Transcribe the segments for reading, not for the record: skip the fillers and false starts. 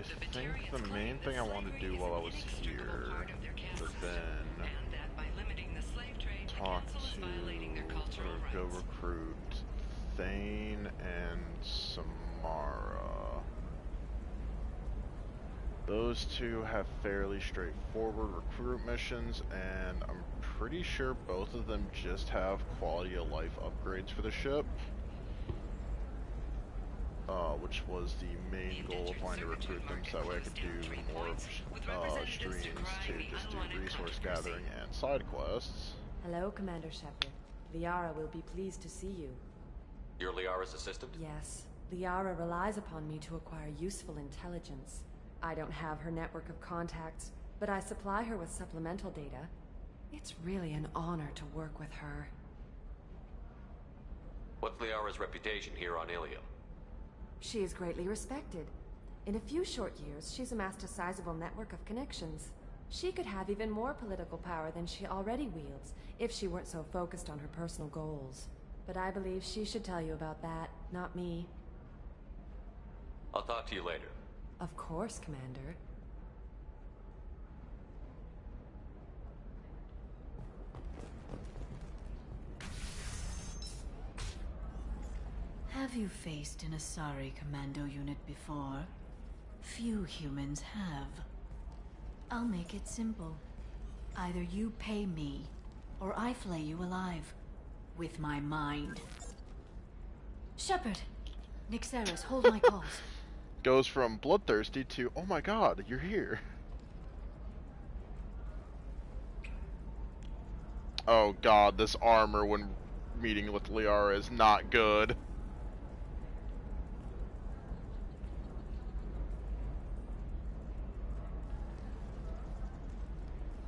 think the main thing I wanted to do while I was here was then talk to, or go recruit Thane and Samara. Those two have fairly straightforward recruit missions, and I'm pretty sure both of them just have quality of life upgrades for the ship. Which was the main goal of wanting to recruit them, so that way I could do more streams to just do resource gathering and side quests. Hello, Commander Shepard. Liara will be pleased to see you. You're Liara's assistant? Yes. Liara relies upon me to acquire useful intelligence. I don't have her network of contacts, but I supply her with supplemental data. It's really an honor to work with her. What's Liara's reputation here on Ilium? She is greatly respected. In a few short years, she's amassed a sizable network of connections. She could have even more political power than she already wields, if she weren't so focused on her personal goals. But I believe she should tell you about that, not me. I'll talk to you later. Of course, Commander. Have you faced an Asari commando unit before? Few humans have. I'll make it simple. Either you pay me, or I flay you alive. With my mind. Shepard! Nixeris, hold my calls. Goes from bloodthirsty to, oh my god, you're here. Oh god, this armor when meeting with Liara is not good.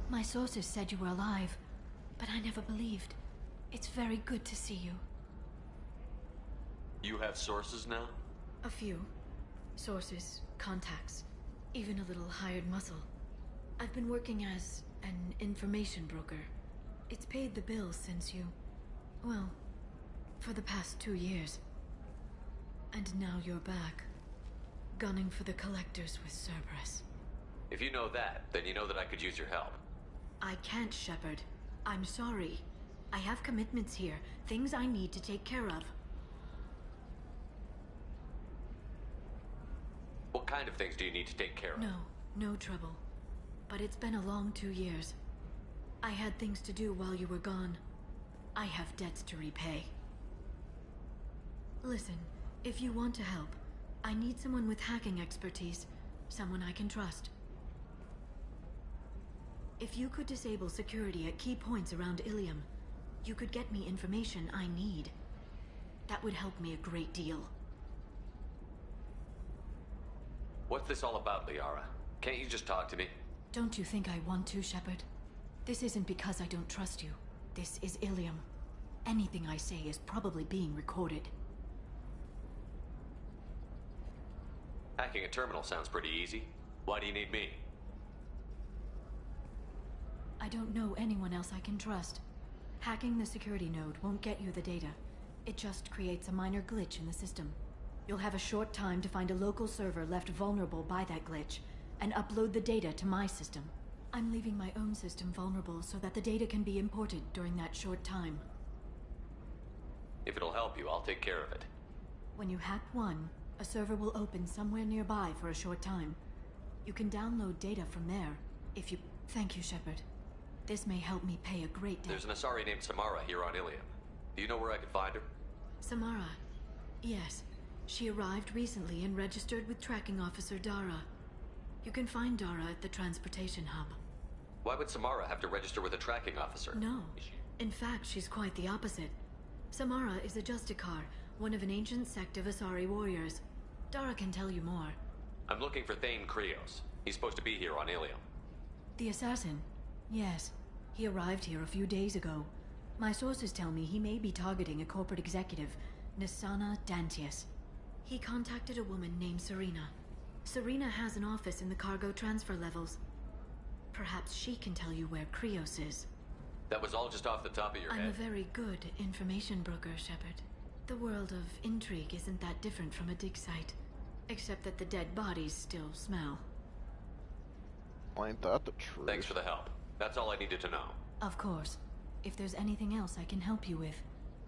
My sources said you were alive, but I never believed. It's very good to see you. You have sources now? A few. Sources, contacts, even a little hired muscle. I've been working as an information broker. It's paid the bills since you... well, for the past 2 years. And now you're back, gunning for the Collectors with Cerberus. If you know that, then you know that I could use your help. I can't, Shepard. I'm sorry. I have commitments here, things I need to take care of. What kind of things do you need to take care of? No trouble. But it's been a long 2 years. I had things to do while you were gone. I have debts to repay. Listen, if you want to help, I need someone with hacking expertise. Someone I can trust. If you could disable security at key points around Ilium, you could get me information I need. That would help me a great deal. What's this all about, Liara? Can't you just talk to me? Don't you think I want to, Shepard? This isn't because I don't trust you. This is Ilium. Anything I say is probably being recorded. Hacking a terminal sounds pretty easy. Why do you need me? I don't know anyone else I can trust. Hacking the security node won't get you the data. It just creates a minor glitch in the system. You'll have a short time to find a local server left vulnerable by that glitch, and upload the data to my system. I'm leaving my own system vulnerable so that the data can be imported during that short time. If it'll help you, I'll take care of it. When you hack one, a server will open somewhere nearby for a short time. You can download data from there, if you... Thank you, Shepard. This may help me pay a great debt. There's an Asari named Samara here on Ilium. Do you know where I could find her? Samara? Yes. She arrived recently and registered with Tracking Officer Dara. You can find Dara at the transportation hub. Why would Samara have to register with a tracking officer? No. In fact, she's quite the opposite. Samara is a Justicar, one of an ancient sect of Asari warriors. Dara can tell you more. I'm looking for Thane Krios. He's supposed to be here on Ilium. The assassin? Yes. He arrived here a few days ago. My sources tell me he may be targeting a corporate executive, Nisana Dantius. He contacted a woman named Serena. Serena has an office in the cargo transfer levels. Perhaps she can tell you where Krios is. That was all just off the top of your I'm head? a very good information broker, Shepard. The world of intrigue isn't that different from a dig site. Except that the dead bodies still smell. Ain't that the truth? Thanks for the help. That's all I needed to know. Of course. If there's anything else I can help you with,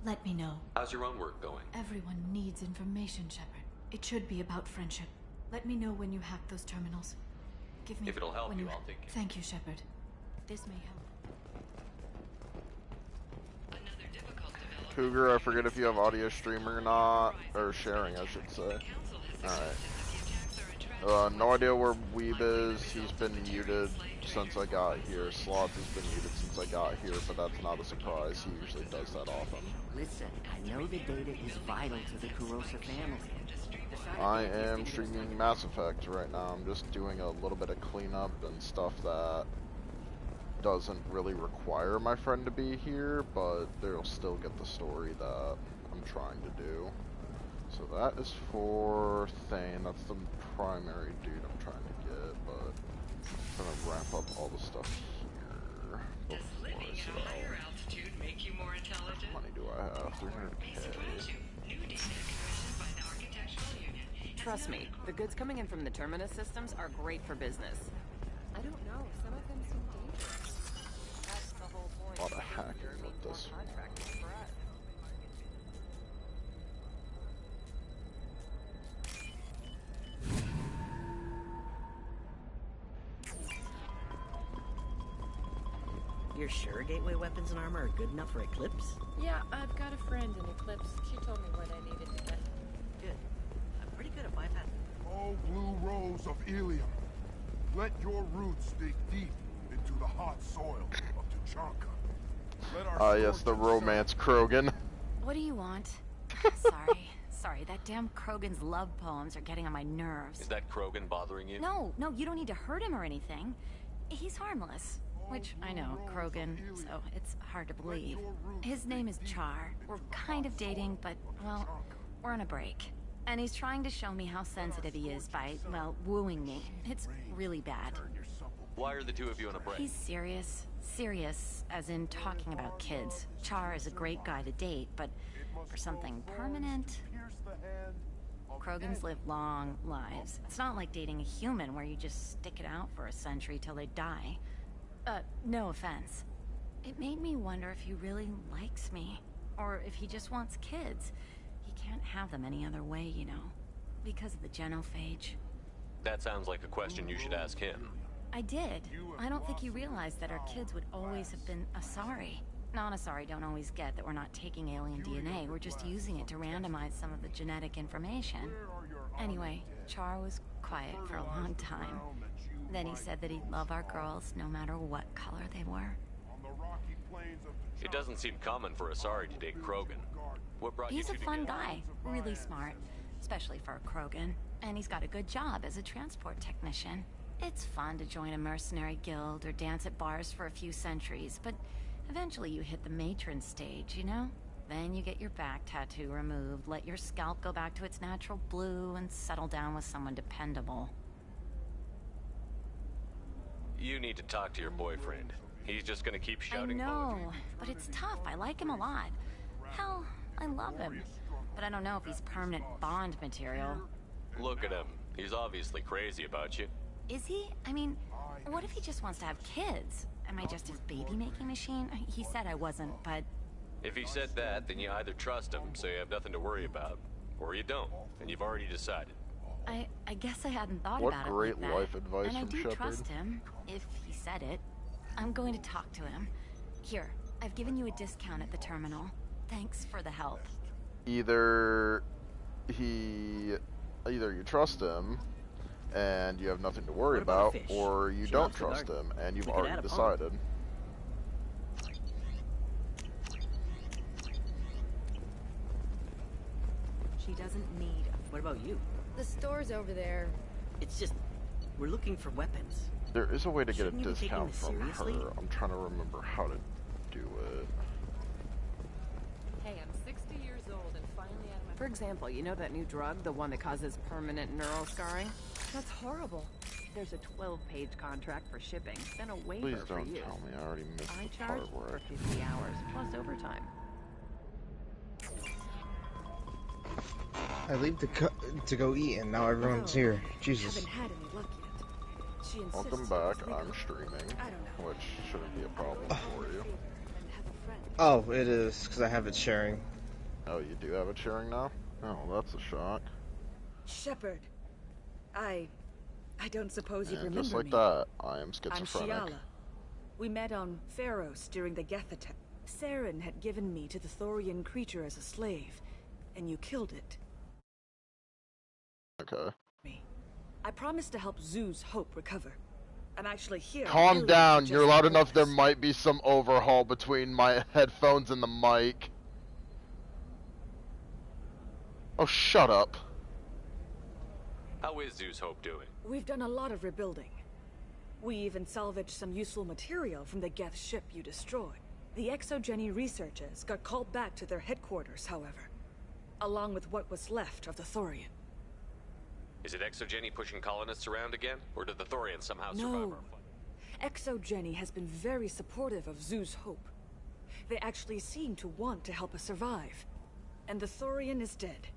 let me know. How's your own work going? Everyone needs information, Shepard. It should be about friendship. Let me know when you hack those terminals. Give me... If it'll help when you, I'll take it. Thank you, Shepard. This may help. Cougar, I forget if you have audio streaming or not, or sharing, I should say. Alright. No idea where Weeb is. He's been muted since I got here. Sloth has been muted since I got here, but that's not a surprise. He usually does that often. Listen, I know the data is vital to the Kurosa family. I am streaming Mass Effect right now. I'm just doing a little bit of cleanup and stuff that doesn't really require my friend to be here, but they'll still get the story that I'm trying to do. So that is for Thane. That's the primary dude I'm trying to get, but I'm gonna wrap up all the stuff here. Does living at a higher altitude make you more intelligent? How much money do I have? 300K. New data commissioned by the Architectural Union. Trust me, the goods coming in from the Terminus systems are great for business. I don't know. Some of them seem dangerous. That's the whole point. A lot of hacking with this one. Contractors for us. You're sure Gateway weapons and armor are good enough for Eclipse? Yeah, I've got a friend in Eclipse. She told me what I needed to get. Good. I'm pretty good at bypassing. Oh, blue rose of Ilium, let your roots dig deep into the hot soil of Tuchanka. Yes, the romance Krogan. What do you want? Sorry, that damn Krogan's love poems are getting on my nerves. Is that Krogan bothering you? No, you don't need to hurt him or anything. He's harmless. Which, I know, Krogan, so it's hard to believe. His name is Char. We're kind of dating, but, well, we're on a break. And he's trying to show me how sensitive he is by, well, wooing me. It's really bad. Why are the two of you on a break? He's serious. Serious, as in talking about kids. Char is a great guy to date, but for something permanent... Krogans live long lives. It's not like dating a human where you just stick it out for a century till they die. No offense. It made me wonder if he really likes me. Or if he just wants kids. He can't have them any other way, you know. Because of the genophage. That sounds like a question you should ask him. I did. I don't think he realized that our kids would always have been Asari. Non-Asari don't always get that we're not taking alien DNA, we're just using it to randomize some of the genetic information. Anyway, Char was quiet for a long time. Then he said that he'd love our girls no matter what color they were. It doesn't seem common for Asari to date Krogan. What brought you He's two a fun together? guy, really smart, especially for a Krogan. And he's got a good job as a transport technician. It's fun to join a mercenary guild or dance at bars for a few centuries, but eventually you hit the matron stage, you know? Then you get your back tattoo removed, let your scalp go back to its natural blue, and settle down with someone dependable. You need to talk to your boyfriend. He's just gonna keep shouting I know, poetry. but it's tough. I like him a lot. Hell, I love him. But I don't know if he's permanent Bond material. Look at him. He's obviously crazy about you. Is he? I mean, what if he just wants to have kids? Am I just his baby-making machine? He said I wasn't, but... If he said that, then you either trust him, so you have nothing to worry about, or you don't, and you've already decided. I guess I hadn't thought What about it great like that. life advice and I from do Shepard. trust him, if he said it. I'm going to talk to him. Here, I've given you a discount at the terminal. Thanks for the help. Either you trust him and you have nothing to worry What about about, a fish? or you She don't loves the trust garden. him and you've We could already add a pond. decided. She doesn't need a... What about you? The store's over there. It's just, we're looking for weapons. There is a way to get a Shouldn't you be taking discount this from seriously? her. I'm trying to remember how to do it. Hey, I'm 60 years old and finally out of my... For example, you know that new drug, the one that causes permanent neural scarring? That's horrible. There's a 12-page contract for shipping, then a waiver Please for don't use. tell me. I already missed I the charge part where for 50 hours, plus overtime. I leave to go eat, and now everyone's here. Jesus. Haven't had any luck yet. She Welcome insists back. it's legal. I'm streaming, I don't know. which shouldn't be a problem for you. And have a friend. Oh, it is, because I have it sharing. Oh, you do have it sharing now? Oh, that's a shock. Shepard, I don't suppose you And remember just like me. that, I am I'm schizophrenic. Shiala. We met on Pharos during the Geth attack. Saren had given me to the Thorian creature as a slave, and you killed it. Okay. I promised to help Zeus Hope recover. I'm actually here. Calm down. Just You're loud for enough. There purpose. might be some overhaul between my headphones and the mic. Oh, shut up. How is Zeus Hope doing? We've done a lot of rebuilding. We even salvaged some useful material from the Geth ship you destroyed. The Exogeny researchers got called back to their headquarters, however, along with what was left of the Thorian. Is it Exogeny pushing colonists around again? Or did the Thorians somehow survive No. our fight? Exogeny has been very supportive of Zeus Hope. They actually seem to want to help us survive. And the Thorian is dead.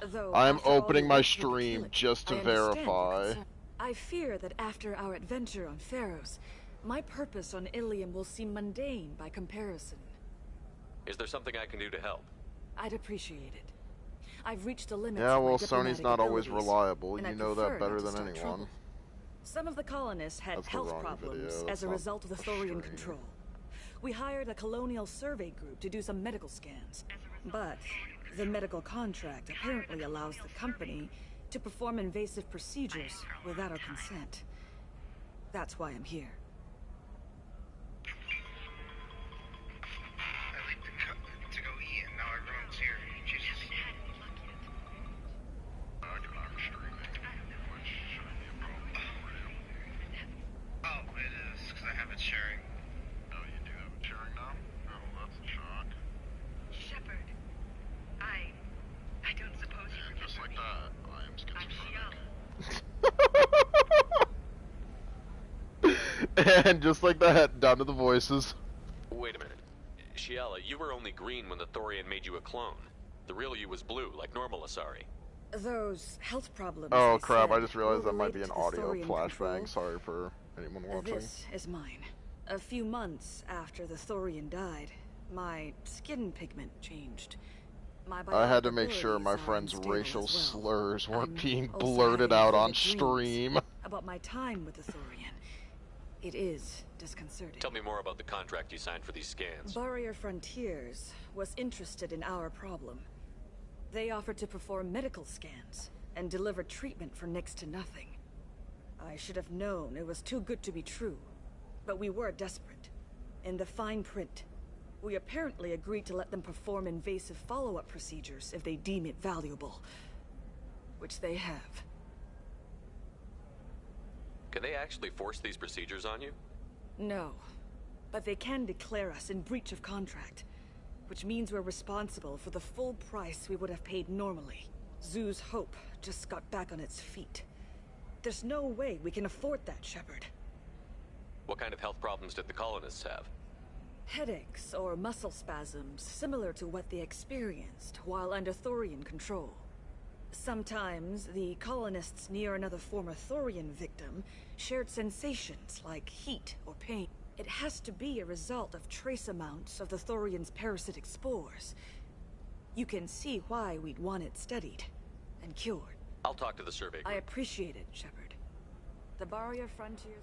Though I am after all opening the my work to kill stream it, just to I understand your verify. concern. I fear that after our adventure on Pharos, my purpose on Ilium will seem mundane by comparison. Is there something I can do to help? I'd appreciate it. I've reached the limits Yeah, of my well, Sony's diplomatic not always abilities, reliable. and You I'd know prefer that better not to than start anyone. trouble. Some of the colonists had That's the health wrong problems video, as that's a not result of the a Thorian stream. control. We hired a colonial survey group to do some medical scans. But the medical contract apparently allows the company to perform invasive procedures without our consent. That's why I'm here. I leave to go eat, and now everyone's here. Jesus. I'm streaming, which shouldn't be a problem for you. Oh, it is, because I have it sharing. Oh, you do have it sharing now? Oh, that's a shock. Shepard, I don't suppose you And just like remember that, I am me. schizophrenic. And just like that, down to the voices. Wait a minute. Shiala, you were only green when the Thorian made you a clone. The real you was blue, like normal Asari. Those health problems. Oh I crap, I said just realized were that might be related an to the audio Thorian flashbang. control. Sorry for anyone watching. This is mine. A few months after the Thorian died, my skin pigment changed. My I had to make biological sure my abilities are friend's unstable racial as well. slurs weren't I'm being also blurted having out on vivid dreams stream. About my time with the Thorian. It is disconcerting. Tell me more about the contract you signed for these scans. Barrier Frontiers was interested in our problem. They offered to perform medical scans and deliver treatment for next to nothing. I should have known it was too good to be true, but we were desperate. In the fine print, we apparently agreed to let them perform invasive follow-up procedures if they deem it valuable. Which they have. Can they actually force these procedures on you? No, but they can declare us in breach of contract, which means we're responsible for the full price we would have paid normally. Zeus Hope just got back on its feet. There's no way we can afford that, Shepard. What kind of health problems did the colonists have? Headaches or muscle spasms similar to what they experienced while under Thorian control. Sometimes the colonists near another former Thorian victim shared sensations like heat or pain. It has to be a result of trace amounts of the Thorian's parasitic spores. You can see why we'd want it studied and cured. I'll talk to the survey group. I appreciate it, Shepard. The Barrier Frontiers...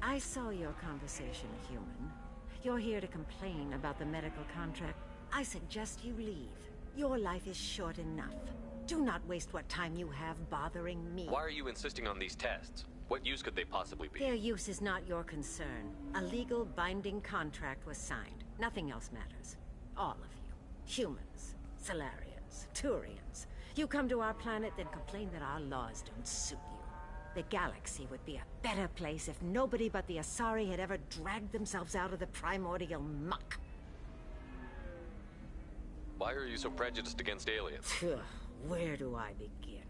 I saw your conversation, human. You're here to complain about the medical contract. I suggest you leave. Your life is short enough. Do not waste what time you have bothering me. Why are you insisting on these tests? What use could they possibly be? Their use is not your concern. A legal binding contract was signed. Nothing else matters. All of you. Humans, Salarians, Turians. You come to our planet, then complain that our laws don't suit you. The galaxy would be a better place if nobody but the Asari had ever dragged themselves out of the primordial muck. Why are you so prejudiced against aliens? Phew, where do I begin?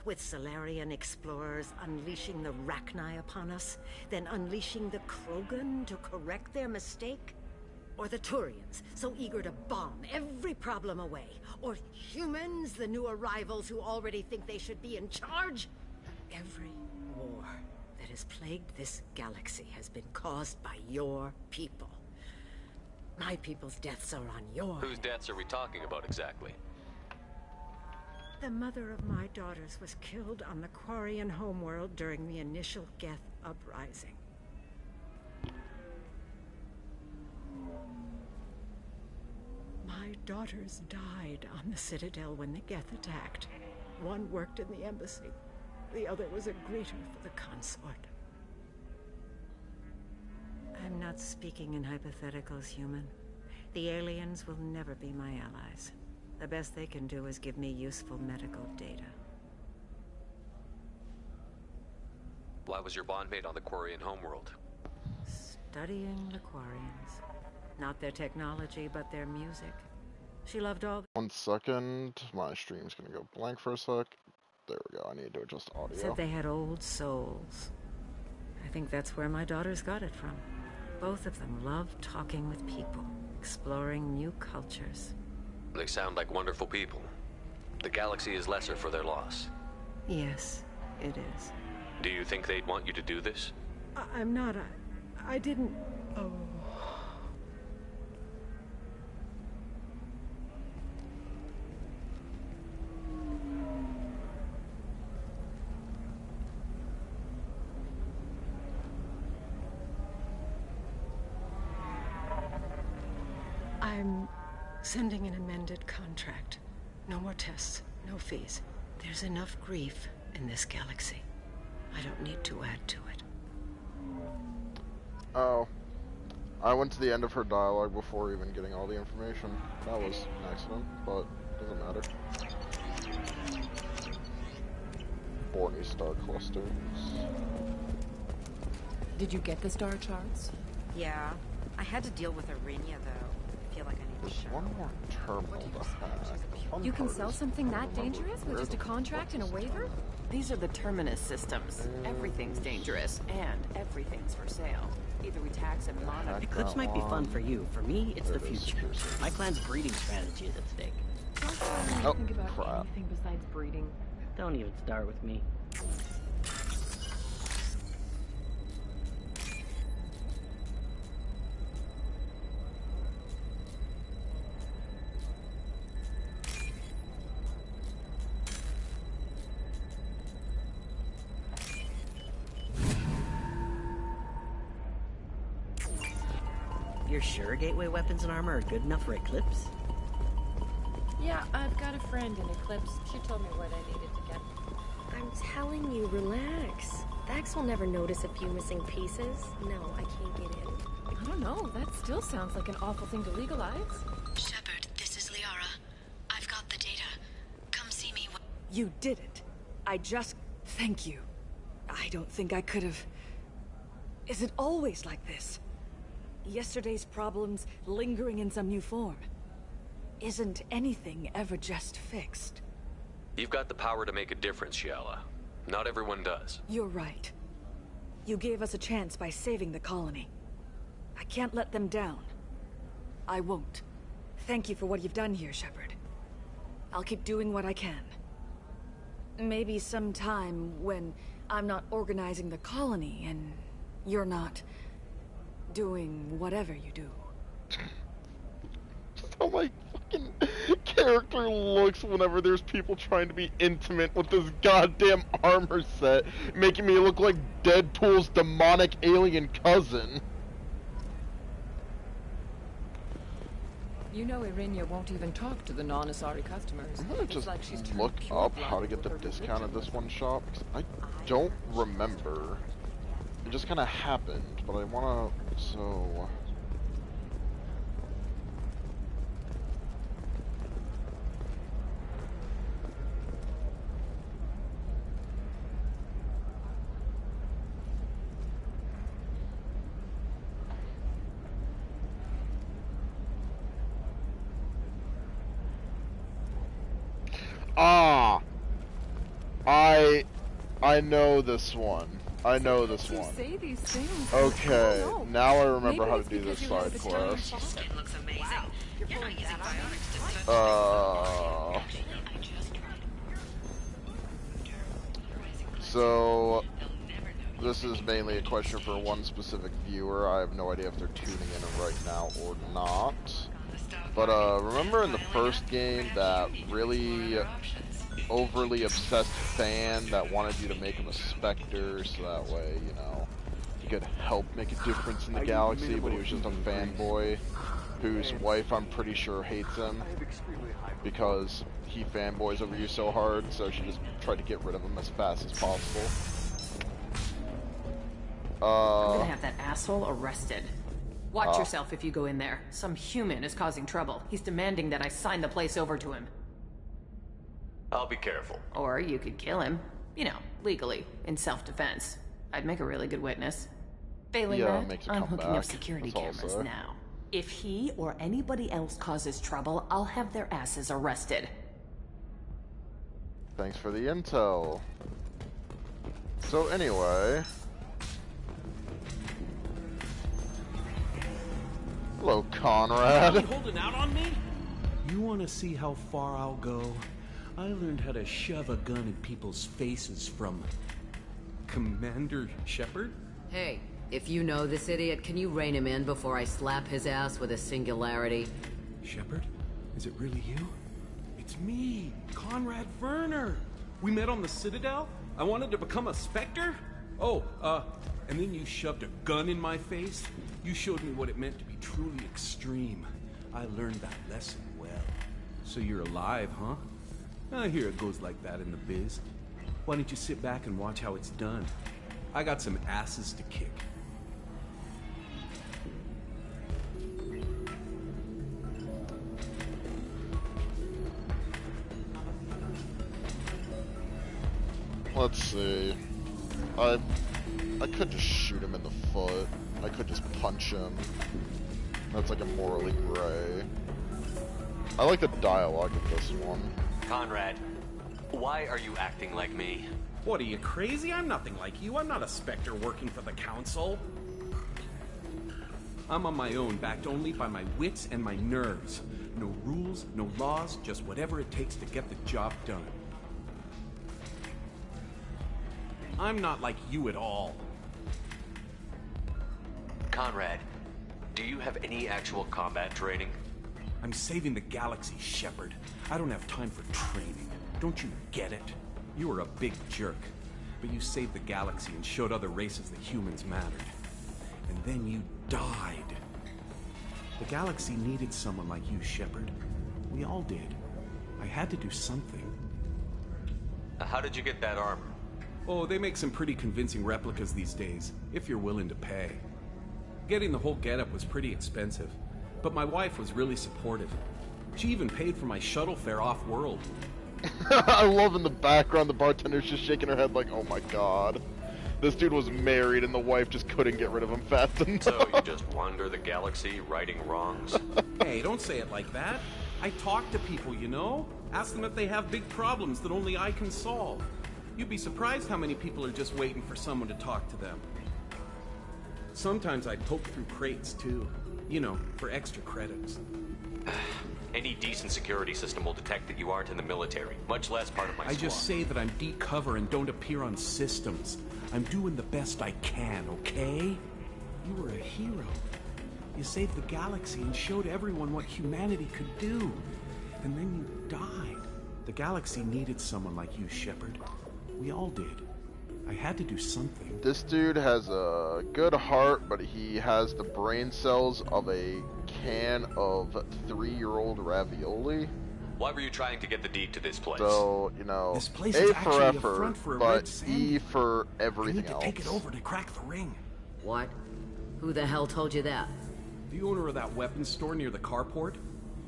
with Salarian explorers unleashing the Rachni upon us, then unleashing the Krogan to correct their mistake? Or the Turians, so eager to bomb every problem away? Or humans, the new arrivals who already think they should be in charge? Every war that has plagued this galaxy has been caused by your people. My people's deaths are on your Whose deaths are we talking about exactly? The mother of my daughters was killed on the Quarian homeworld during the initial Geth uprising. My daughters died on the Citadel when the Geth attacked. One worked in the embassy. The other was a greeter for the consort. I'm not speaking in hypotheticals, human. The aliens will never be my allies. The best they can do is give me useful medical data. Why was your bondmate on the Quarian homeworld? Studying the Quarians. Not their technology, but their music. She loved all... 1 second, my stream's gonna go blank for a sec. There we go, I need to adjust audio. Said they had old souls. I think that's where my daughters got it from. Both of them loved talking with people, exploring new cultures. They sound like wonderful people. The galaxy is lesser for their loss. Yes, it is. Do you think they'd want you to do this? I'm not. I didn't... Oh... I'm sending an amended contract. No more tests, no fees. There's enough grief in this galaxy. I don't need to add to it. Oh. I went to the end of her dialogue before even getting all the information. That was an accident, but doesn't matter. Borny star clusters. Did you get the star charts? Yeah. I had to deal with Arinia, though. I feel like I need to There's show. one more terminal to hack. You can sell something that dangerous with just a contract and a waiver? These are the Terminus systems. Everything's dangerous, and everything's for sale. Either we tax and monitor. Eclipse might be fun for you. For me, it's the future. My clan's breeding strategy is at stake. Oh, think about crap. anything besides breeding. Don't even start with me. You're sure gateway weapons and armor are good enough for Eclipse? Yeah, I've got a friend in Eclipse. She told me what I needed to get. I'm telling you, relax. Vax will never notice a few missing pieces. No, I can't get in. I don't know. That still sounds like an awful thing to legalize. Shepard, this is Liara. I've got the data. Come see me when... You did it. I just... Thank you. I don't think I could have... Is it always like this? Yesterday's problems lingering in some new form. Isn't anything ever just fixed? You've got the power to make a difference, Shiala. Not everyone does. You're right. You gave us a chance by saving the colony. I can't let them down. I won't. Thank you for what you've done here, Shepard. I'll keep doing what I can. Maybe sometime when I'm not organizing the colony and you're not doing whatever you do. Just how my fucking character looks whenever there's people trying to be intimate with this goddamn armor set, making me look like Deadpool's demonic alien cousin. You know Irinia won't even talk to the non-Asari customers. I'm gonna It's just like she's turned look pure up blood how to get the with her discount at religion. this one shop, 'cause I don't remember. It just kind of happened, but I wanna... so... Ah! I know this one. I know this one. Say these things. Okay, Oh, no. now I remember Maybe how it's to do because this you have side Victorian quest. faucet. It looks amazing. Wow. You're You're not pulling using that on me. biotics to touch. So this is mainly a question for one specific viewer. I have no idea if they're tuning in right now or not. But remember in the first game that really overly obsessed fan that wanted you to make him a Spectre so that way, you know, he could help make a difference in the galaxy, but he was just a fanboy whose wife, I'm pretty sure, hates him because he fanboys over you so hard, so she just tried to get rid of him as fast as possible. I'm gonna have that asshole arrested. Watch Oh. yourself if you go in there. Some human is causing trouble. He's demanding that I sign the place over to him. I'll be careful. Or you could kill him. You know, legally, in self-defense. I'd make a really good witness. Failing Yeah, that, I'm hooking up security That's all I'll cameras say. now. If he or anybody else causes trouble, I'll have their asses arrested. Thanks for the intel. So anyway... Hello, Conrad. You holding out on me? You want to see how far I'll go? I learned how to shove a gun in people's faces from... Commander Shepard? Hey, if you know this idiot, can you rein him in before I slap his ass with a singularity? Shepard? Is it really you? It's me, Conrad Werner. We met on the Citadel? I wanted to become a Spectre? Oh, and then you shoved a gun in my face? You showed me what it meant to be truly extreme. I learned that lesson well. So you're alive, huh? I hear it goes like that in the biz. Why don't you sit back and watch how it's done? I got some asses to kick. Let's see. I could just shoot him in the foot. I could just punch him. That's like a morally gray. I like the dialogue of this one. Conrad, why are you acting like me? What, are you crazy? I'm nothing like you. I'm not a Spectre working for the Council. I'm on my own, backed only by my wits and my nerves. No rules, no laws, just whatever it takes to get the job done. I'm not like you at all. Conrad, do you have any actual combat training? I'm saving the galaxy, Shepard. I don't have time for training. Don't you get it? You were a big jerk, but you saved the galaxy and showed other races that humans mattered. And then you died. The galaxy needed someone like you, Shepard. We all did. I had to do something. How did you get that armor? Oh, they make some pretty convincing replicas these days, if you're willing to pay. Getting the whole getup was pretty expensive, but my wife was really supportive. She even paid for my shuttle fare off-world. I love in the background the bartender's just shaking her head like, oh my god. This dude was married and the wife just couldn't get rid of him fast enough. So you just wander the galaxy righting wrongs? Hey, don't say it like that. I talk to people, you know? Ask them if they have big problems that only I can solve. You'd be surprised how many people are just waiting for someone to talk to them. Sometimes I poke through crates, too. You know, for extra credits. Any decent security system will detect that you aren't in the military, much less part of my squad. I just say that I'm deep cover and don't appear on systems. I'm doing the best I can, okay? You were a hero. You saved the galaxy and showed everyone what humanity could do. And then you died. The galaxy needed someone like you, Shepard. We all did. I had to do something. This dude has a good heart, but he has the brain cells of a can of 3-year-old ravioli. Why were you trying to get the deed to this place? So, you know, This place A is for actually a effort, front for a but Red Sandy. E for I everything need to else. take it over to crack the ring. What? Who the hell told you that? The owner of that weapons store near the carport?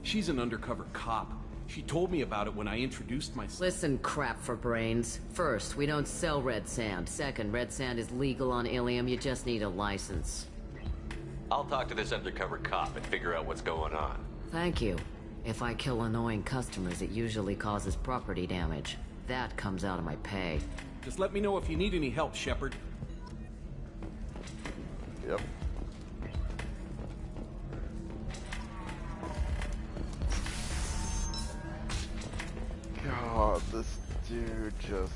She's an undercover cop. She told me about it when I introduced myself. Listen, crap for brains. First, we don't sell red sand. Second, red sand is legal on Ilium. You just need a license. I'll talk to this undercover cop and figure out what's going on. Thank you. If I kill annoying customers, it usually causes property damage. That comes out of my pay. Just let me know if you need any help, Shepard. Yep. God, this dude just...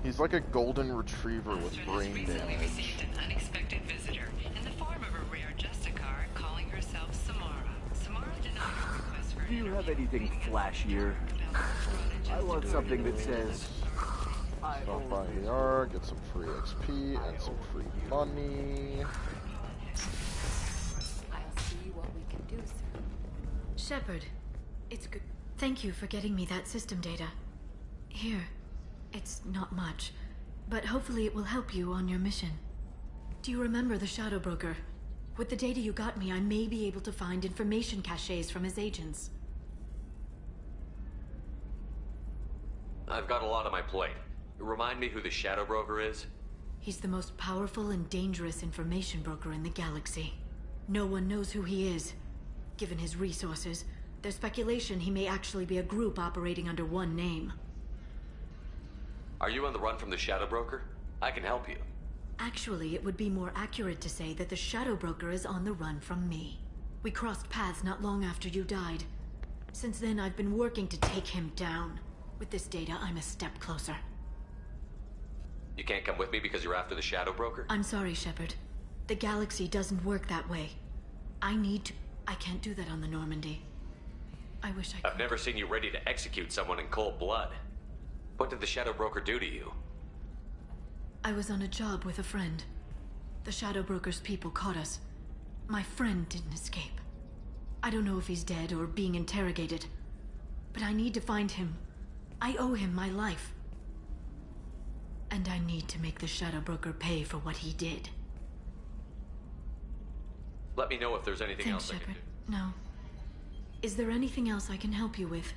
He's like a golden retriever with brain damage. Received an unexpected visitor in the form of a rare Justicar calling herself Samara. Samara denied her request for Do you have anything flashier? I want something that says... Stop by ER, get some free XP and some free money. I'll see what we can do, sir. Shepard, it's good. Thank you for getting me that system data. Here. It's not much, but hopefully it will help you on your mission. Do you remember the Shadow Broker? With the data you got me, I may be able to find information caches from his agents. I've got a lot on my plate. Remind me who the Shadow Broker is? He's the most powerful and dangerous information broker in the galaxy. No one knows who he is. Given his resources, there's speculation he may actually be a group operating under one name. Are you on the run from the Shadow Broker? I can help you. Actually, it would be more accurate to say that the Shadow Broker is on the run from me. We crossed paths not long after you died. Since then, I've been working to take him down. With this data, I'm a step closer. You can't come with me because you're after the Shadow Broker? I'm sorry, Shepard. The galaxy doesn't work that way. I can't do that on the Normandy. I wish I could. I've never seen you ready to execute someone in cold blood. What did the Shadow Broker do to you? I was on a job with a friend. The Shadow Broker's people caught us. My friend didn't escape. I don't know if he's dead or being interrogated. But I need to find him. I owe him my life. And I need to make the Shadow Broker pay for what he did. Let me know if there's anything Thanks, else I can Shepard. do. No. Is there anything else I can help you with?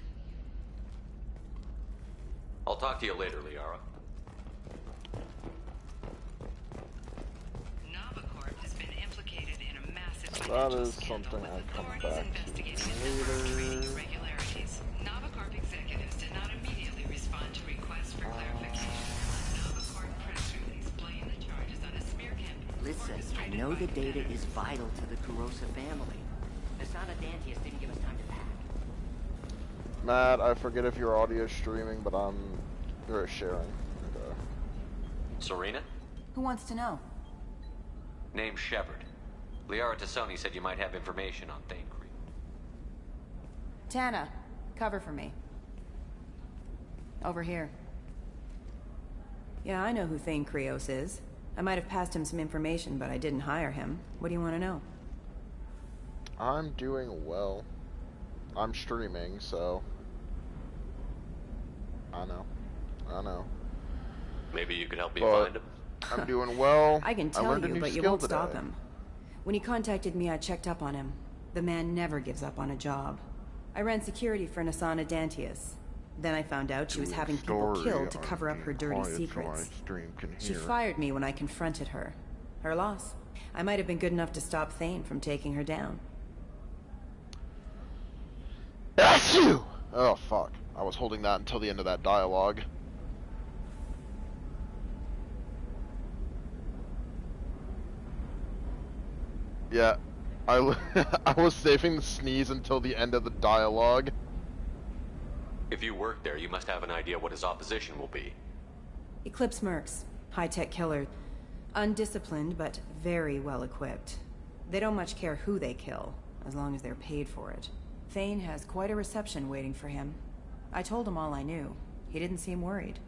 I'll talk to you later, Liara. Novacorp has been implicated in a massive That financial is scandal something with I come authorities back investigating to a number of trading later. irregularities. Novacorp executives did not immediately respond to requests for clarification. A Novacorp press release blamed the charges on a smear campaign. Listen, I know the data is vital to the Kurosa family. Asana Dantius didn't give us time to pack. Matt, I forget if you're audio streaming, but you're sharing. Okay. Serena? Who wants to know? Name's Shepard. Liara Tassoni said you might have information on Thane Creek. Tana, cover for me. Over here. Yeah, I know who Thane Krios is. I might have passed him some information, but I didn't hire him. What do you want to know? I'm doing well. I'm streaming, so... I know. Maybe you could help me But find him? I'm doing well. I can tell learned a you, new but you skill won't stop today. him. When he contacted me, I checked up on him. The man never gives up on a job. I ran security for Asana Dantius. Then I found out she was Doing having people story killed to on cover up her being dirty quiet so secrets. my stream can She hear. fired me when I confronted her. Her loss. I might have been good enough to stop Thane from taking her down. That's you! Oh, fuck. I was holding that until the end of that dialogue. Yeah, I was saving the sneeze until the end of the dialogue. If you work there, you must have an idea what his opposition will be. Eclipse Mercs. High-tech killer. Undisciplined, but very well equipped. They don't much care who they kill, as long as they're paid for it. Thane has quite a reception waiting for him. I told him all I knew. He didn't seem worried.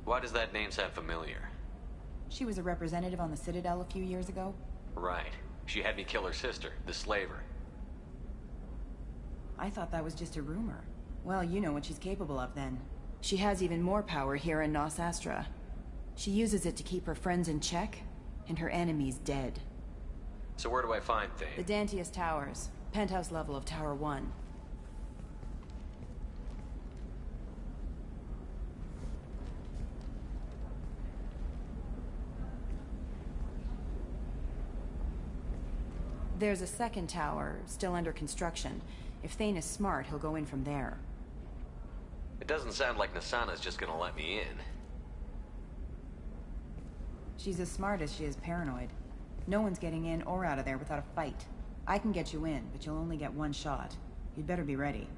Why does that name sound familiar? She was a representative on the Citadel a few years ago. Right. She had me kill her sister, the slaver. I thought that was just a rumor. Well, you know what she's capable of then. She has even more power here in Nos Astra. She uses it to keep her friends in check, and her enemies dead. So where do I find The Thane? Dantius Towers. Penthouse level of Tower 1. There's a second tower, still under construction. If Thane is smart, he'll go in from there. It doesn't sound like Nasana's just gonna let me in. She's as smart as she is paranoid. No one's getting in or out of there without a fight. I can get you in, but you'll only get one shot. You'd better be ready.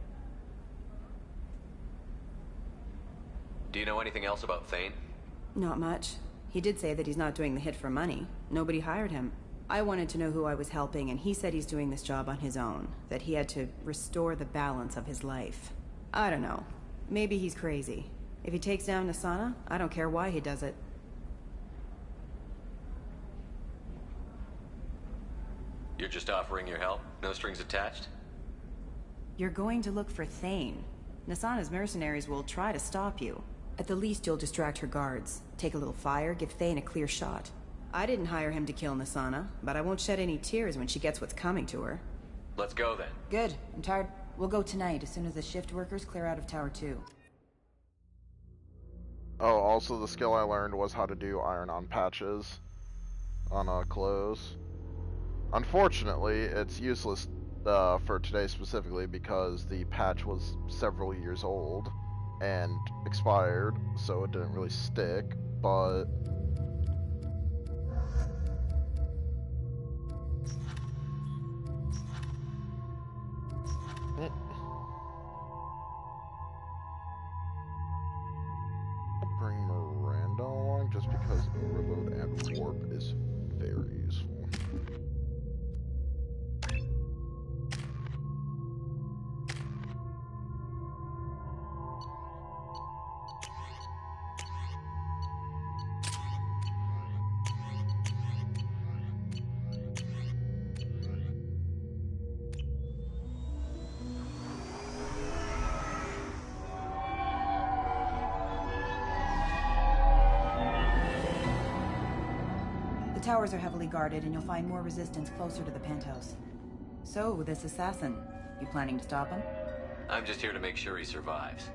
Do you know anything else about Thane? Not much. He did say that he's not doing the hit for money. Nobody hired him. I wanted to know who I was helping, and he said he's doing this job on his own. That he had to restore the balance of his life. I don't know. Maybe he's crazy. If he takes down Nasana, I don't care why he does it. You're just offering your help? No strings attached? You're going to look for Thane. Nasana's mercenaries will try to stop you. At the least, you'll distract her guards. Take a little fire, give Thane a clear shot. I didn't hire him to kill Nasana, but I won't shed any tears when she gets what's coming to her. Let's go then. Good. I'm tired. We'll go tonight, as soon as the shift workers clear out of Tower 2. Oh, also the skill I learned was how to do iron-on patches on clothes. Unfortunately, it's useless for today specifically because the patch was several years old and expired, so it didn't really stick, but... Bring Miranda along just because overload and warp is very useful. The towers are heavily guarded, and you'll find more resistance closer to the penthouse. So, this assassin, you planning to stop him? I'm just here to make sure he survives.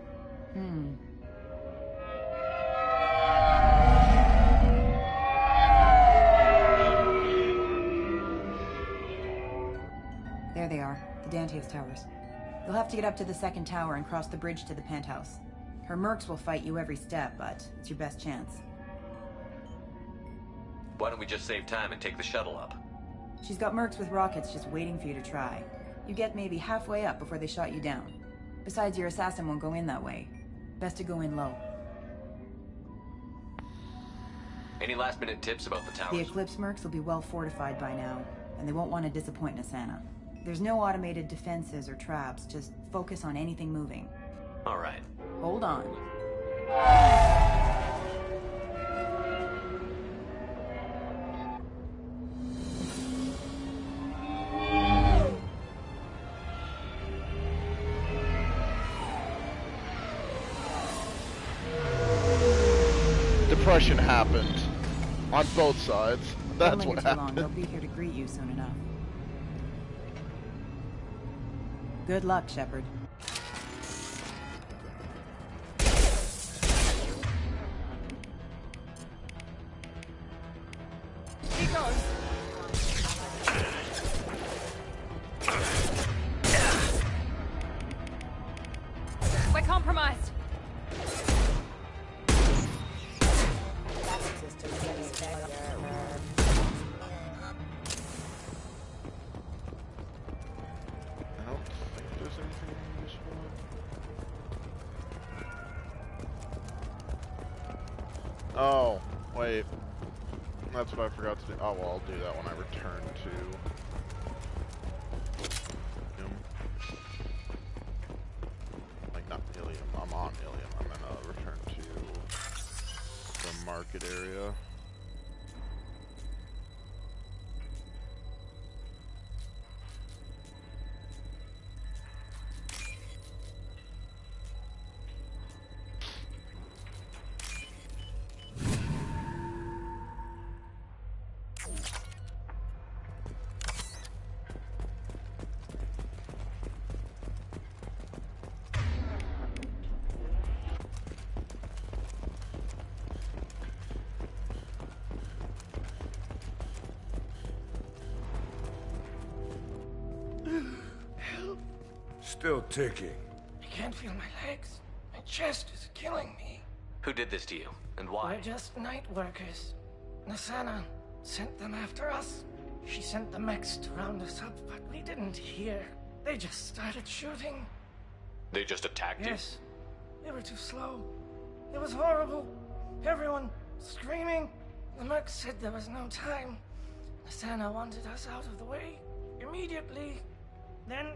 There they are, the Dantius towers. You'll have to get up to the second tower and cross the bridge to the penthouse. Her mercs will fight you every step, but it's your best chance. Why don't we just save time and take the shuttle up? She's got mercs with rockets just waiting for you to try. You get maybe halfway up before they shot you down. Besides, your assassin won't go in that way. Best to go in low. Any last-minute tips about the towers? The Eclipse mercs will be well fortified by now, and they won't want to disappoint Nasana. There's no automated defenses or traps, just focus on anything moving. All right. Hold on. Depression happened on both sides. That's what happened. They'll be here to greet you soon enough. Good luck, Shepard. He goes. We're compromised. Oh, wait. That's what I forgot to do. Oh, well, I'll do that when I return to... Like, not Ilium. I'm on Ilium. I'm gonna return to the market area. Still ticking. I can't feel my legs. My chest is killing me. Who did this to you, and why? We're just night workers. Nassana sent them after us. She sent the mechs to round us up, but we didn't hear. They just started shooting. They just attacked you? Yes. They were too slow. It was horrible. Everyone screaming. The merc said there was no time. Nassana wanted us out of the way immediately. Then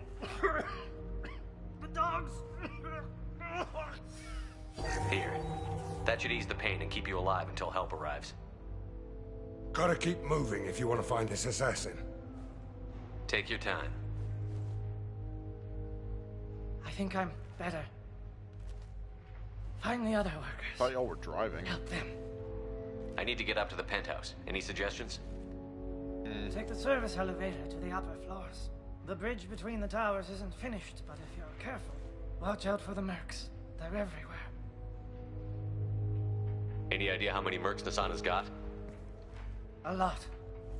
the dogs. Here. That should ease the pain and keep you alive until help arrives. Gotta keep moving if you want to find this assassin. Take your time. I think I'm better. Find the other workers. I thought y'all were driving. Help them. I need to get up to the penthouse. Any suggestions? Take the service elevator to the upper floors. The bridge between the towers isn't finished, but if you're careful, watch out for the mercs. They're everywhere. Any idea how many mercs Nassana's got? A lot.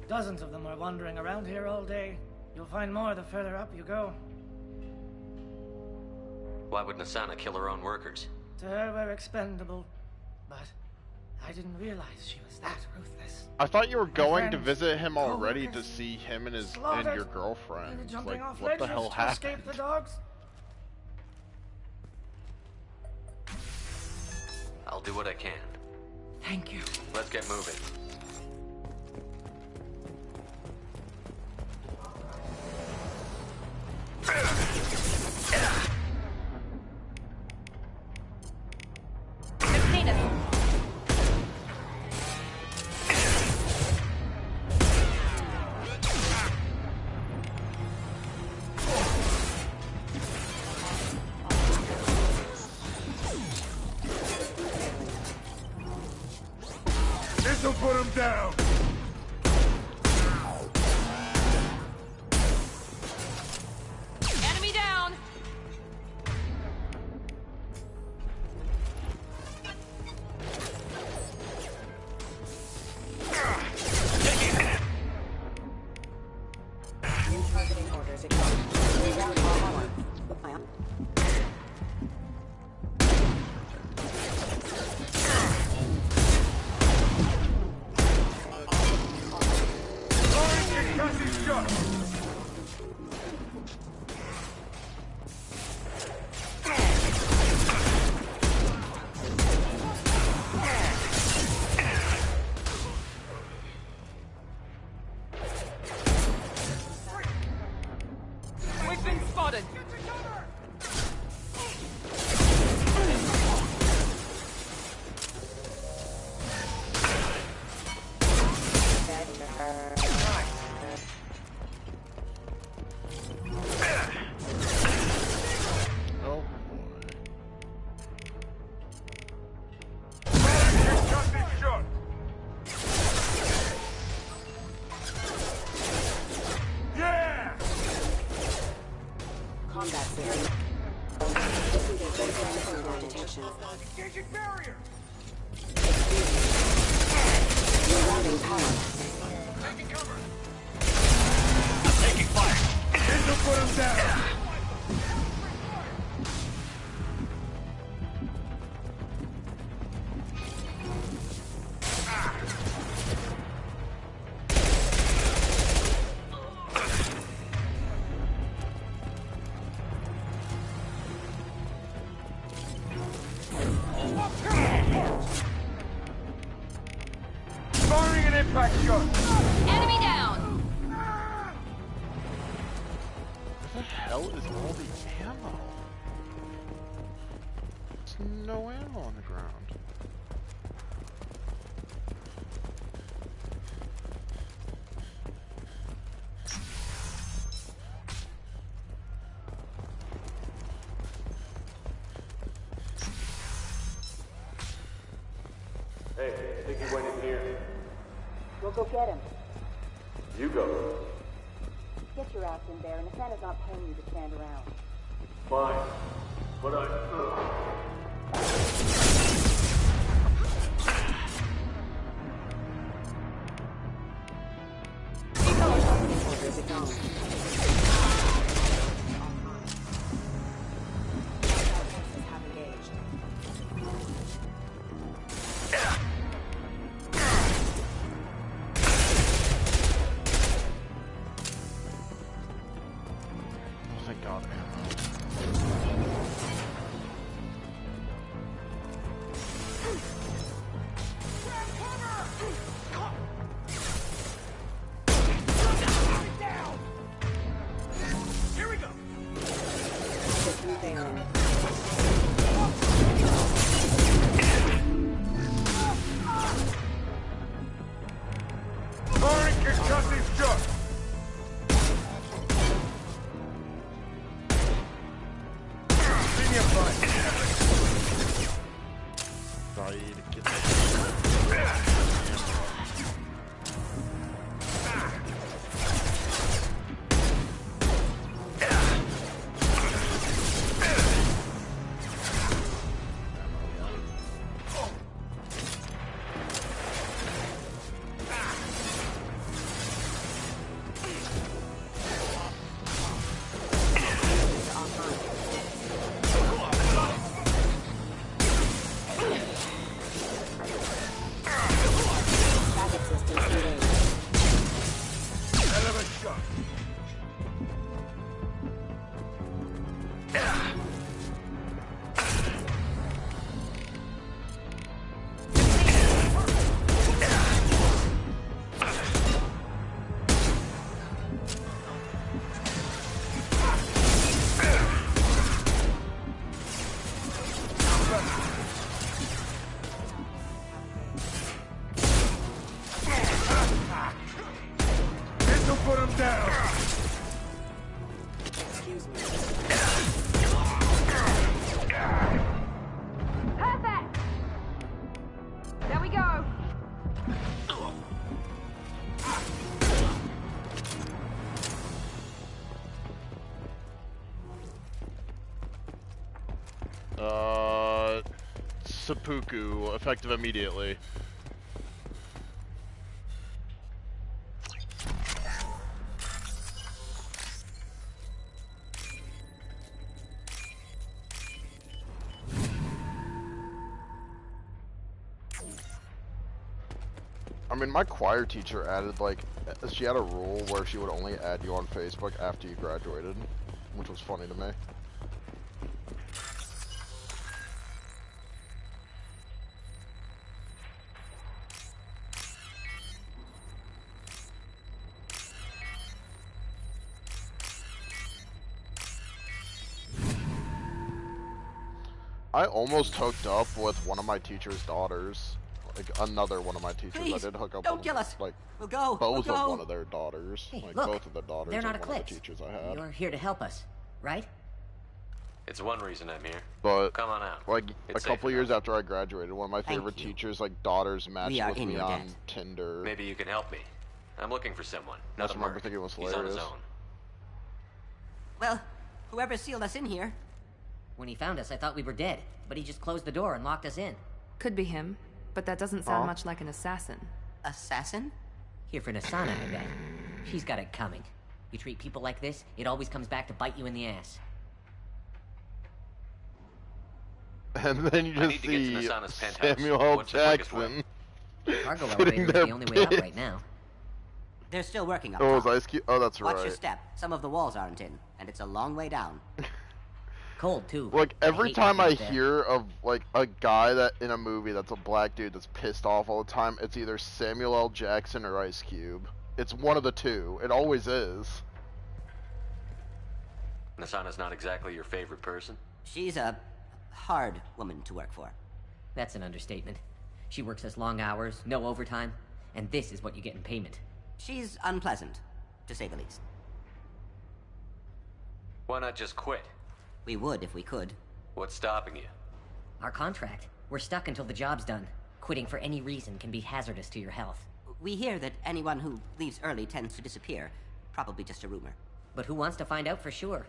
Dozens of them are wandering around here all day. You'll find more the further up you go. Why would Nassana kill her own workers? To her, we're expendable. But I didn't realize she was that ruthless. I thought you were going to friends, visit him already to see him and his and your They were girlfriend. jumping Like, off what the ledges hell to happened? escape the dogs. I'll do what I can. Thank you. Let's get moving. This'll put him down. Enemy down! New targeting orders accepted. We've been spotted! Oh Yeah! Combat system. Detection. Engaging barrier! Rerouting power. Taking cover. Taking fire. This'll put him down. Firing an impact shot. Enemy down! What the hell is all the ammo? There's no ammo on the ground. Hey, I think he went in here. We'll go get him. You go. Get your ass in there, and Nassana's not paying you to stand around. Fine. But Orders acknowledged. Firing concussive shot! Senior fight! Put him down! Excuse me. Perfect! There we go! Seppuku, effective immediately. I mean, my choir teacher added, like, she had a rule where she would only add you on Facebook after you graduated, which was funny to me. I almost hooked up with one of my teacher's daughters. Like, another one of my teachers. Please, I did hook up don't with, kill us. like, We'll go. both We'll go. of one of their daughters. Hey, like, look, both of the daughters they're not of one of Eclipse. the teachers I had. You're here to help us, right? It's one reason I'm here. But, come on out. like, It's a couple safe years after I graduated, one of my Thank favorite you. teachers, like, daughters matched We are with in me your on debt. Tinder. Maybe you can help me. I'm looking for someone. I just Not a remember merc. thinking it was He's on his hilarious. own. Well, whoever sealed us in here. When he found us, I thought we were dead, but he just closed the door and locked us in. Could be him, but that doesn't sound much like an assassin. Assassin? Here for Nasana, I bet. She's got it coming. You treat people like this, it always comes back to bite you in the ass. And then you I just need to get to see Nasana's penthouse. Samuel L. What's the quickest Jackson Cargo sitting elevator is there the only way up pissed. right now. They're still working up Oh, it was top. Ice Cube? Oh, that's Watch right. your step. Some of the walls aren't in, and it's a long way down. Cold, too. Like, every hate time I working there. hear of, like, a guy that in a movie that's a black dude that's pissed off all the time, it's either Samuel L. Jackson or Ice Cube. It's one of the two. It always is. Nasana's not exactly your favorite person. She's a hard woman to work for. That's an understatement. She works us long hours, no overtime, and this is what you get in payment. She's unpleasant, to say the least. Why not just quit? We would if we could. What's stopping you? Our contract. We're stuck until the job's done. Quitting for any reason can be hazardous to your health. We hear that anyone who leaves early tends to disappear. Probably just a rumor. But who wants to find out for sure?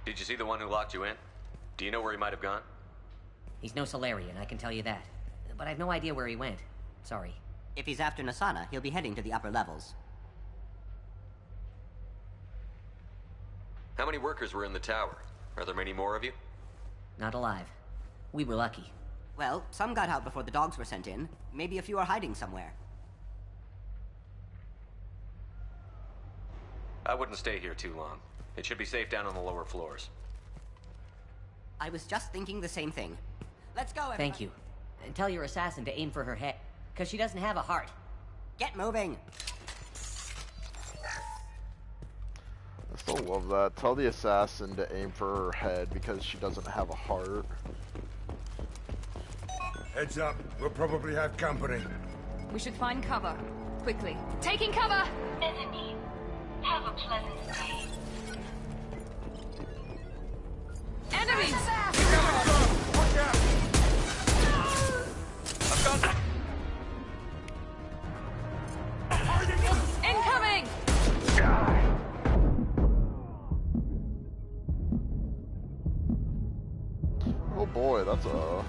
Did you see the one who locked you in? Do you know where he might have gone? He's no Solarian, I can tell you that. But I've no idea where he went. Sorry. If he's after Nasana, he'll be heading to the upper levels. How many workers were in the tower? Are there many more of you? Not alive. We were lucky. Well, some got out before the dogs were sent in. Maybe a few are hiding somewhere. I wouldn't stay here too long. It should be safe down on the lower floors. I was just thinking the same thing. Let's go, everybody. Thank you. And tell your assassin to aim for her head, because she doesn't have a heart. Get moving! I love that. Tell the assassin to aim for her head because she doesn't have a heart. Heads up, we'll probably have company. We should find cover. Quickly. Taking cover! Mezzanine. Have a pleasant day. Enemies! Watch out! I've got them! Incoming! Oh boy, that's a...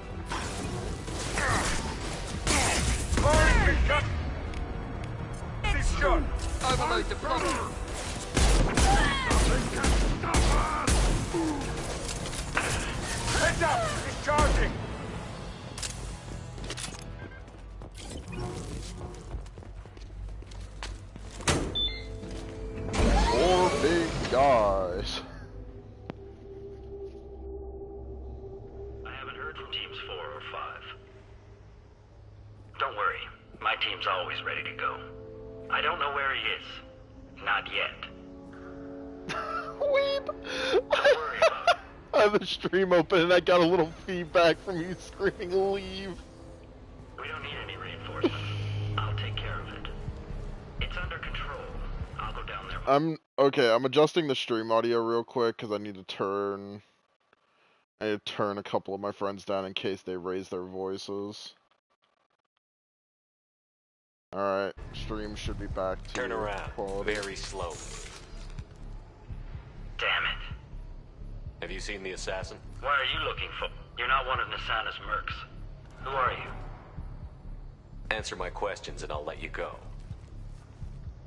This shot! Overload the block! Heads up! It's charging! Four big guys. I haven't heard from teams 4 or 5. Don't worry, my team's always ready to go. I don't know where he is. Not yet. Weep! I have the stream open and I got a little feedback from you screaming leave. We don't need any reinforcements. I'll take care of it. It's under control. I'll go down there. I'm adjusting the stream audio real quick because I need to turn a couple of my friends down in case they raise their voices. Alright, stream should be back to Turn around. quality. Very slow. Damn it. Have you seen the assassin? What are you looking for? You're not one of Nasana's mercs. Who are you? Answer my questions and I'll let you go.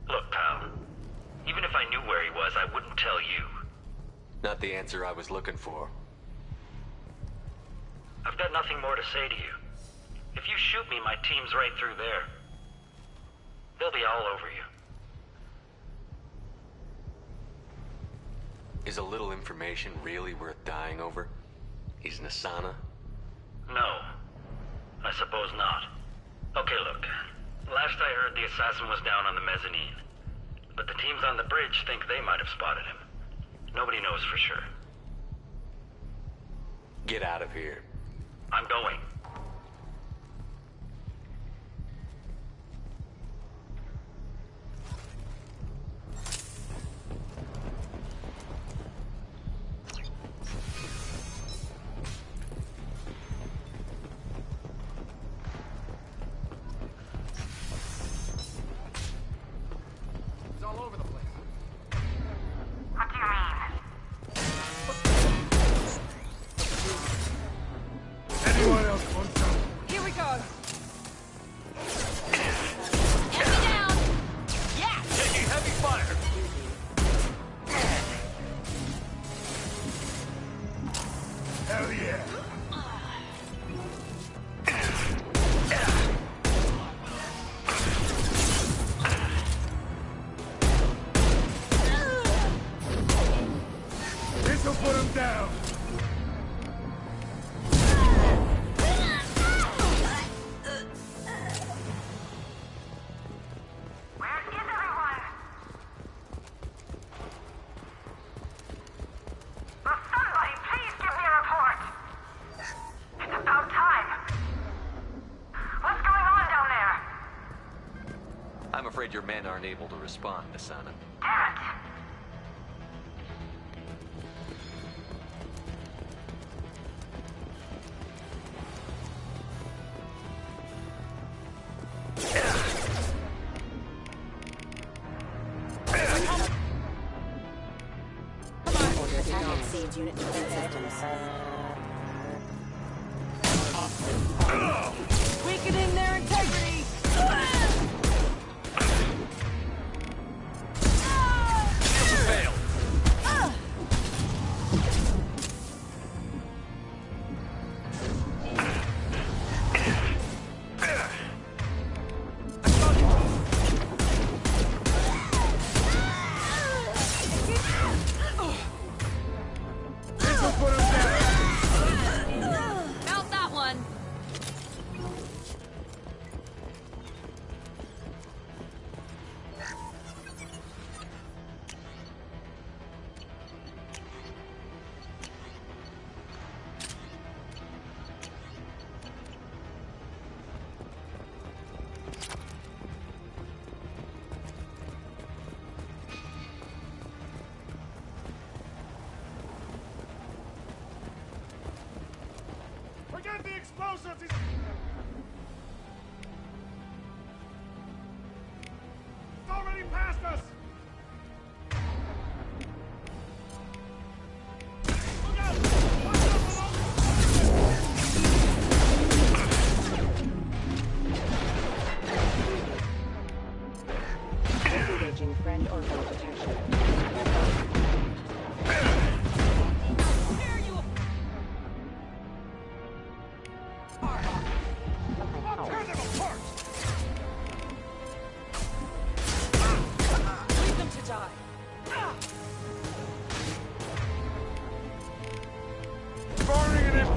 Look, pal. Even if I knew where he was, I wouldn't tell you. Not the answer I was looking for. I've got nothing more to say to you. If you shoot me, my team's right through there. They'll be all over you. Is a little information really worth dying over? He's Nasana? No. I suppose not. Okay, look. Last I heard, the assassin was down on the mezzanine. But the teams on the bridge think they might have spotted him. Nobody knows for sure. Get out of here. I'm going. It's all over the place. What do you mean? Anyone else want some? Here we go. Enemy down! Yeah! Taking heavy fire! Hell yeah! This'll put him down! Where is everyone? Will somebody please give me a report? It's about time. What's going on down there? I'm afraid your men aren't able to respond, Nasana. Damn it! Seeds unit defense systems. Weakening their integrity! Failed! This'll put him down! Mount that one!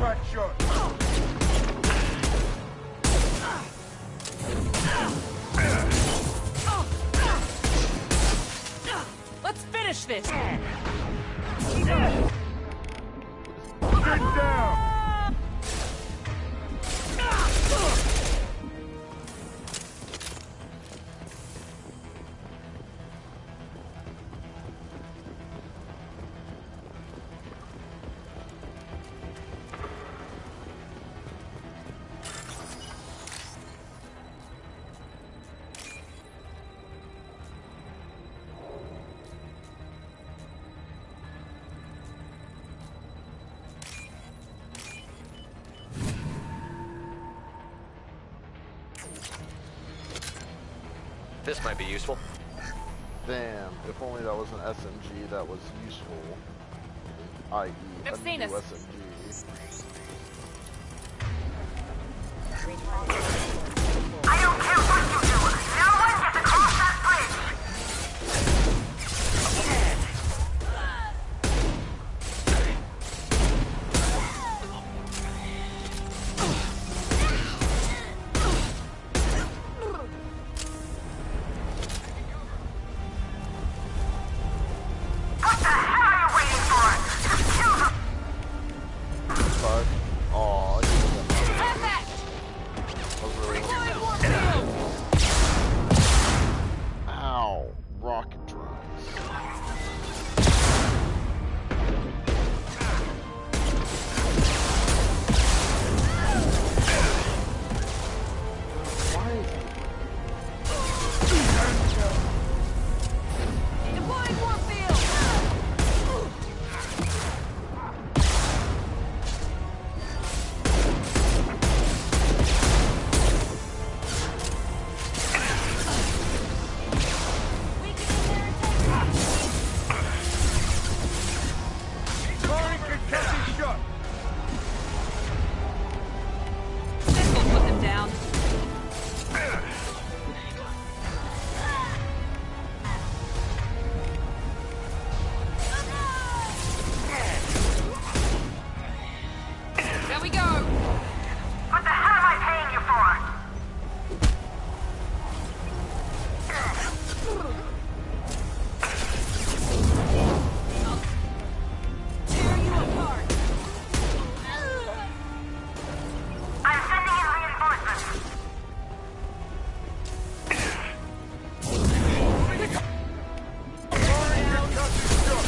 crack shut. Let's finish this! Get down! This might be useful. Damn, if only that was an SMG that was useful. I.e. a new Epsinus. SMG. I don't care what you do. No one gets across that bridge. What the hell are you waiting for? Just kill them. But, aw, I didn't get that. Have that! I was really Deploy warfield! Ow, rocket drones. Deploying warfield! Firing Kentucky shut. This will put them down. There we go! What the hell am I paying you for? Tear you apart! I'm sending in reinforcements. Firing Kentucky shut.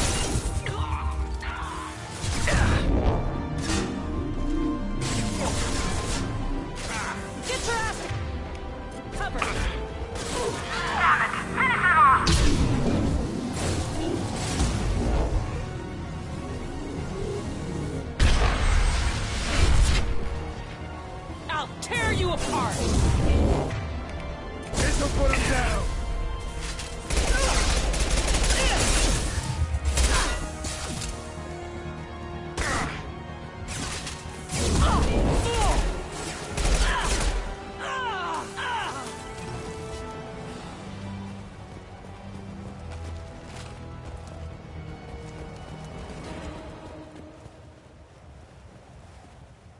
Get your ass cover! Damn it. Finish it off. I'll tear you apart! This'll put him down.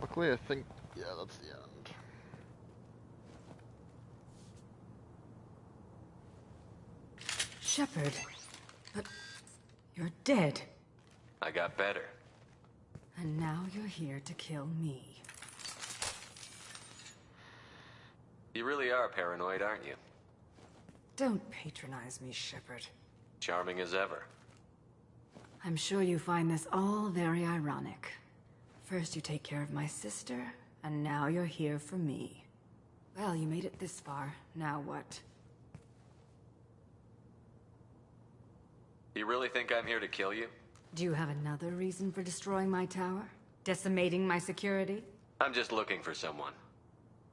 Luckily, I think, yeah, that's the end. Shepard. But you're dead. I got better. And now you're here to kill me. You really are paranoid, aren't you? Don't patronize me, Shepard. Charming as ever. I'm sure you find this all very ironic. First you take care of my sister, and now you're here for me. Well, you made it this far. Now what? You really think I'm here to kill you? Do you have another reason for destroying my tower? Decimating my security? I'm just looking for someone.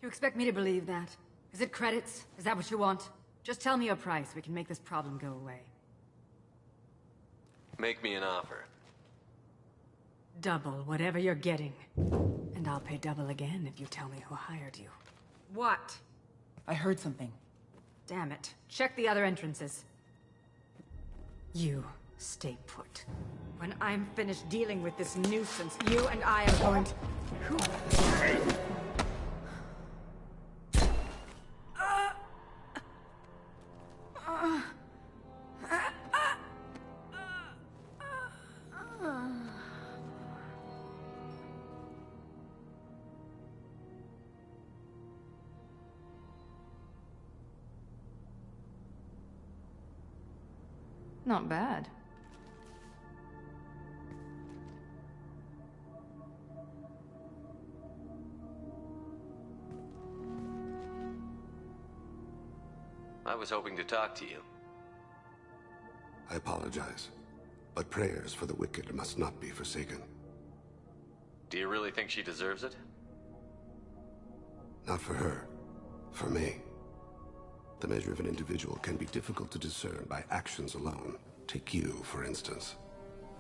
You expect me to believe that? Is it credits? Is that what you want? Just tell me a price. We can make this problem go away. Make me an offer. Double whatever you're getting. And I'll pay double again if you tell me who hired you. What? I heard something. Damn it. Check the other entrances. You Stay put. When I'm finished dealing with this nuisance, you and I are going to... Not bad. I was hoping to talk to you. I apologize, but prayers for the wicked must not be forsaken. Do you really think she deserves it? Not for her. For me. The measure of an individual can be difficult to discern by actions alone. Take you, for instance.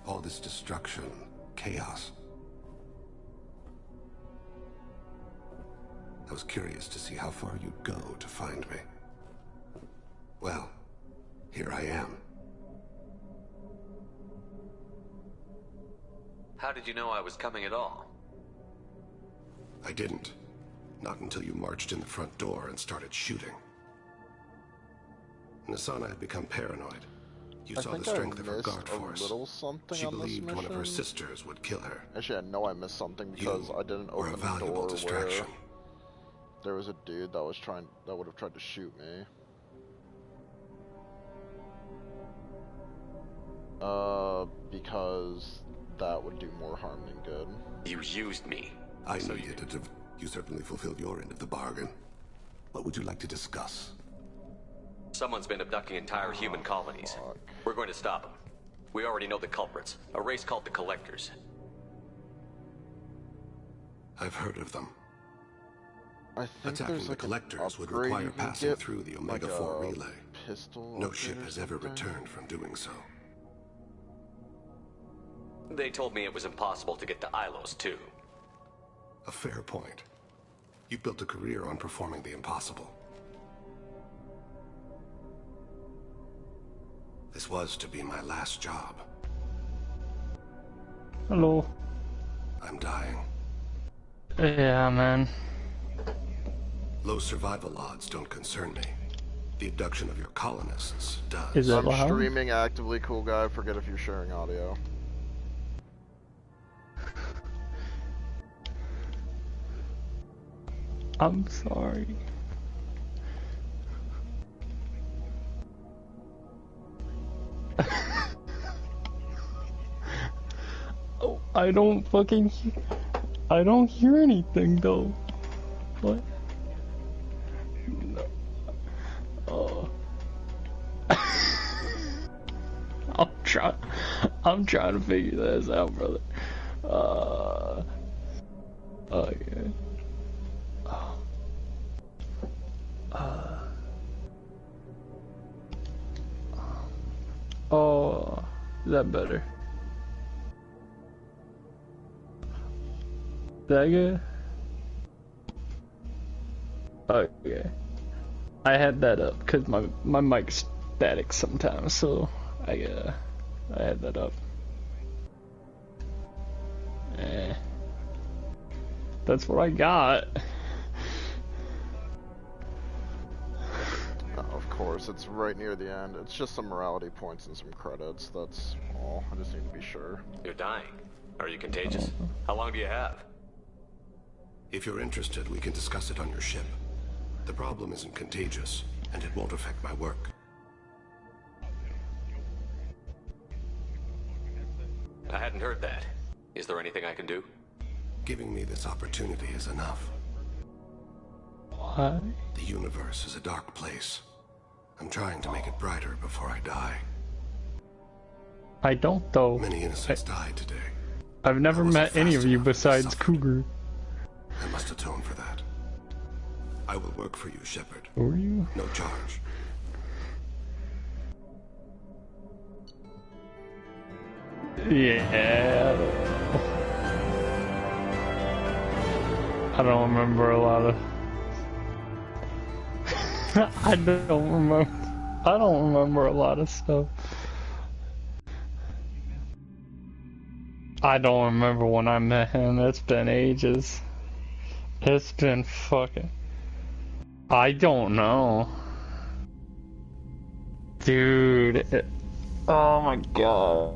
All this destruction, chaos. I was curious to see how far you'd go to find me. Well, here I am. How did you know I was coming at all? I didn't. Not until you marched in the front door and started shooting. Nasana had become paranoid. You saw the strength of her guard force. She believed one of her sisters would kill her. Actually, I know I missed something because I didn't open the door where there was a dude that was that would have tried to shoot me. Because that would do more harm than good. You used me. I knew you did. You certainly fulfilled your end of the bargain. What would you like to discuss? Someone's been abducting entire human colonies. We're going to stop them. We already know the culprits. A race called the Collectors. I've heard of them. I think attacking the Collectors would require passing through the Omega-4 relay. No ship has ever returned from doing so. They told me it was impossible to get to Ilos, too. A fair point. You built a career on performing the impossible. This was to be my last job. Hello. I'm dying. Yeah, man. Low survival odds don't concern me. The abduction of your colonists does. Is that I'm loud? streaming actively, cool guy. Forget if you're sharing audio. I'm sorry. Oh, I don't hear anything though. What? No. Oh. I'm trying to figure this out, brother. Okay. Oh, is that better? Is that good? Okay. I had that up because my mic's static sometimes, so I had that up. That's what I got. Of course, it's right near the end. It's just some morality points and some credits. That's all. I just need to be sure. You're dying. Are you contagious? How long do you have? If you're interested, we can discuss it on your ship. The problem isn't contagious, and it won't affect my work. I hadn't heard that. Is there anything I can do? Giving me this opportunity is enough. Why? The universe is a dark place. I'm trying to make it brighter before I die. I don't, though. Many innocents died today. I've never met any of you besides Cougar. I must atone for that. I will work for you, Shepard. Who are you? No charge. Yeah. I don't remember a lot of. I don't remember a lot of stuff. I don't remember when I met him. It's been ages. It's been fucking... I don't know. Dude. Oh my god.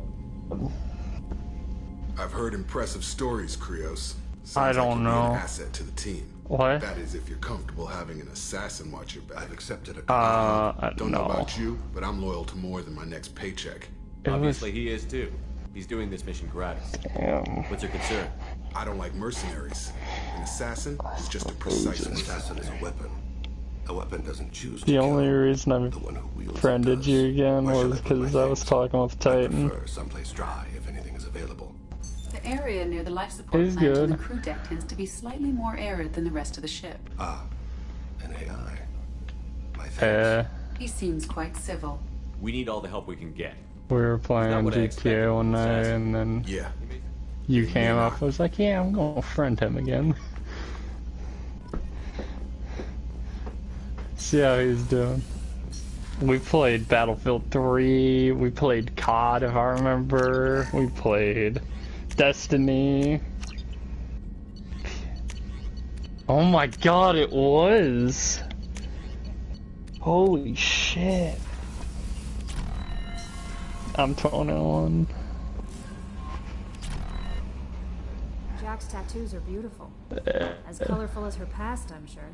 I've heard impressive stories, Krios. I don't like you'd know. Be an asset to the team. What? That is, if you're comfortable having an assassin watch your back. I've accepted a Don't know about you, but I'm loyal to more than my next paycheck. Obviously, he is too. He's doing this mission gratis. Damn. What's your concern? I don't like mercenaries. An assassin is just a precise An assassin is a weapon. A weapon doesn't choose to The kill. only reason I friended you again was because I was talking with Titan. Someplace dry if anything is available. The area near the life support He's plant and the good. crew deck tends to be slightly more arid than the rest of the ship. Ah, an AI. My thanks. He seems quite civil. We need all the help we can get. We were playing what I expected GTA from one an night, assassin. and then Yeah. you came up. I was like, yeah, I'm gonna friend him again. See how he's doing. We played Battlefield 3, we played COD if I remember, we played Destiny. Oh my god, it was! Holy shit. I'm 21. Jack's tattoos are beautiful. As colorful as her past, I'm sure.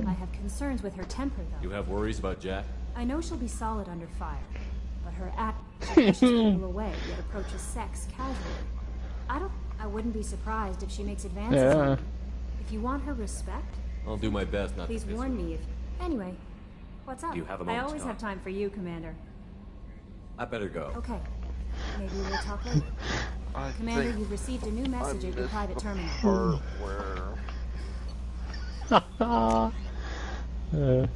I have concerns with her temper, though. You have worries about Jack? I know she'll be solid under fire, but her pushes people away, yet approaches sex casually. I wouldn't be surprised if she makes advances on Yeah. me. If you want her respect, I'll do my best not please to piss warn her me if... Anyway, what's up? You have a I moment to always talk. have time for you, Commander. I better go. Okay. Maybe we'll talk later. Commander, think you've received a new message at your missed private the terminal. part where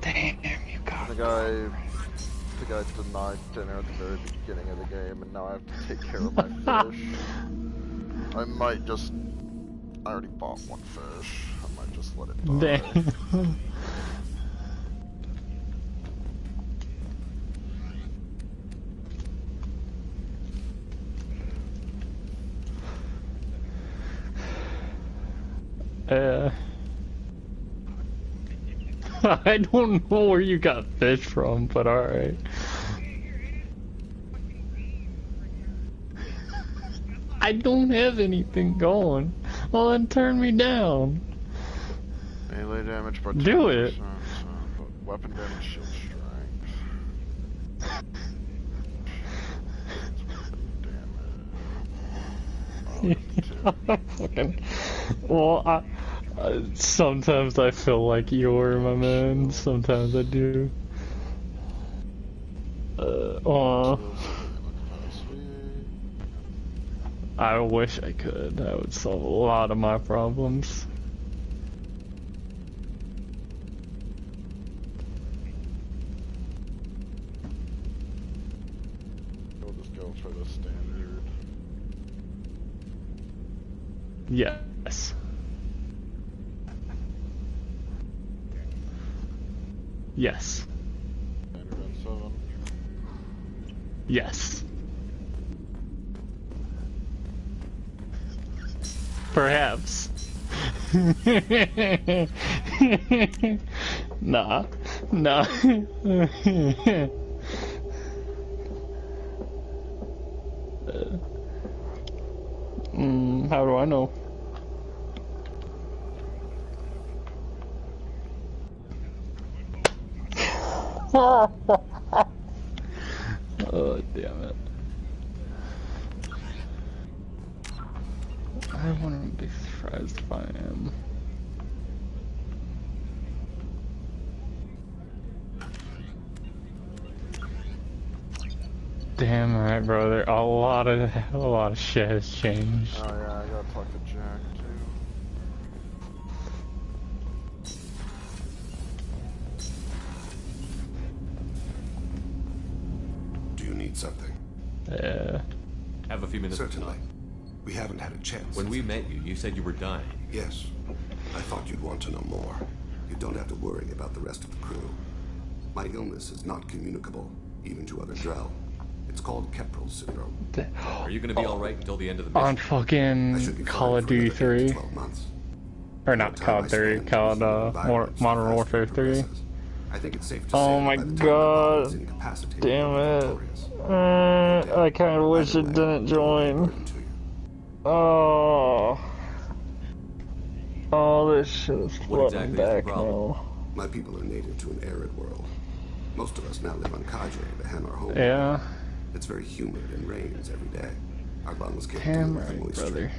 Damn, you got the guy denied dinner at the very beginning of the game, and now I have to take care of my fish. I might just... I already bought one fish. I might just let it die. Damn. I don't know where you got fish from, but alright. I don't have anything going. Well, then turn me down. Melee damage by Do 10%, it. but weapon damage, shield strength. Fucking. Well, sometimes I feel like you're my man. Sometimes I do. I wish I could. That would solve a lot of my problems. We'll just go for the standard. Yes. Yes. Standard and 7. Yes. Perhaps. Nah. Nah. How do I know? Oh, damn it. I wouldn't be surprised if I am. Damn right, brother. A lot of shit has changed. Oh yeah, I gotta talk to Jack too. Do you need something? Yeah. Have a few minutes. Certainly. We haven't had a chance. When we met you, you said you were dying. Yes. I thought you'd want to know more. You don't have to worry about the rest of the crew. My illness is not communicable, even to other Drell. It's called Keprel syndrome. Are you gonna be alright until the end of the mission? On fucking Call of Duty 3. Or not Call of 3, called Modern Warfare 3. I think it's safe to Oh my god. Damn it. I kinda wish it didn't join. Oh. Oh, this shit is flooding back now. My people are native to an arid world. Most of us now live on Kajay, the Hanar home. Yeah. It's very humid and rains every day. Our lungs can't Damn deal with the right, moisture. brother.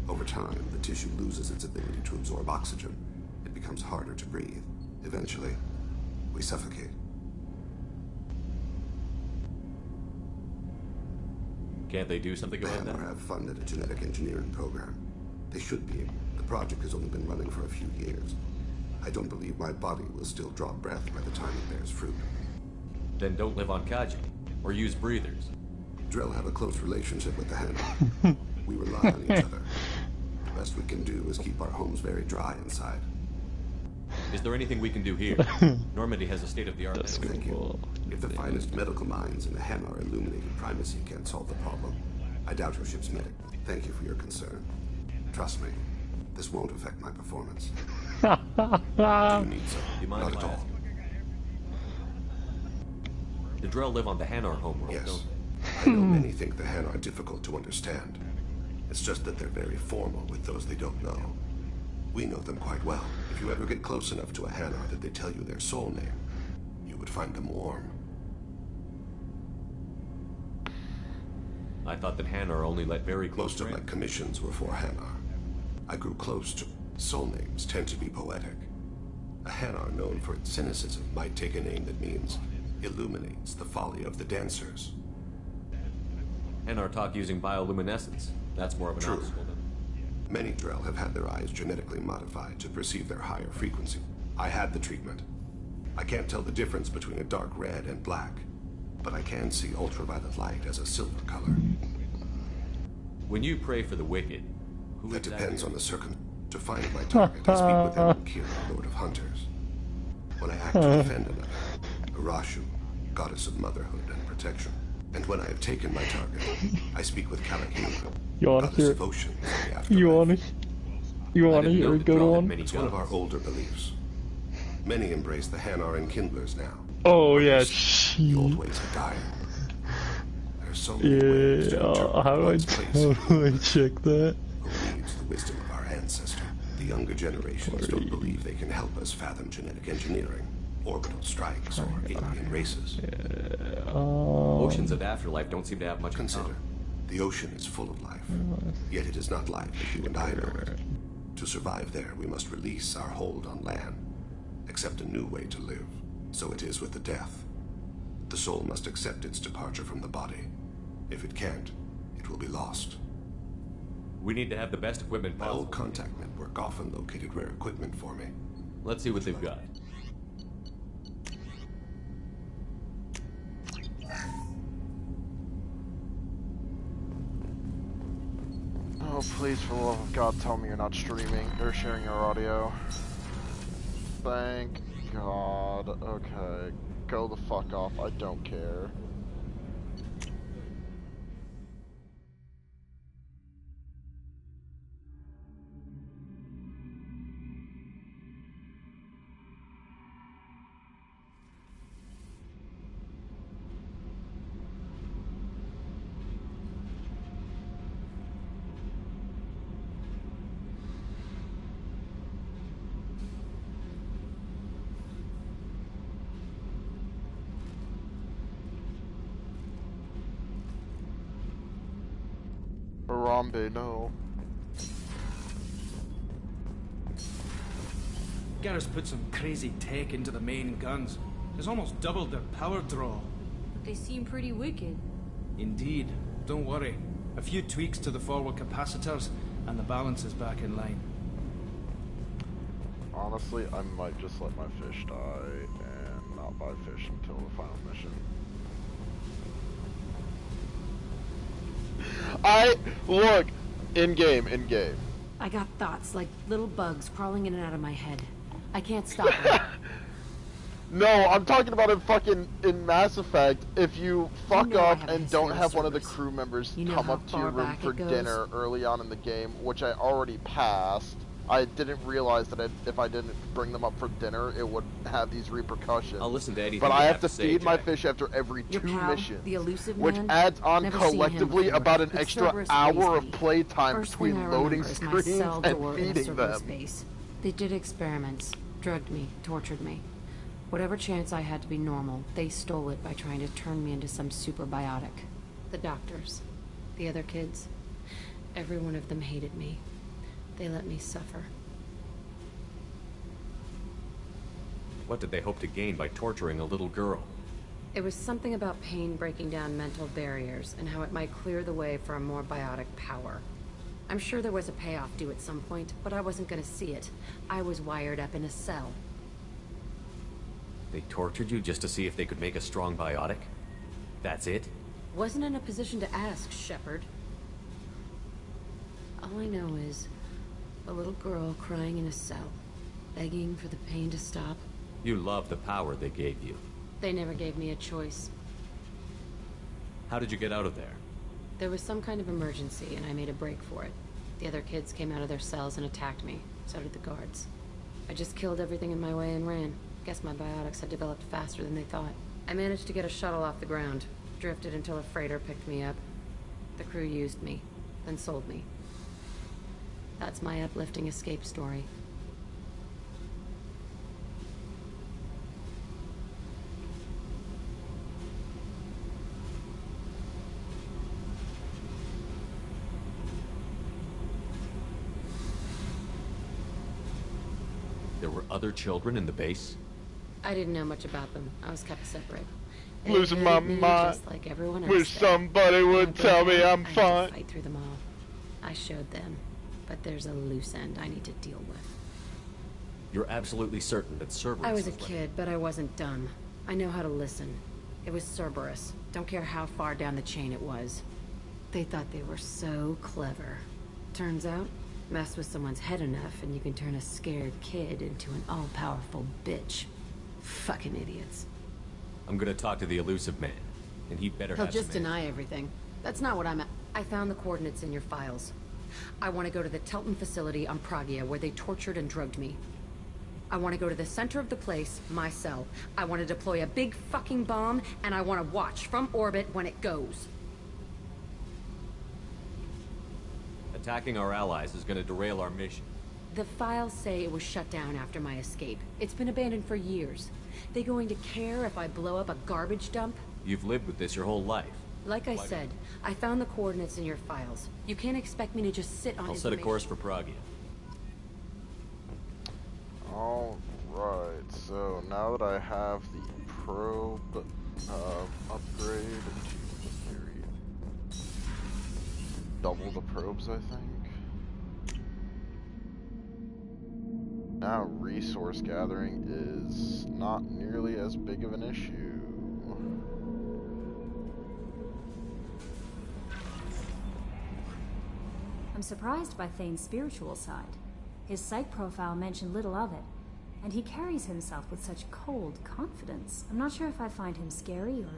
Over time, the tissue loses its ability to absorb oxygen. It becomes harder to breathe. Eventually, we suffocate. Can't they do something about that? Hanar have funded a genetic engineering program. They should be. The project has only been running for a few years. I don't believe my body will still draw breath by the time it bears fruit. Then don't live on Kaji, or use breathers. Drell have a close relationship with the Hanar. We rely on each other. The best we can do is keep our homes very dry inside. Is there anything we can do here? Normandy has a state-of-the-art medical. Thank you. If the finest medical minds in the Hanar illuminated primacy can't solve the problem, I doubt your ship's medic. Thank you for your concern. Trust me, this won't affect my performance. Do you need some? Do you mind Not if at I all. ask? The Drell live on the Hanar homeworld, Yes. don't I know many think the Hanar are difficult to understand. It's just that they're very formal with those they don't know. We know them quite well. If you ever get close enough to a Hanar that they tell you their soul name, you would find them warm. I thought that Hanar only let very close Most of my friends. commissions were for Hanar. I grew close to... Soul names tend to be poetic. A Hanar known for its cynicism might take a name that means illuminates the folly of the dancers. Hanar talk using bioluminescence. That's more of an True. obstacle than... Many Drell have had their eyes genetically modified to perceive their higher frequency. I had the treatment. I can't tell the difference between a dark red and black, but I can see ultraviolet light as a silver color. When you pray for the wicked, who That exactly... depends on the circum. To find my target, I speak with Ellen Kira, Lord of Hunters. When I act to defend another, Arashu, Goddess of Motherhood and Protection. And when I have taken my target, I speak with Kalahina, You wanna Goddess hear of Oceans and the Afterlife. You wanna hear a good one? It's one of our older beliefs. Many embrace the Hanar and Kindlers now. Oh yeah, The old ways are dying. There's so many ways to interpret how do one's place in the I check that? who needs the wisdom of our ancestor. The younger generations don't believe they can help us fathom genetic engineering, orbital strikes, or alien races. Oceans of afterlife don't seem to have much in Consider, common. the ocean is full of life, yet it is not life as you and I know it. To survive there, we must release our hold on land, accept a new way to live. So it is with the death. The soul must accept its departure from the body. If it can't, it will be lost. We need to have the best equipment My possible. old contact network often located rare equipment for me. Let's see what they've got. Oh, please, for the love of God, tell me you're not streaming or sharing your audio. Thank God. Okay. Go the fuck off. I don't care. Harambe, no. Garrus put some crazy tech into the main guns. It's almost doubled their power draw. They seem pretty wicked. Indeed. Don't worry. A few tweaks to the forward capacitors, and the balance is back in line. Honestly, I might just let my fish die and not buy fish until the final mission. Look! In game. I got thoughts like little bugs crawling in and out of my head. I can't stop him. No, I'm talking about in Mass Effect. If you fuck up and don't have one of the crew members come up to your room for dinner early on in the game, which I already passed, I didn't realize that if I didn't bring them up for dinner, it would have these repercussions. I'll listen to anything but you I have to to feed say, my Jack. fish after every 2 missions, the elusive which man? adds on Never seen him collectively before, about an but extra Cerberus hour raised of me. playtime First between thing I loading remember is my screens cell and door in a feeding Cerberus them. base. They did experiments, drugged me, tortured me. Whatever chance I had to be normal, they stole it by trying to turn me into some superbiotic. The doctors, the other kids, every one of them hated me. They let me suffer. What did they hope to gain by torturing a little girl? It was something about pain breaking down mental barriers and how it might clear the way for a more biotic power. I'm sure there was a payoff due at some point, but I wasn't gonna see it. I was wired up in a cell. They tortured you just to see if they could make a strong biotic? That's it? Wasn't in a position to ask, Shepard. All I know is a little girl crying in a cell, begging for the pain to stop. You love the power they gave you. They never gave me a choice. How did you get out of there? There was some kind of emergency, and I made a break for it. The other kids came out of their cells and attacked me. So did the guards. I just killed everything in my way and ran. Guess my biotics had developed faster than they thought. I managed to get a shuttle off the ground. Drifted until a freighter picked me up. The crew used me, then sold me. That's my uplifting escape story. There were other children in the base? I didn't know much about them. I was kept separate. They Losing my hated me mind. just like everyone else Wish did. somebody would When I tell broke me out, I'm I had fine. to fight through them all. I showed them, but there's a loose end I need to deal with. You're absolutely certain that Cerberus I was a let- kid, but I wasn't dumb. I know how to listen. It was Cerberus. Don't care how far down the chain it was. They thought they were so clever. Turns out, mess with someone's head enough and you can turn a scared kid into an all-powerful bitch. Fucking idiots. I'm gonna talk to the elusive man, and he better He'll have just some deny everything. That's not what I'm at. I found the coordinates in your files. I want to go to the Telton facility on Pragia where they tortured and drugged me. I want to go to the center of the place, my cell. I want to deploy a big fucking bomb, and I want to watch from orbit when it goes. Attacking our allies is gonna derail our mission. The files say it was shut down after my escape. It's been abandoned for years. They going to care if I blow up a garbage dump? You've lived with this your whole life. Like I said, I found the coordinates in your files. You can't expect me to just sit on I'll set a information. course for Pragia. Alright, so now that I have the probe upgrade to double the probes, I think. Now resource gathering is not nearly as big of an issue. I'm surprised by Thane's spiritual side. His psych profile mentioned little of it, and he carries himself with such cold confidence. I'm not sure if I find him scary or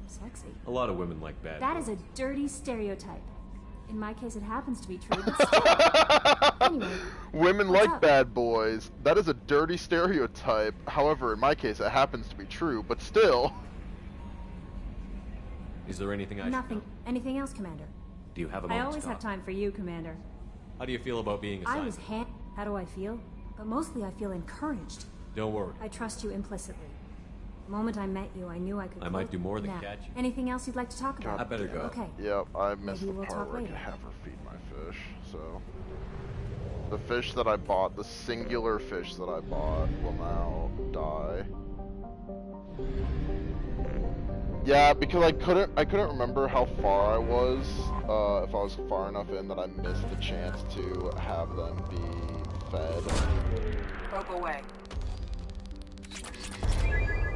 sexy. A lot of women like bad That boys. is a dirty stereotype. In my case, it happens to be true, but still. Anyway, Women what's like up? bad boys. That is a dirty stereotype. However, in my case, it happens to be true, but still. Is there anything I should Nothing. know? Anything else, Commander? Do you have a I moment always to have talk? time for you, Commander. How do you feel about being I assigned? was How do I feel? But mostly I feel encouraged. Don't worry. I trust you implicitly. The moment I met you, I knew I could. I might do more than Now, catch you. Anything else you'd like to talk about? I better go. Okay. Yep, I missed Maybe the we'll part talk where I could later. have her feed my fish, so. The fish that I bought, the singular fish that I bought, will now die. Yeah, because I couldn't remember how far I was, if I was far enough in that I missed the chance to have them be fed. Rope away.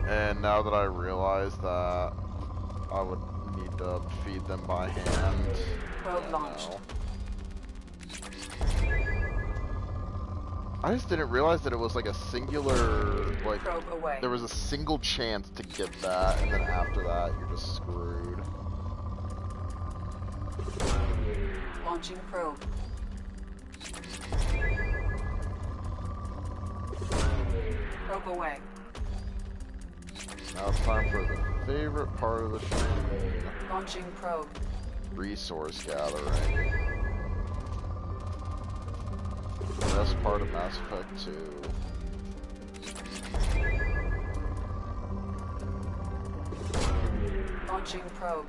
And now that I realize that I would need to feed them by hand. Probe launched. I just didn't realize that it was like a singular, like, Probe away. there was a single chance to get that, and then after that, you're just screwed. Launching probe. Probe away. Now it's time for the favorite part of the show. Launching probe. Resource gathering. The best part of Mass Effect 2. Launching probe.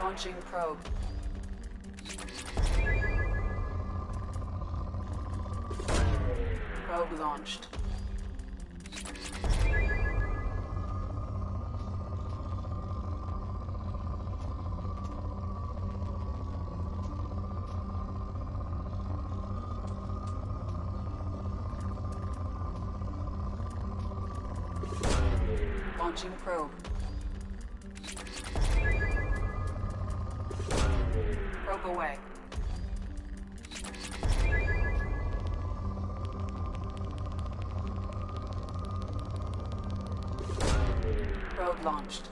Launching probe. Probe launched. Launching probe. Probe away. Probe launched.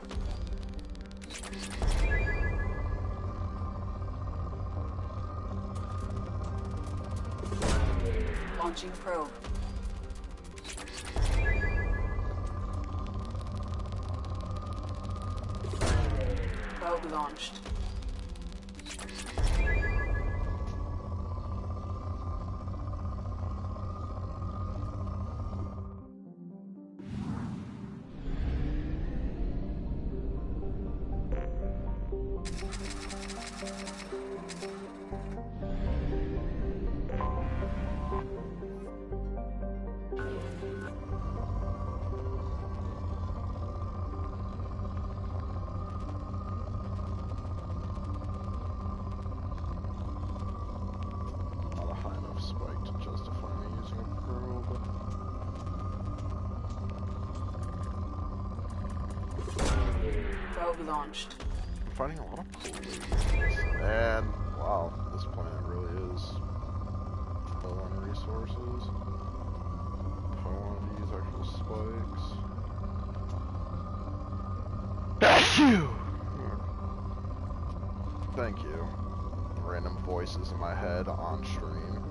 Launching probe. Probe launched. Not a high enough spike to justify me using a probe. Probe launched. I'm finding a lot of cool leads. And, wow, this planet really is low on resources. If I wanted to use actual spikes. Thank you! Thank you. Random voices in my head on stream.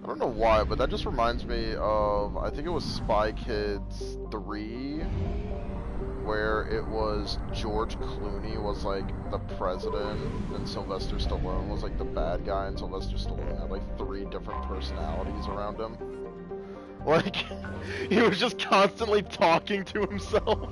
I don't know why, but that just reminds me of, I think it was Spy Kids 3, where it was George Clooney was like the president, and Sylvester Stallone was like the bad guy, and Sylvester Stallone had like 3 different personalities around him. Like, he was just constantly talking to himself.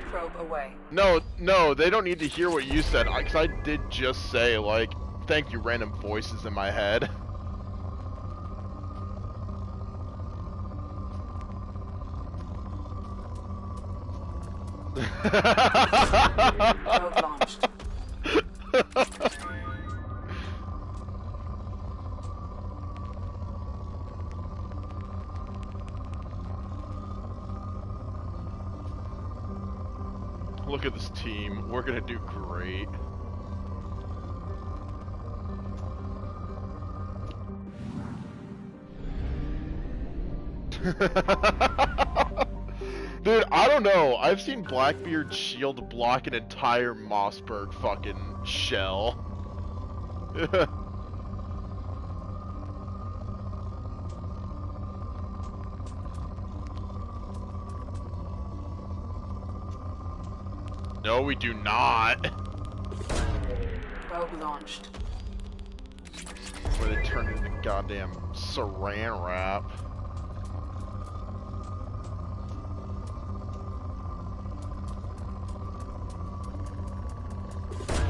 Probe away. No, they don't need to hear what you said, because I did just say, like, thank you, random voices in my head. Probe launched. Look at this team. We're gonna do great. Dude, I don't know. I've seen Blackbeard's shield block an entire Mossberg fucking shell. No, we do not. Probe launched. Where they turned into goddamn saran wrap.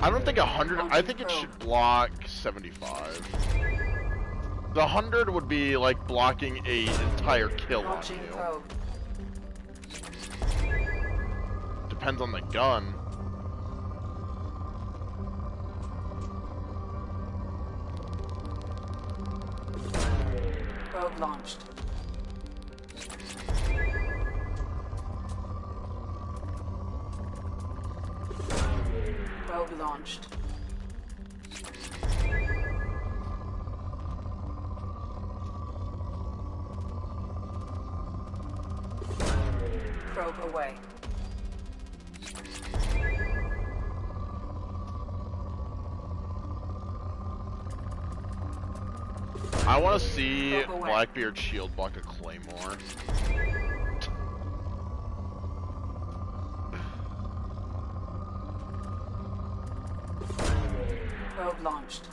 I don't think 100. I think it should block 75. The 100 would be like blocking a entire kill on you. Depends on the gun. Probe launched. Probe launched. Probe away. I want to see Blackbeard shield block a claymore. Probe launched.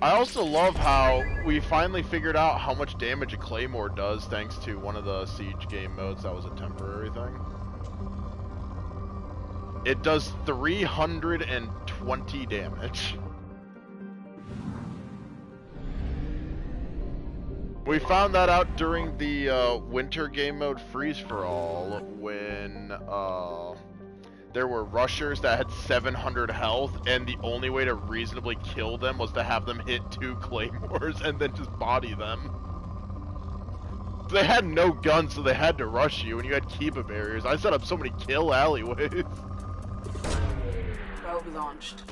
I also love how we finally figured out how much damage a claymore does thanks to one of the Siege game modes that was a temporary thing. It does 320 damage. We found that out during the winter game mode Freeze for All when there were rushers that had 700 health, and the only way to reasonably kill them was to have them hit 2 claymores and then just body them. They had no guns, so they had to rush you, and you had Kiba barriers. I set up so many kill alleyways. Probe launched.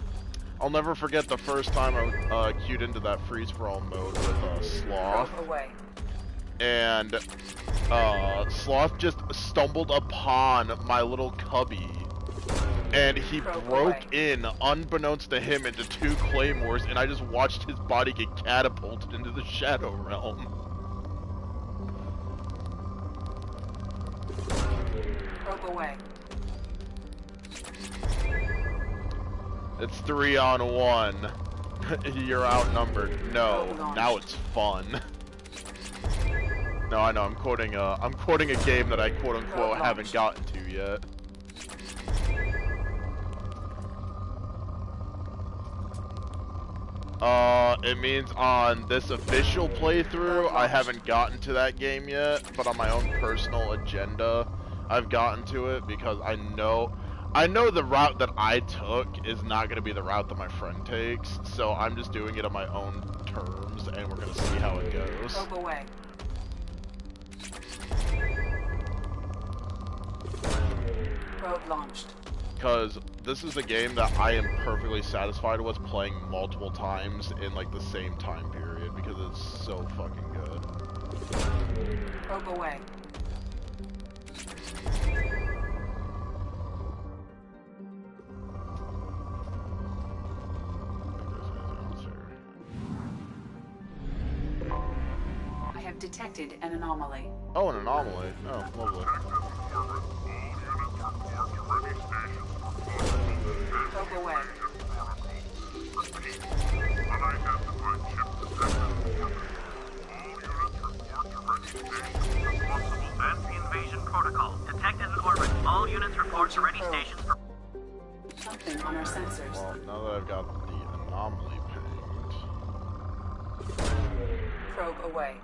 I'll never forget the first time I queued into that Freeze for All mode with Sloth. Probe away. And Sloth just stumbled upon my little cubby, and he broke in, unbeknownst to him, into 2 claymores, and I just watched his body get catapulted into the Shadow Realm. Probe away. It's 3-on-1. You're outnumbered. No, now it's fun. No, I know. I'm quoting a game that I quote unquote haven't gotten to yet. It means on this official playthrough, I haven't gotten to that game yet, but on my own personal agenda, I've gotten to it because I know the route that I took is not going to be the route that my friend takes, so I'm just doing it on my own terms, and we're going to see how it goes. Probe away. Probe launched. Because this is a game that I am perfectly satisfied with playing multiple times in like the same time period because it's so fucking good. Probe away. I have detected an anomaly. Oh, an anomaly. Oh, lovely. Probe away. Anti-invasion protocol. Detected in orbit. All units report to ready stations for... Something on our sensors. Well, now that I've got the anomaly pinged. Probe away.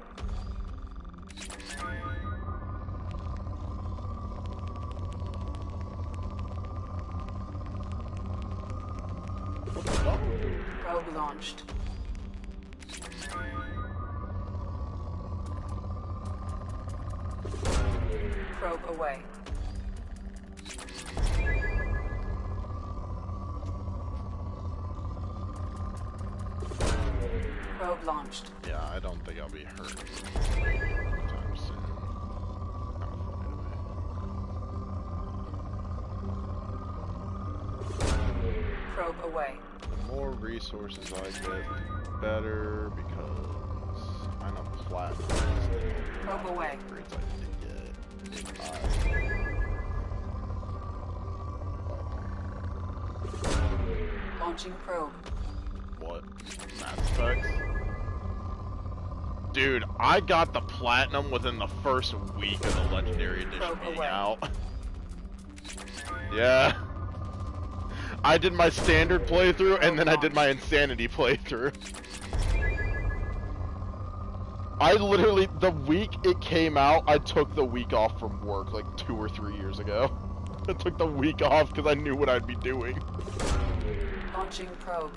Probe launched. Probe away. Probe launched. Yeah, I don't think I'll be hurt anytime soon. Probe away. The more resources I get, the better, because I'm a platinum. Probe away. Upgrades I need to get. Launching probe. What? Mass Effect? Dude, I got the platinum within the first week of the Legendary Edition being out. Yeah. I did my standard playthrough, and then I did my insanity playthrough. I literally, the week it came out, I took the week off from work like 2 or 3 years ago. I took the week off because I knew what I'd be doing. Launching probe.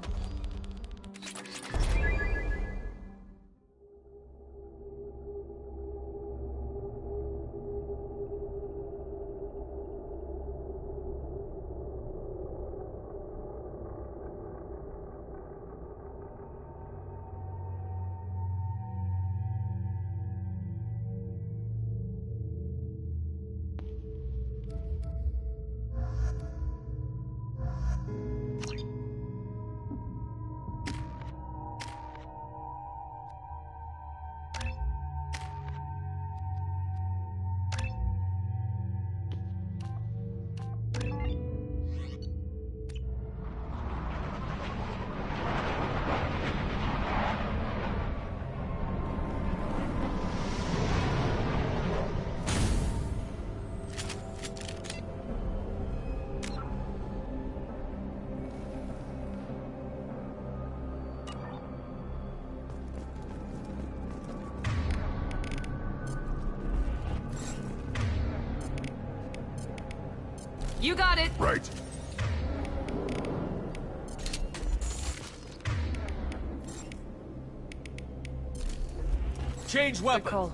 You got it. Right. Change weapon. Call.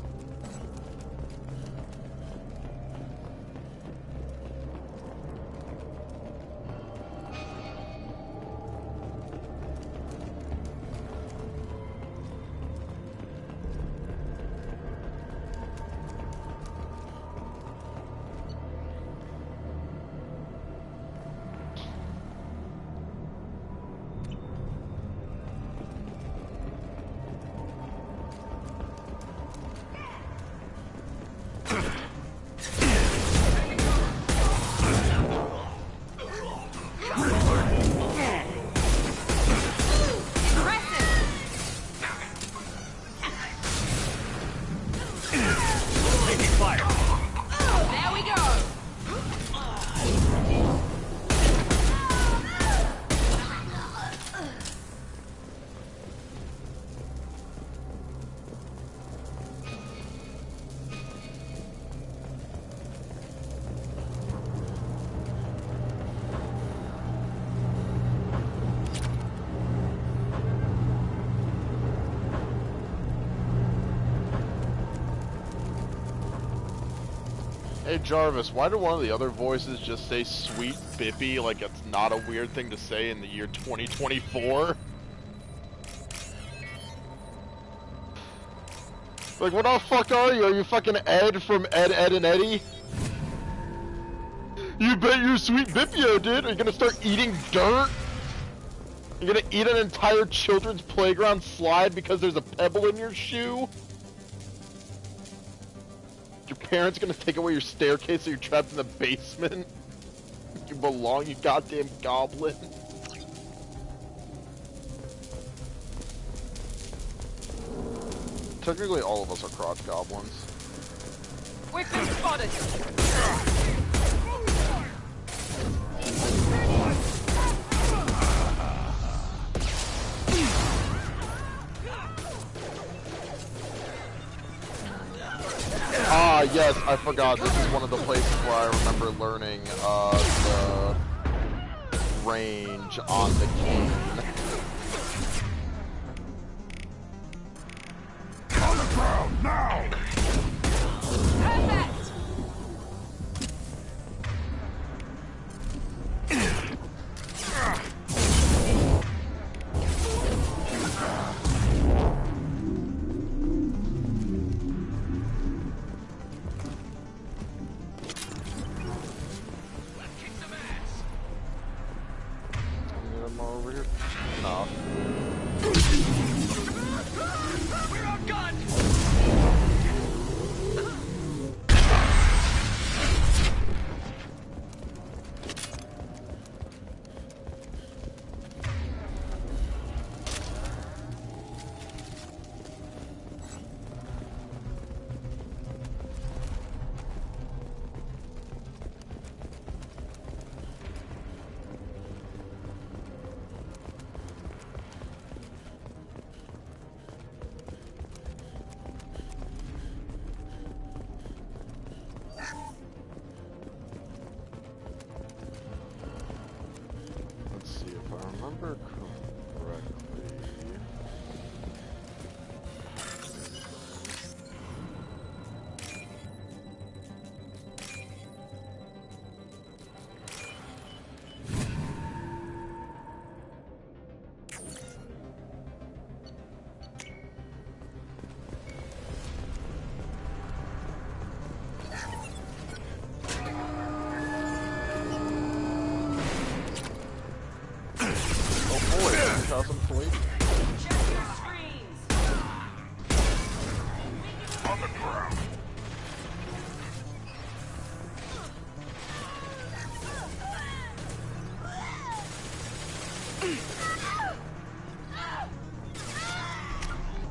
Hey Jarvis, why did one of the other voices just say Sweet Bippy like it's not a weird thing to say in the year 2024? Like, what the fuck are you? Are you fucking Ed from Ed, Ed and Eddie? You bet you're Sweet Bippio, dude! Are you gonna start eating dirt? You're gonna eat an entire children's playground slide because there's a pebble in your shoe? Your parents gonna take away your staircase so you're trapped in the basement? You belong, you goddamn goblin. Technically all of us are crotch goblins. We've been spotted! Ah, yes, I forgot. This is one of the places where I remember learning the range on the cane. On the ground, now! Perfect! Get him over here. Cousin Fleet. On the ground.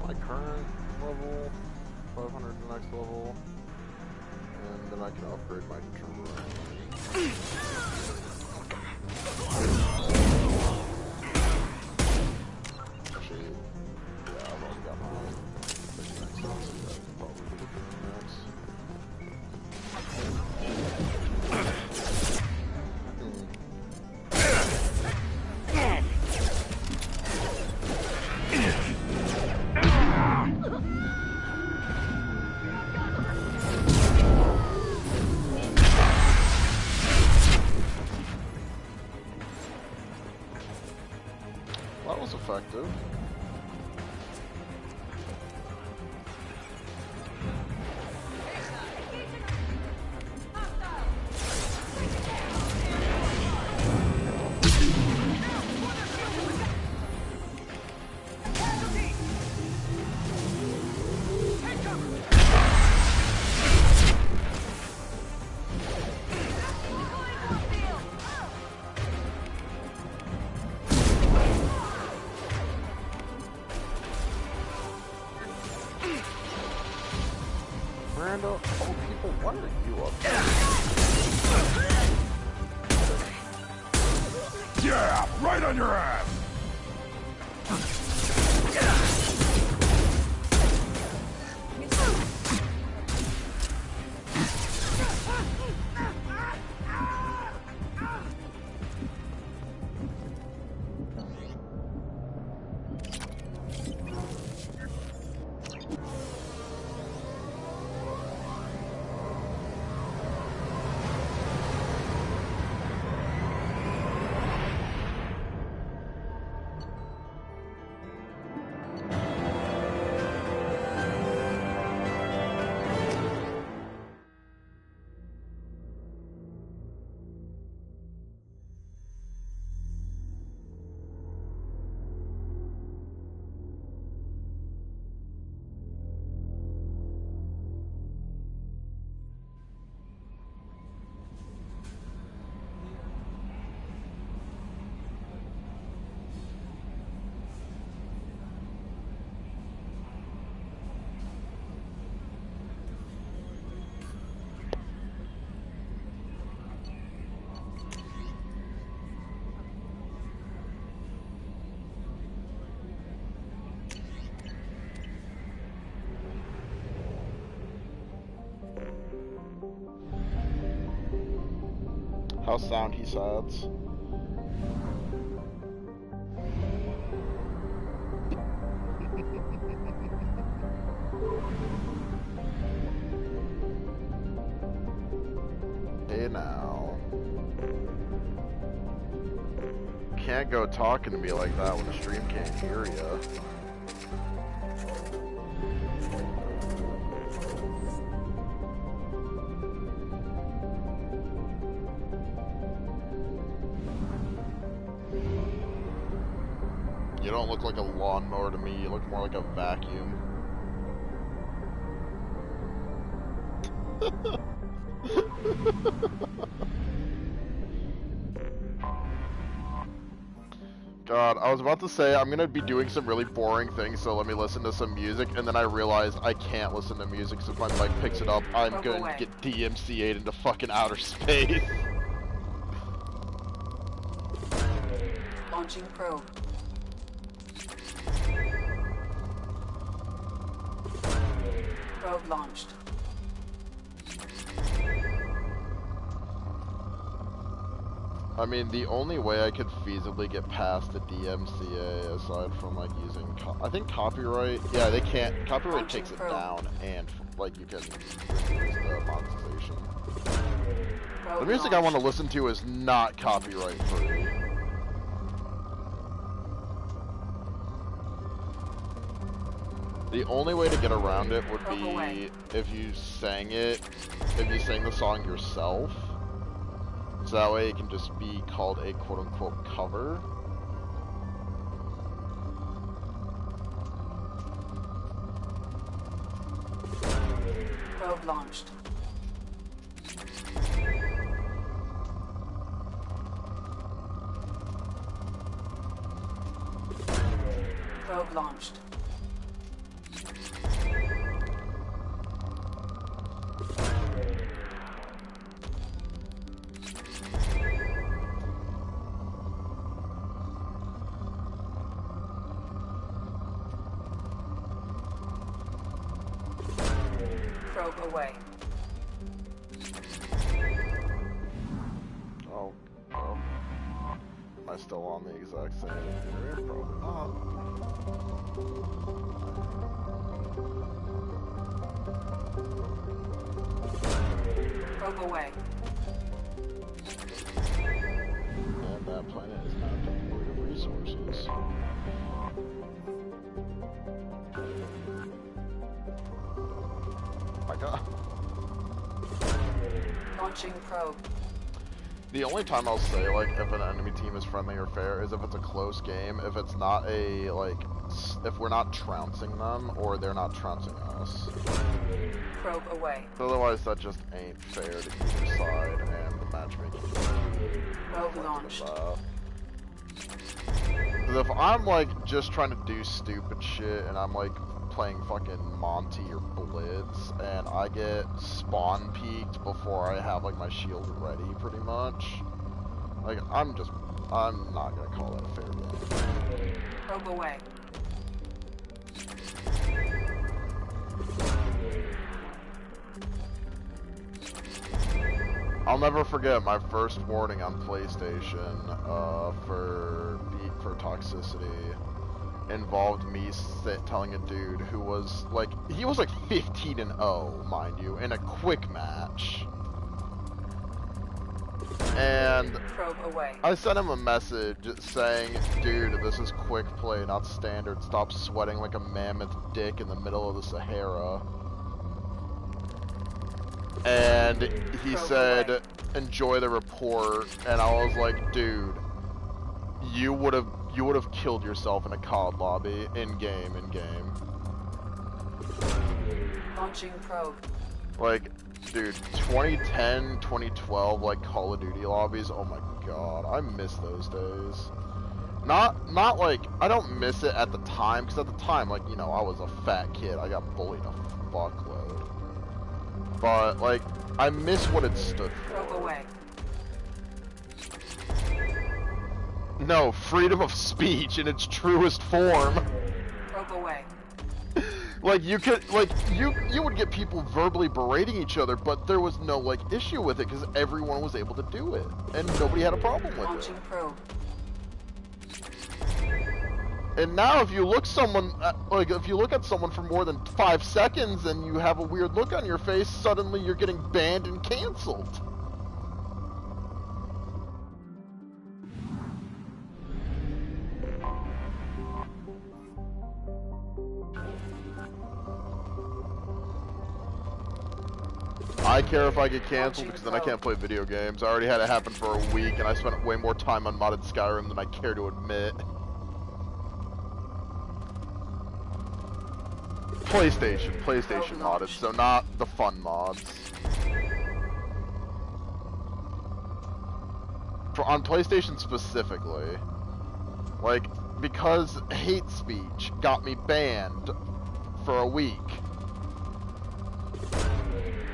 My current level, 500 the next level, and then I can upgrade my terrain. Actually, yeah, I've already got mine. Next, so I can probably do the next. That was effective. Miranda, oh people, what are you up to? Yeah, right on your ass. How sound he sounds. Hey now. Can't go talking to me like that when the stream can't hear ya. You don't look like a lawnmower to me, you look more like a vacuum. God, I was about to say I'm gonna be doing some really boring things, so let me listen to some music, and then I realized I can't listen to music, because if my mic picks it up, I'm going to get DMCA'd into fucking outer space. Launching probe. Probe launched. I mean, the only way I could feasibly get past the DMCA, aside from like using, I think copyright. Yeah, they can't. Copyright takes it down, and like you can use the monetization. The music I want to listen to is not copyright free. The only way to get around it would be if you sang it, if you sang the song yourself. So that way it can just be called a quote-unquote cover. Probe launched. Probe launched. Probe away. Oh, am I still on the exact same area? Probably not. Probe away. And that planet is not devoid of resources. My God. Launching probe. The only time I'll say, like, if an enemy team is friendly or fair is if it's a close game, if it's not a, like, if we're not trouncing them, or they're not trouncing us. Probe away. Otherwise, that just ain't fair to either side, and the matchmaking. Probe launched. Because if I'm, like, just trying to do stupid shit, and I'm, like, playing fucking Monty or Blitz, and I get spawn peeked before I have, like, my shield ready, pretty much. Like, I'm not gonna call that a fair game. Probe away. I'll never forget my first warning on PlayStation for toxicity involved me telling a dude who was like, he was like 15-0, mind you, in a quick match. And Probe away. I sent him a message saying, dude, this is quick play, not standard. Stop sweating like a mammoth dick in the middle of the Sahara. And he said, enjoy the report, and I was like, dude, you would have killed yourself in a COD lobby, in game. Launching probe. Like, dude, 2010, 2012, like, Call of Duty lobbies, oh my god, I miss those days. Not like, I don't miss it at the time, because at the time, like, you know, I was a fat kid, I got bullied a fuckload. But, like, I miss what it stood for. Probe away. No, freedom of speech in its truest form. Probe away. Like, you could, like, you would get people verbally berating each other, but there was no, like, issue with it, because everyone was able to do it. And nobody had a problem with Launching it. probe. And now if you look if you look at someone for more than 5 seconds and you have a weird look on your face, suddenly you're getting banned and canceled. I care if I get canceled because then I can't play video games. I already had it happen for a week and I spent way more time on modded Skyrim than I care to admit. PlayStation modded, so not the fun mods. On PlayStation specifically, like, because hate speech got me banned for a week.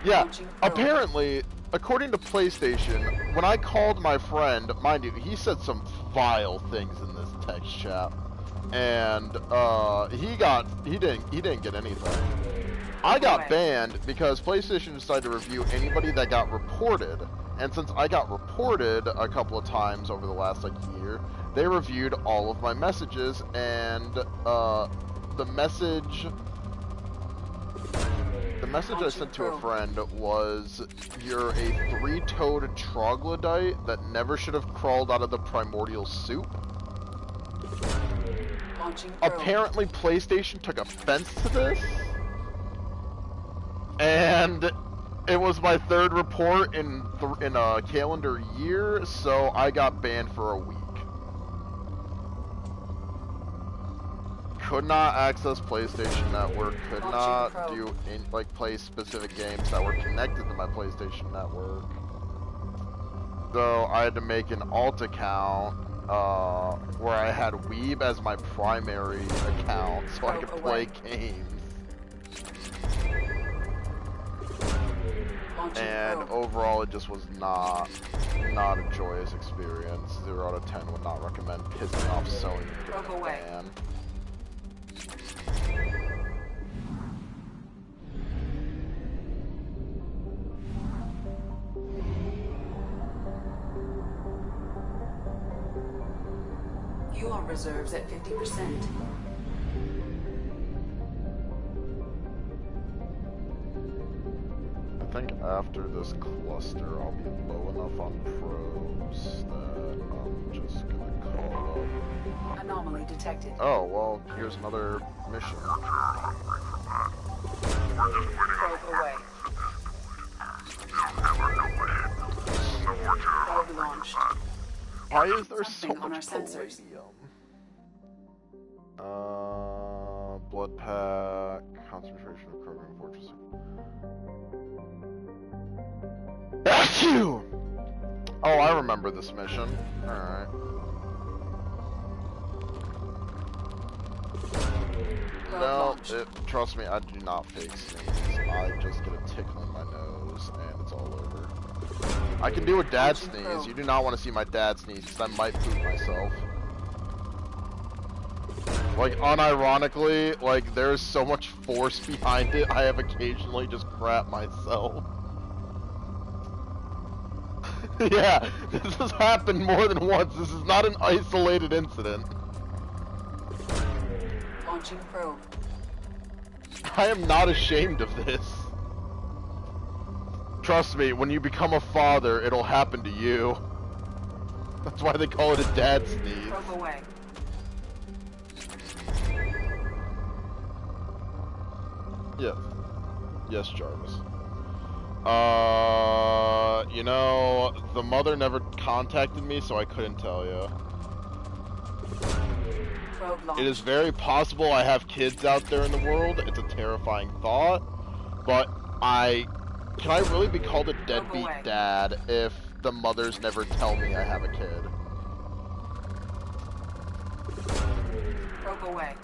Yeah, apparently, according to PlayStation, when I called my friend, mind you, he said some vile things in this text chat. And he didn't get anything. I got banned because PlayStation decided to review anybody that got reported, and since I got reported a couple of times over the last like year, they reviewed all of my messages, and the message I sent to a friend was, "You're a three-toed troglodyte that never should have crawled out of the primordial soup." Apparently PlayStation took offense to this, and it was my third report in a calendar year, so I got banned for a week. could not access PlayStation Network, could Launching not probe. play specific games that were connected to my PlayStation Network. So I had to make an alt account where I had Weeb as my primary account so I could play games. And overall, it just was not a joyous experience. 0 out of 10 would not recommend pissing off Sony and getting a ban. Fuel reserves at 50%. I think after this cluster, I'll be low enough on probes that I'm just gonna call up. Anomaly detected. Oh, well, here's another mission. Probe away. Probe launched. Why is there so Something on much our sensors. palladium? Blood pack, concentration of Krogan Fortress. Achoo! Oh, I remember this mission. Alright. No, trust me, I do not fake sneeze. I just get a tickle in my nose, and it's all over. I can do a dad sneeze. You do not want to see my dad sneeze, because I might poop myself. Like, unironically, like, there's so much force behind it, I have occasionally just crap myself. Yeah, this has happened more than once. This is not an isolated incident. Launching probe. I am not ashamed of this. Trust me, when you become a father, it'll happen to you. That's why they call it a dad sneeze. Probe away. Yes. Yes, Jarvis. You know, the mother never contacted me, so I couldn't tell you. It is very possible I have kids out there in the world. It's a terrifying thought, but can I really be called a deadbeat dad if the mothers never tell me I have a kid? Probe away.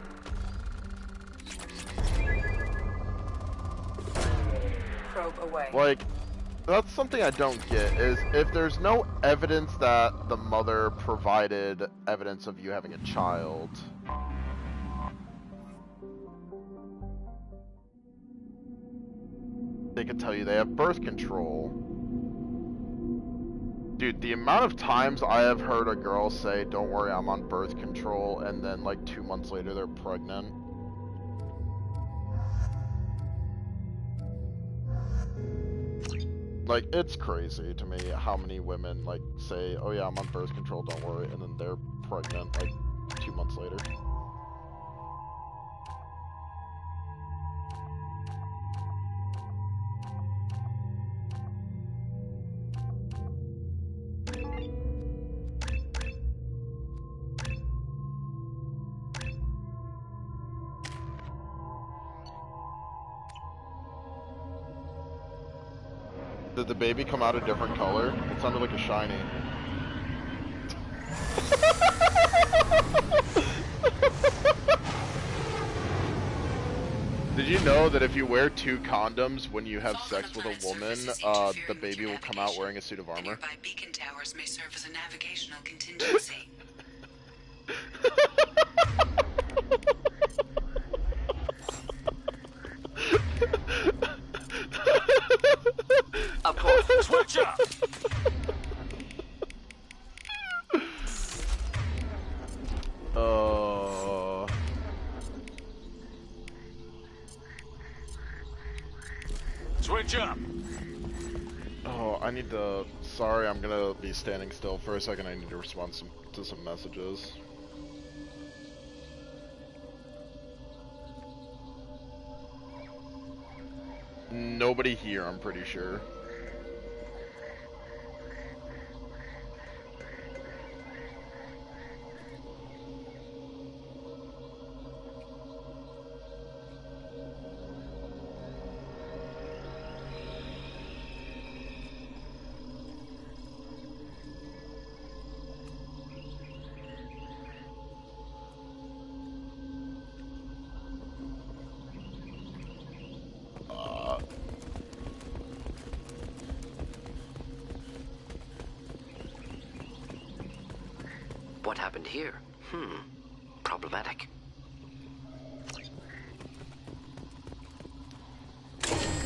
Probe away. Like, that's something I don't get, is if there's no evidence that the mother provided evidence of you having a child, they could tell you they have birth control. Dude, the amount of times I have heard a girl say, "Don't worry, I'm on birth control," and then like 2 months later they're pregnant. Like, it's crazy to me how many women, like, say, "Oh yeah, I'm on birth control, don't worry," and then they're pregnant, like, 2 months later. Did the baby come out a different color? It sounded like a shiny. Did you know that if you wear 2 condoms when you have sex with a woman, the baby will come out wearing a suit of armor? Nearby beacon towers may serve as a navigational contingency. Switch up! Switch up! Oh, I need to... Sorry, I'm gonna be standing still for a second. I need to respond to some messages. Nobody here, I'm pretty sure. happened here. Problematic.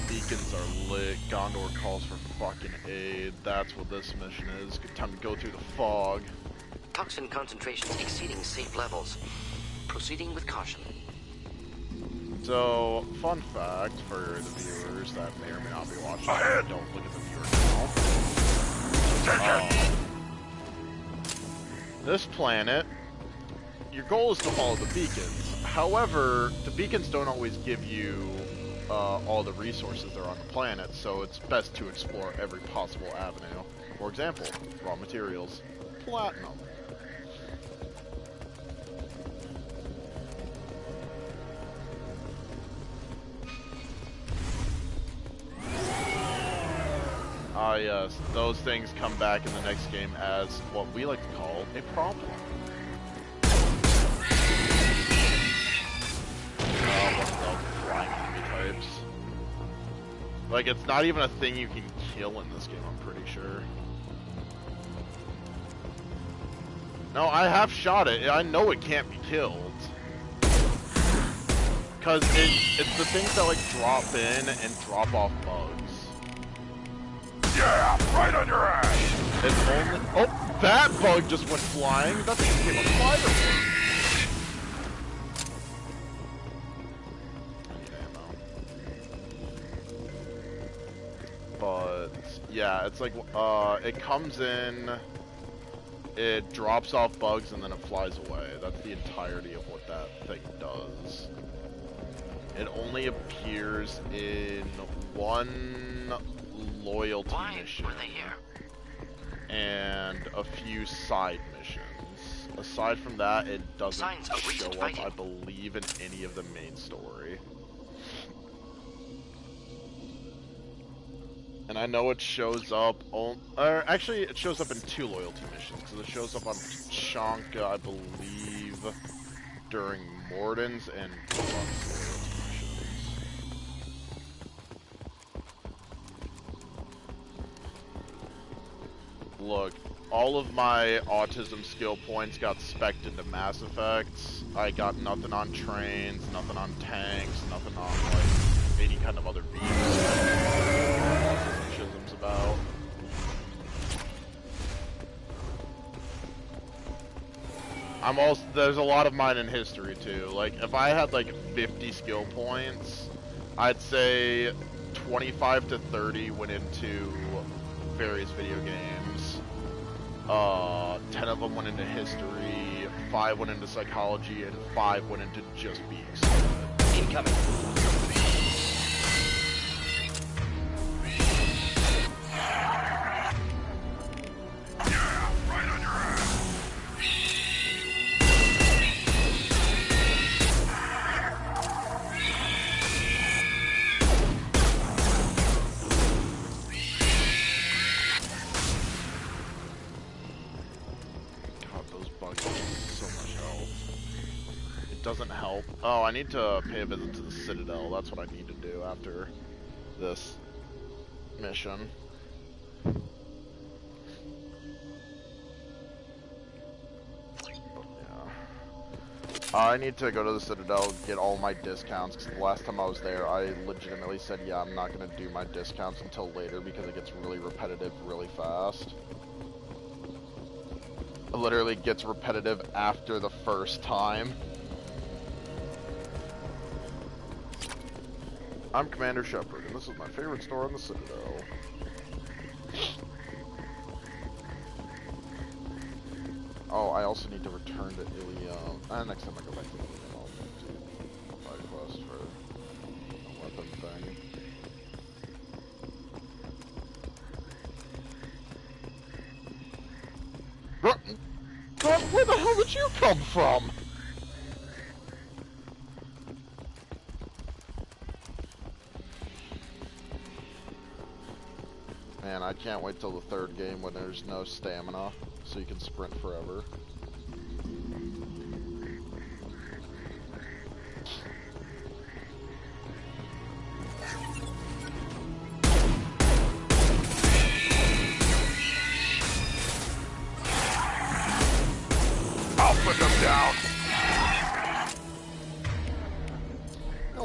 Beacons are lit. Gondor calls for fucking aid. That's what this mission is. Good time to go through the fog. Toxin concentrations exceeding safe levels. Proceeding with caution. So, fun fact for the viewers that may or may not be watching. Don't look at the viewer count. This planet, your goal is to follow the beacons. However, the beacons don't always give you all the resources that are on the planet, so it's best to explore every possible avenue. For example, raw materials, platinum. Ah yes, those things come back in the next game as what we like to call a problem. What's the flying enemy types? Like, it's not even a thing you can kill in this game, I'm pretty sure. No, I have shot it. I know it can't be killed. Because it's the things that, like, drop in and drop off bugs. Yeah, right on your ass! It's only... Oh, that bug just went flying. That thing became a firework. But yeah, it's like it comes in, it drops off bugs, and then it flies away. That's the entirety of what that thing does. It only appears in one loyalty mission and a few side missions. Aside from that, it doesn't show up, I believe, in any of the main story. And I know it shows up, actually it shows up in 2 loyalty missions, because it shows up on Chanka, I believe, during Morden's and Brooks loyalty missions. Look, all of my autism skill points got spec'd into Mass Effects. I got nothing on trains, nothing on tanks, nothing on, like, any kind of other vehicles. About. There's a lot of mine in history too. Like, if I had like 50 skill points, I'd say 25 to 30 went into various video games. 10 of them went into history, 5 went into psychology, and 5 went into just being stupid. Incoming. Doesn't help. Oh, I need to pay a visit to the Citadel. That's what I need to do after this mission. I need to go to the Citadel, get all my discounts, because the last time I was there, I legitimately said, yeah, I'm not going to do my discounts until later because it gets really repetitive really fast. It literally gets repetitive after the first time. I'm Commander Shepard, and this is my favorite store in the Citadel. Oh, I also need to return to Ilium. Next time I go back to Ilium, I'll do my quest for a weapon thing. Where the hell did you come from? Man, I can't wait till the 3rd game when there's no stamina, so you can sprint forever.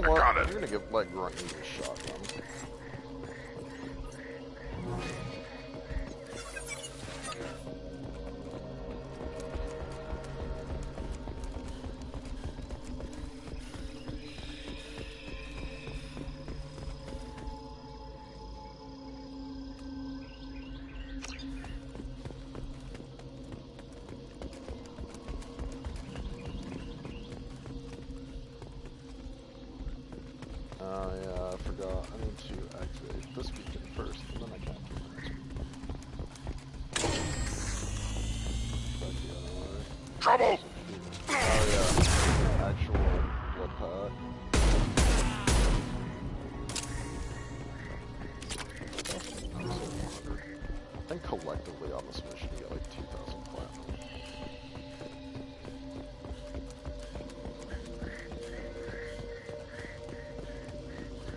know what? I'm gonna let Grunt use his shotgun. Yeah, I forgot. I need to activate this beacon first, and then I can activate this beacon. Trouble! Oh yeah, actual blood pack. I think collectively on this mission you get like 2,000 platinum.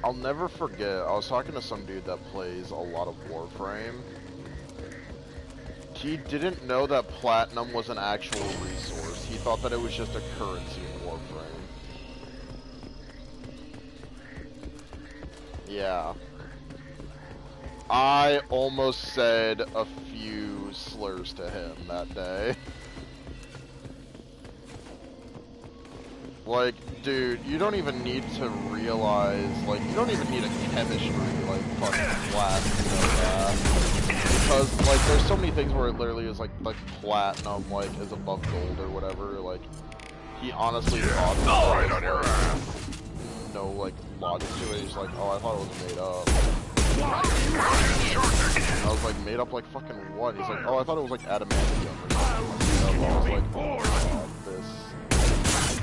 I'll never forget, I was talking to some dude that plays a lot of Warframe. He didn't know that platinum was an actual resource. He thought that it was just a currency in Warframe. Yeah. I almost said a few slurs to him that day. Like, dude, you don't even need to realize, like, you don't even need a chemistry, like, fucking class to know that. Because, like, there's so many things where it literally is, like platinum, like, is above gold or whatever, like, he honestly thought that there was, like, no, like, logic to it. He's like, oh, I thought it was made up. And I was like, made up like fucking what? He's like, oh, I thought it was like adamantium or something. I was like, oh my god,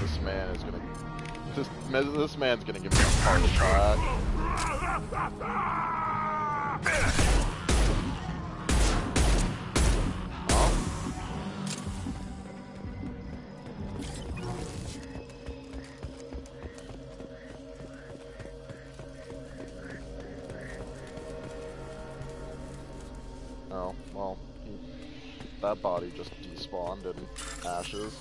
this man is gonna, this man's gonna give me a heart attack. Oh, well, that body just despawned in ashes.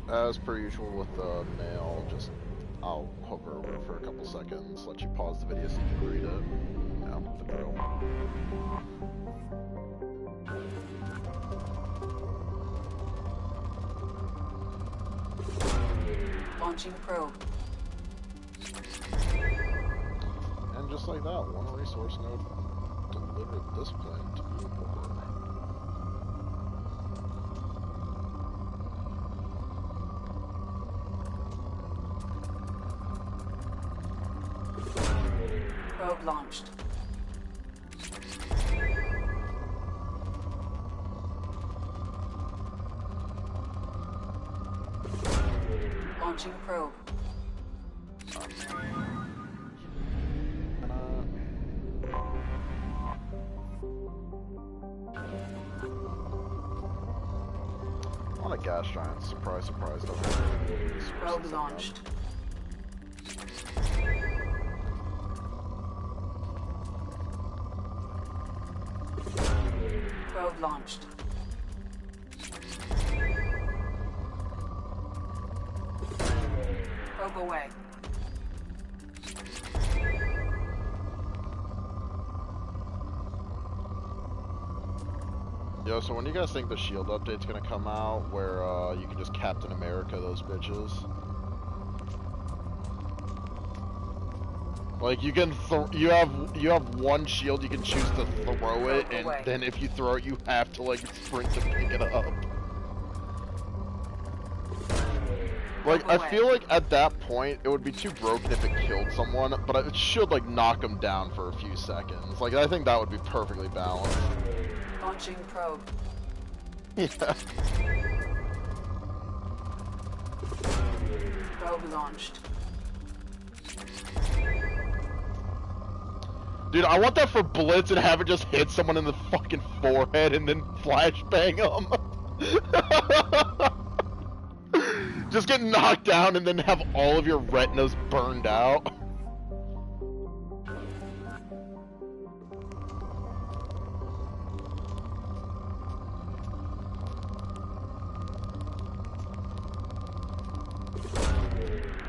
As per usual with the mail, just I'll hover over for a couple seconds, let you pause the video so you can read it. You know, the drill. Launching probe. And just like that, one resource node delivered this plane to be more. Probe launched. Launching probe. On a gas giant, surprise, surprise, don't probe launched. Probe launched. Probe away. Yo, so when do you guys think the Shield update's gonna come out, where you can just Captain America those bitches? Like you can, you have one shield, you can choose to throw it, and then if you throw it, you have to like sprint to pick it up. Like I feel like at that point it would be too broken if it killed someone, but it should like knock them down for a few seconds. Like I think that would be perfectly balanced. Launching probe. Yeah. Probe launched. Dude, I want that for Blitz and have it just hit someone in the fucking forehead and then flashbang them. Just get knocked down and then have all of your retinas burned out.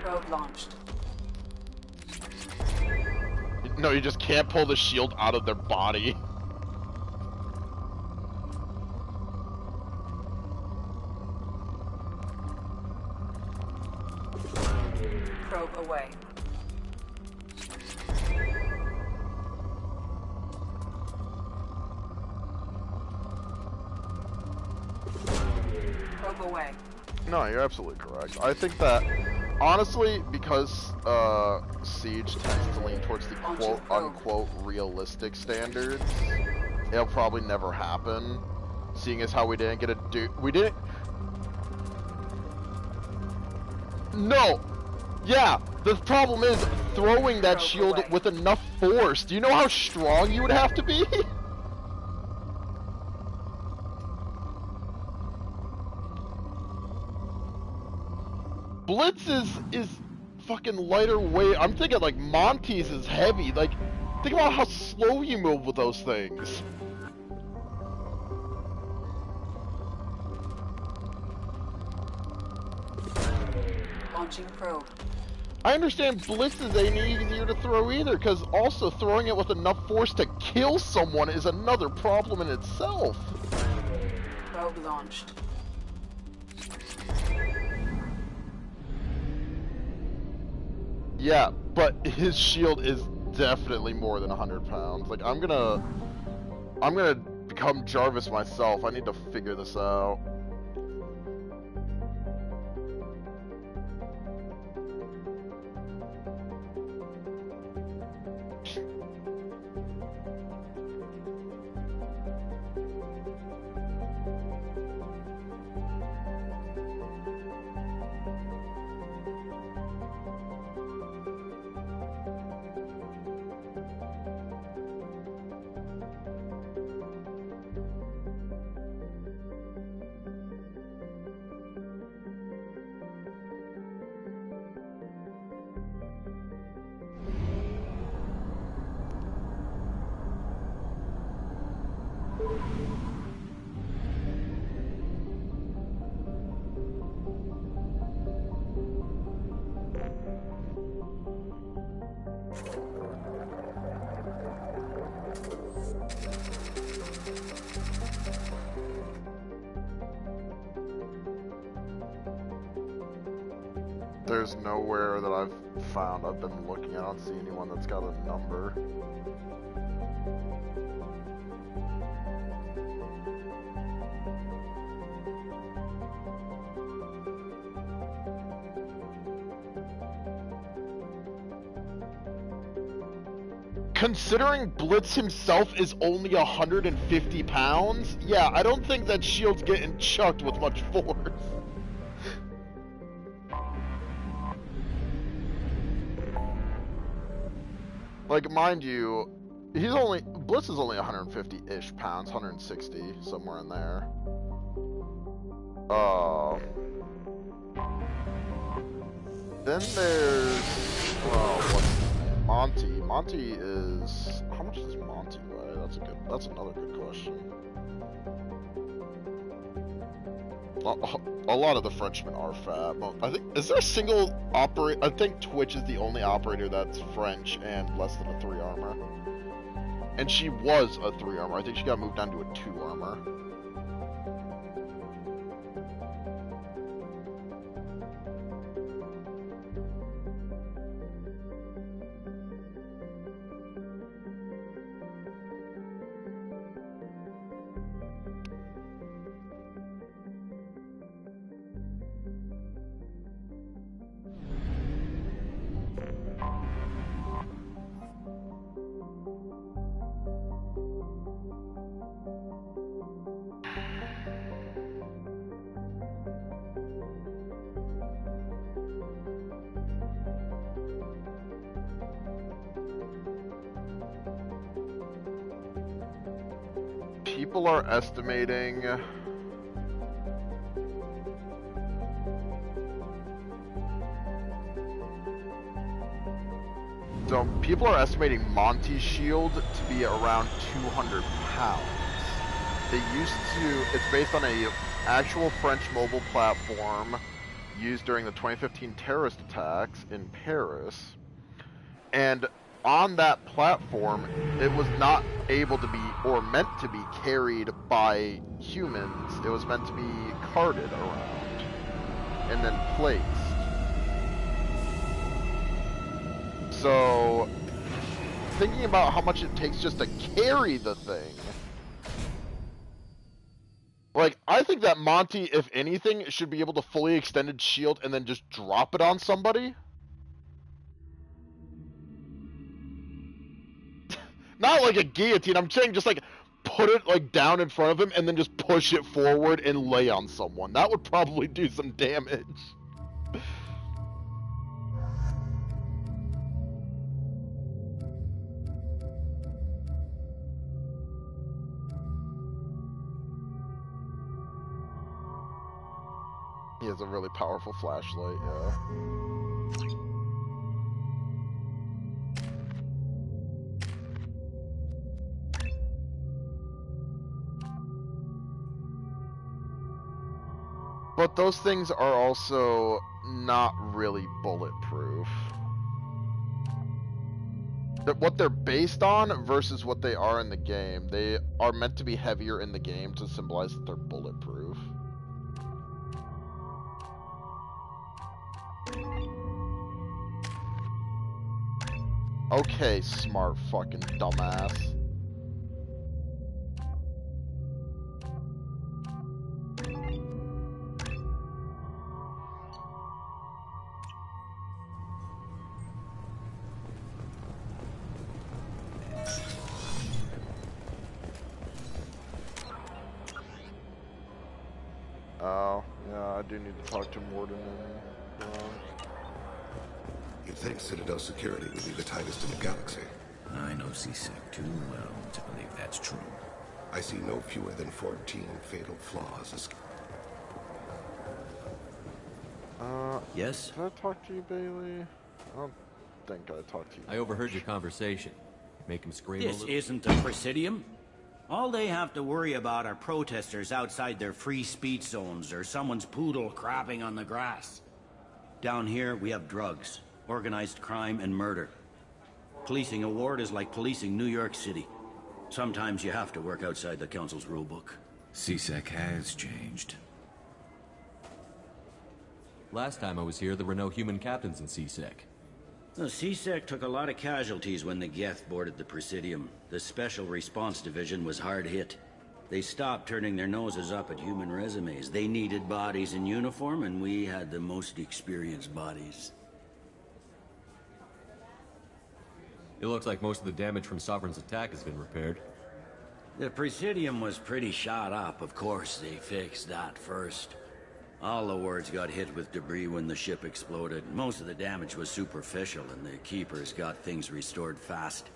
Probe launched. No, you just can't pull the shield out of their body. Probe away. Probe away. No, you're absolutely correct. I think that, honestly, because Siege tends to lean towards the quote-unquote realistic standards, it'll probably never happen, seeing as how we didn't get we didn't... No! Yeah, the problem is throwing that shield with enough force. Do you know how strong you would have to be? Blitz is fucking lighter weight. I'm thinking like Monty's is heavy. Like, think about how slow you move with those things. Launching probe. I understand Blitz ain't easier to throw either, because also throwing it with enough force to kill someone is another problem in itself. Probe launched. Yeah, but his shield is definitely more than 100 pounds. Like, I'm gonna become Jarvis myself. I need to figure this out. There's nowhere that I've found, I've been looking, I don't see anyone that's got a number. Considering Blitz himself is only 150 pounds, yeah, I don't think that shield's getting chucked with much force. Like, mind you, Blitz is only 150-ish pounds, 160, somewhere in there. Then there's, what's his name? Monty. Monty is, how much does Monty weigh? That's another good question. A lot of the Frenchmen are fat. I think, is there a single operator? I think Twitch is the only operator that's French and less than a 3 armor. And she was a 3 armor. I think she got moved down to a 2 armor. people are estimating... So people are estimating Monty's shield to be around 200 pounds. They used to, it's based on a actual French mobile platform used during the 2015 terrorist attacks in Paris. And on that platform, it was not able to be, or meant to be, carried by humans. It was meant to be carted around and then placed. So, thinking about how much it takes just to carry the thing. Like, I think that Monty, if anything, should be able to fully extended shield and then just drop it on somebody. Not like a guillotine, I'm saying just like put it like down in front of him and then just push it forward and lay on someone. That would probably do some damage. He has a really powerful flashlight, yeah. But those things are also not really bulletproof. What they're based on versus what they are in the game, they are meant to be heavier in the game to symbolize that they're bulletproof. Okay, smart fucking dumbass. Oh, yeah, I do need to talk to Morden and Ron. You'd think Citadel security would be the tightest in the galaxy. I know C-Sec too well to believe that's true. I see no fewer than 14 fatal flaws. Yes? Did I talk to you, Bailey? I don't think I talked to you. I overheard your conversation. Make him scream a This little. isn't the Presidium. All they have to worry about are protesters outside their free speech zones or someone's poodle crapping on the grass. Down here, we have drugs, organized crime, and murder. Policing a ward is like policing New York City. Sometimes you have to work outside the Council's rulebook. C-Sec has changed. Last time I was here, there were no human captains in C-Sec. The C-Sec took a lot of casualties when the Geth boarded the Presidium. The Special Response Division was hard hit. They stopped turning their noses up at human resumes. They needed bodies in uniform, and we had the most experienced bodies. It looks like most of the damage from Sovereign's attack has been repaired. The Presidium was pretty shot up. Of course, they fixed that first. All the wards got hit with debris when the ship exploded. Most of the damage was superficial, and the Keepers got things restored fast.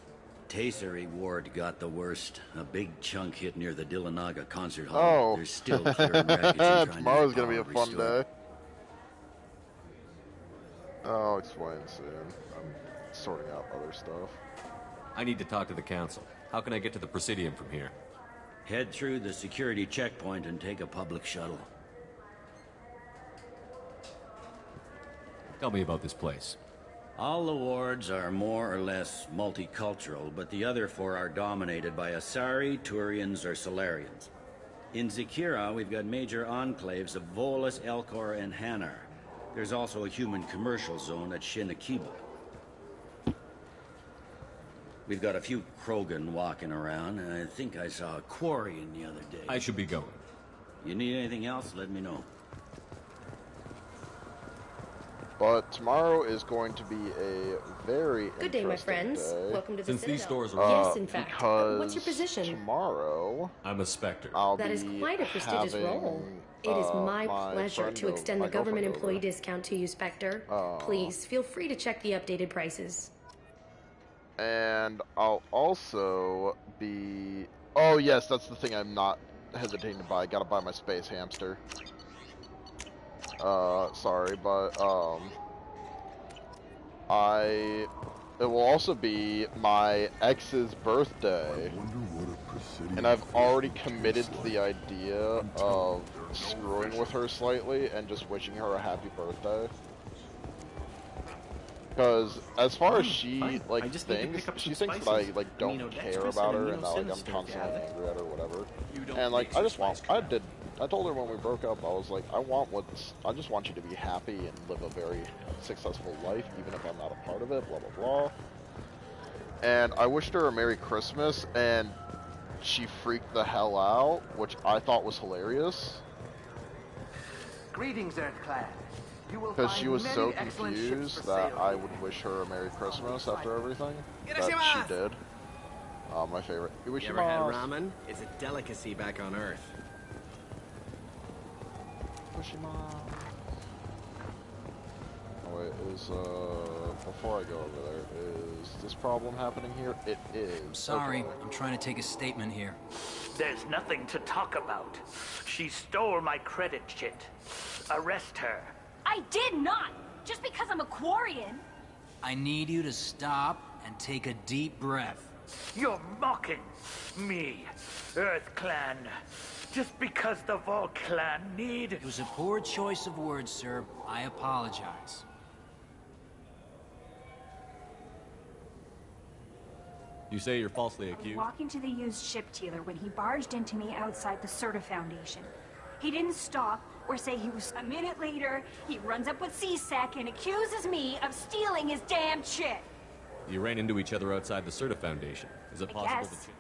Tasery Ward got the worst. A big chunk hit near the Dillanaga concert hall. Oh. There's still clearing wreckage and trying to Tomorrow's get gonna be a power fun restored. day. I'll explain soon. I'm sorting out other stuff. I need to talk to the Council. How can I get to the Presidium from here? Head through the security checkpoint and take a public shuttle. Tell me about this place. All the wards are more or less multicultural, but the other four are dominated by Asari, Turians, or Solarians. In Zakira, we've got major enclaves of Volus, Elcor, and Hanar. There's also a human commercial zone at Shinakiba. We've got a few Krogan walking around, and I think I saw a Quarian the other day. I should be going. You need anything else, let me know. But tomorrow is going to be a very Good day, my interesting friends. day. Welcome to the Since these Citadel. stores are Yes, in fact. Because What's your position? Tomorrow, I'm a Spectre. I'll That be is quite a prestigious having, role. It is my pleasure friend to over- extend my the government girlfriend employee over. discount to you, Spectre. Please, feel free to check the updated prices. And I'll also be Oh yes, that's the thing I'm not hesitating to buy. Gotta buy my space hamster. Sorry, but it will also be my ex's birthday, and I've already committed to the idea of screwing with her slightly and just wishing her a happy birthday. Because as far as she like thinks, she thinks that I like don't care about her and that like I'm constantly angry at her or whatever. And like I told her when we broke up, I was like, I just want you to be happy and live a very successful life, even if I'm not a part of it, blah, blah, blah. And I wished her a Merry Christmas, and she freaked the hell out, which I thought was hilarious. Greetings, Earth Clan. Because she was so confused that I would wish her a Merry Christmas after everything. That she did. My favorite. You ever had ramen? It's a delicacy back on Earth. Oh wait, before I go over there, is this problem happening here? It is. I'm sorry, okay. I'm trying to take a statement here. There's nothing to talk about. She stole my credit chit. Arrest her. I did not! Just because I'm a Quarian! I need you to stop and take a deep breath. You're mocking me, Earth Clan. Just because the Vol Clan need... It was a poor choice of words, sir. I apologize. You say you're falsely I was accused? walking to the used ship dealer when he barged into me outside the Serta Foundation. He didn't stop or say he was... A minute later, he runs up with C-Sec and accuses me of stealing his damn shit! You ran into each other outside the Serta Foundation. Is it possible Yes. that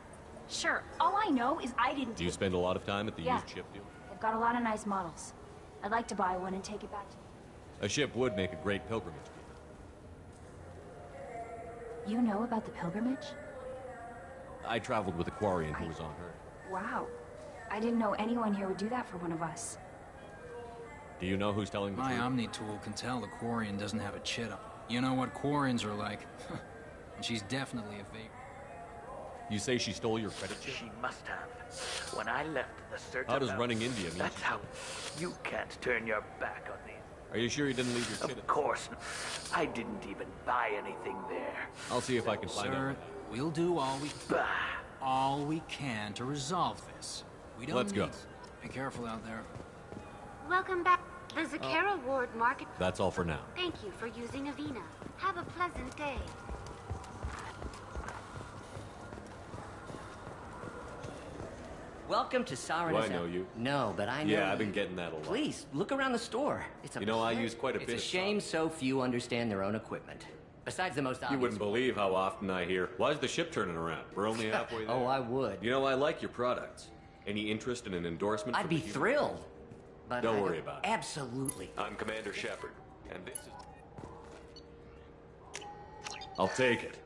Sure, all I know is I didn't Do you take spend a lot of time at the Yeah. used ship deal? They've got a lot of nice models. I'd like to buy one and take it back to... A ship would make a great pilgrimage. You know about the pilgrimage? I traveled with a Quarian who was on her. Wow. I didn't know anyone here would do that for one of us. Do you know who's telling the My truth? Omni tool can tell the Quarian doesn't have a chit up. You know what Quarians are like. And she's definitely a favorite. You say she stole your credit chip? She must have. When I left the Serta How does Foundation, running India mean? That's how you can't turn your back on me. Are you sure you didn't leave your chit? Of course. I didn't even buy anything there. I'll see if I can find Sir, out. we'll do all we can to resolve this. We don't Let's go. need- Be careful out there. Welcome back. The Zakara Ward Market. That's all for now. Thank you for using Avina. Have a pleasant day. Welcome to Siren. Do I know you? No, but I know Yeah, I've you. been getting that a lot. Please, look around the store. It's a You know, I pleasure. use quite a bit It's of a shame so few understand their own equipment. Besides the most obvious... You wouldn't believe how often I hear, why's the ship turning around? We're only halfway there. Oh, I would. You know, I like your products. Any interest in an endorsement? I'd from be the human- thrilled. But Don't I worry about it. Absolutely. I'm Commander Shepard, and this is... I'll take it.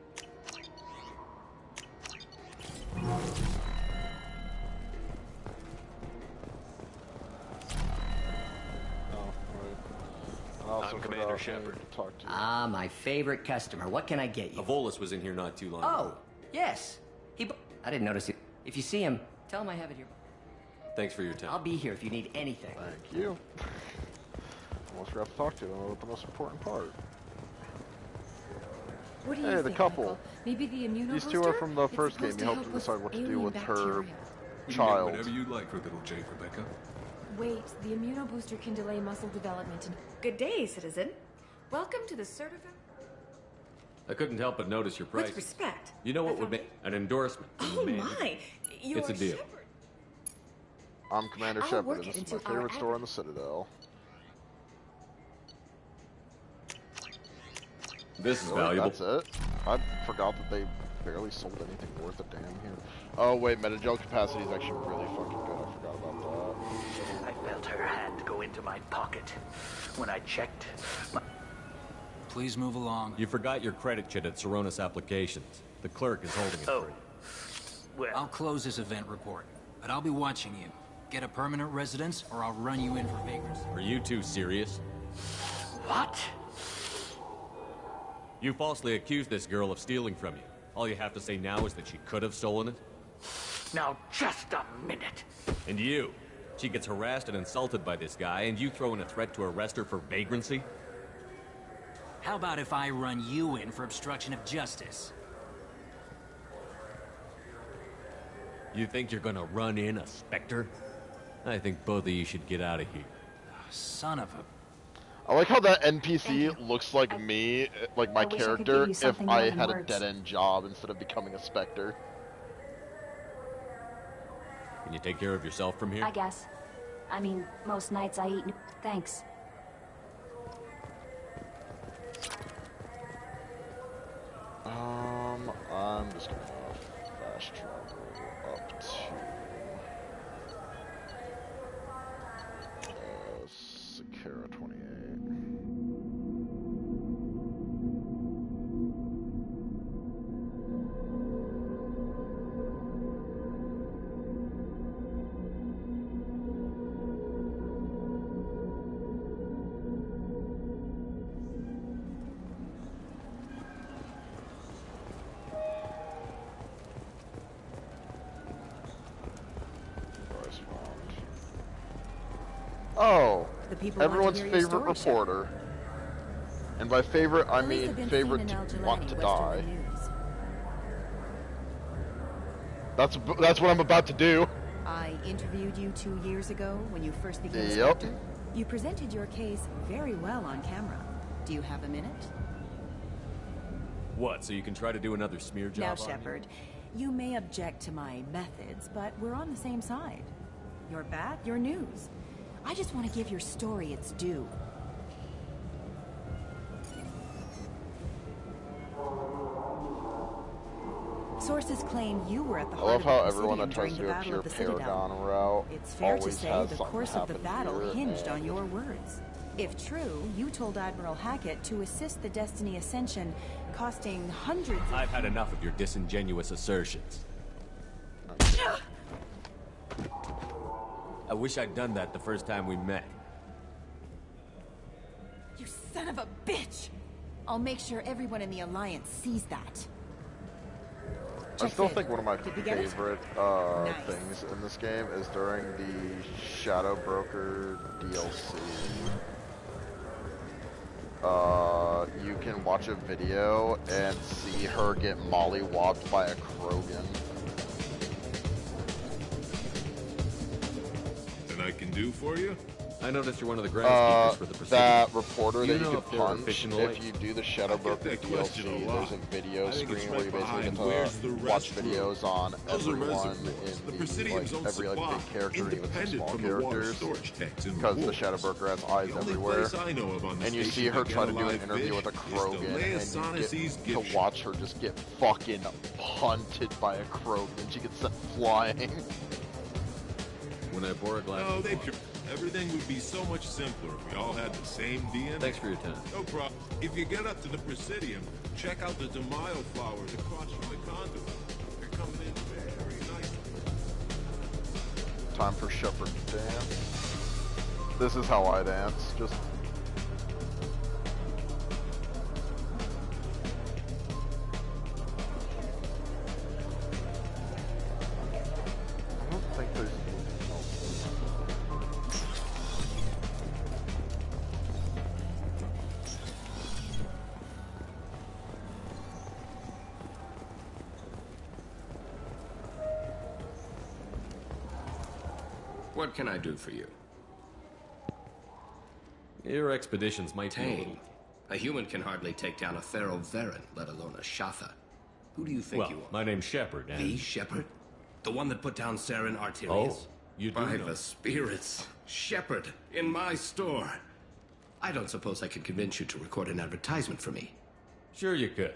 I'm Commander Shepard. Talk to you. Ah, my favorite customer. What can I get you? Volus was in here not too long Oh, ago. yes. I didn't notice it. If you see him, tell him I have it here. Thanks for your time. I'll be here if you need anything. Thank you. Almost forgot to talk to them about the most important part. What do you Hey, the think, couple. Michael? Maybe the immuno These two are booster? from the It's first game. supposed You to helped help them decide what to do alien with her bacteria. You can child. get whatever you like with little Jake, Rebecca. Wait, the immuno booster can delay muscle development. Good day, citizen. Welcome to the certified. I couldn't help but notice your price. With respect. You know what would make an endorsement? from the Oh man. my! You're It's a deal. Shepard. I'm Commander I'll Shepard, work and it this is my into our favorite store on the Citadel. This is Really? valuable. That's it? I forgot that they barely sold anything worth a damn here. Oh wait, metagel capacity is actually really fucking good. I forgot about that. I felt her hand go into my pocket. When I checked, Please move along. You forgot your credit chit at Saronis Applications. The clerk is holding it for you. Well, I'll close this event report, but I'll be watching you. Get a permanent residence, or I'll run you in for vagrancy. Are you two serious? What? You falsely accused this girl of stealing from you. All you have to say now is that she could have stolen it? Now, just a minute. And you. She gets harassed and insulted by this guy, and you throw in a threat to arrest her for vagrancy? How about if I run you in for obstruction of justice? You think you're gonna run in a Spectre? I think both of you should get out of here. Son of a... I like how that NPC looks like me, like my I wish I could character, give you if something I more than had a words. dead-end job instead of becoming a Spectre. Can you take care of yourself from here? I guess. I mean, most nights I eat... Thanks. I'm just gonna fast travel up to Sakara 28. Oh, The people everyone's want to hear your favorite story, reporter. And by favorite, I Police have mean been favorite seen in to Al want to Jelani, die. Western News. That's what I'm about to do. I interviewed you 2 years ago when you first became Yep. Spectre. You presented your case very well on camera. Do you have a minute? What, so you can try to do another smear job Now, on me? Shepard, you may object to my methods, but we're on the same side. You're bad, you're news. I just want to give your story its due. Sources claim you were at the I heart love of the how everyone Presidium that during tries the to do a Battle pure of the Citadel. Paragon route It's fair to always say has the something course of the happen battle here, hinged on and your words. If true, you told Admiral Hackett to assist the Destiny Ascension, costing hundreds of... I've had enough of your disingenuous assertions. I wish I'd done that the first time we met. You son of a bitch! I'll make sure everyone in the Alliance sees that. I still think one of my Did we get it? favorite Nice. things in this game is during the Shadow Broker DLC. You can watch a video and see her get mollywopped by a Krogan. And I can do for you? I noticed you're one of the groundskeepers for the Presidium. That reporter Do that you you know could if they're punch, efficient if lights? you do the Shadow Broker that question DLC, a lot. there's a video I think it's screen right where you basically behind, get "Where's to the watch restroom?" videos on Those are everyone reservoirs. in The the, Presidium's like, own every like supply, big character, even some independent small from the water characters. storage tanks in Because the rewards. Shadow Broker has eyes The only everywhere. place I know of on the And you see station her that try get to do an alive interview fish with a is Krogan, Delea and Sonace's you get gift to watch her just get fucking punted by a Krogan. She gets sent flying. When I bore a glass No, of they wine. everything would be so much simpler if we all had the same DNA. Thanks for your time. No problem. If you get up to the Presidium, check out the DeMaio flowers across from the conduit. They're coming in very nicely. Time for Shepard to dance. This is how I dance. Just. I don't think there's anything else. What can I do for you? Your expeditions might be a little... Tane. A human can hardly take down a Pharaoh Varen, let alone a Shatha. Who do you think Well, you are? my name's Shepard, and... The Shepherd? The one that put down Saren Arterius? Oh, you do By know. the spirits. Shepherd, in my store. I don't suppose I could convince you to record an advertisement for me. Sure you could.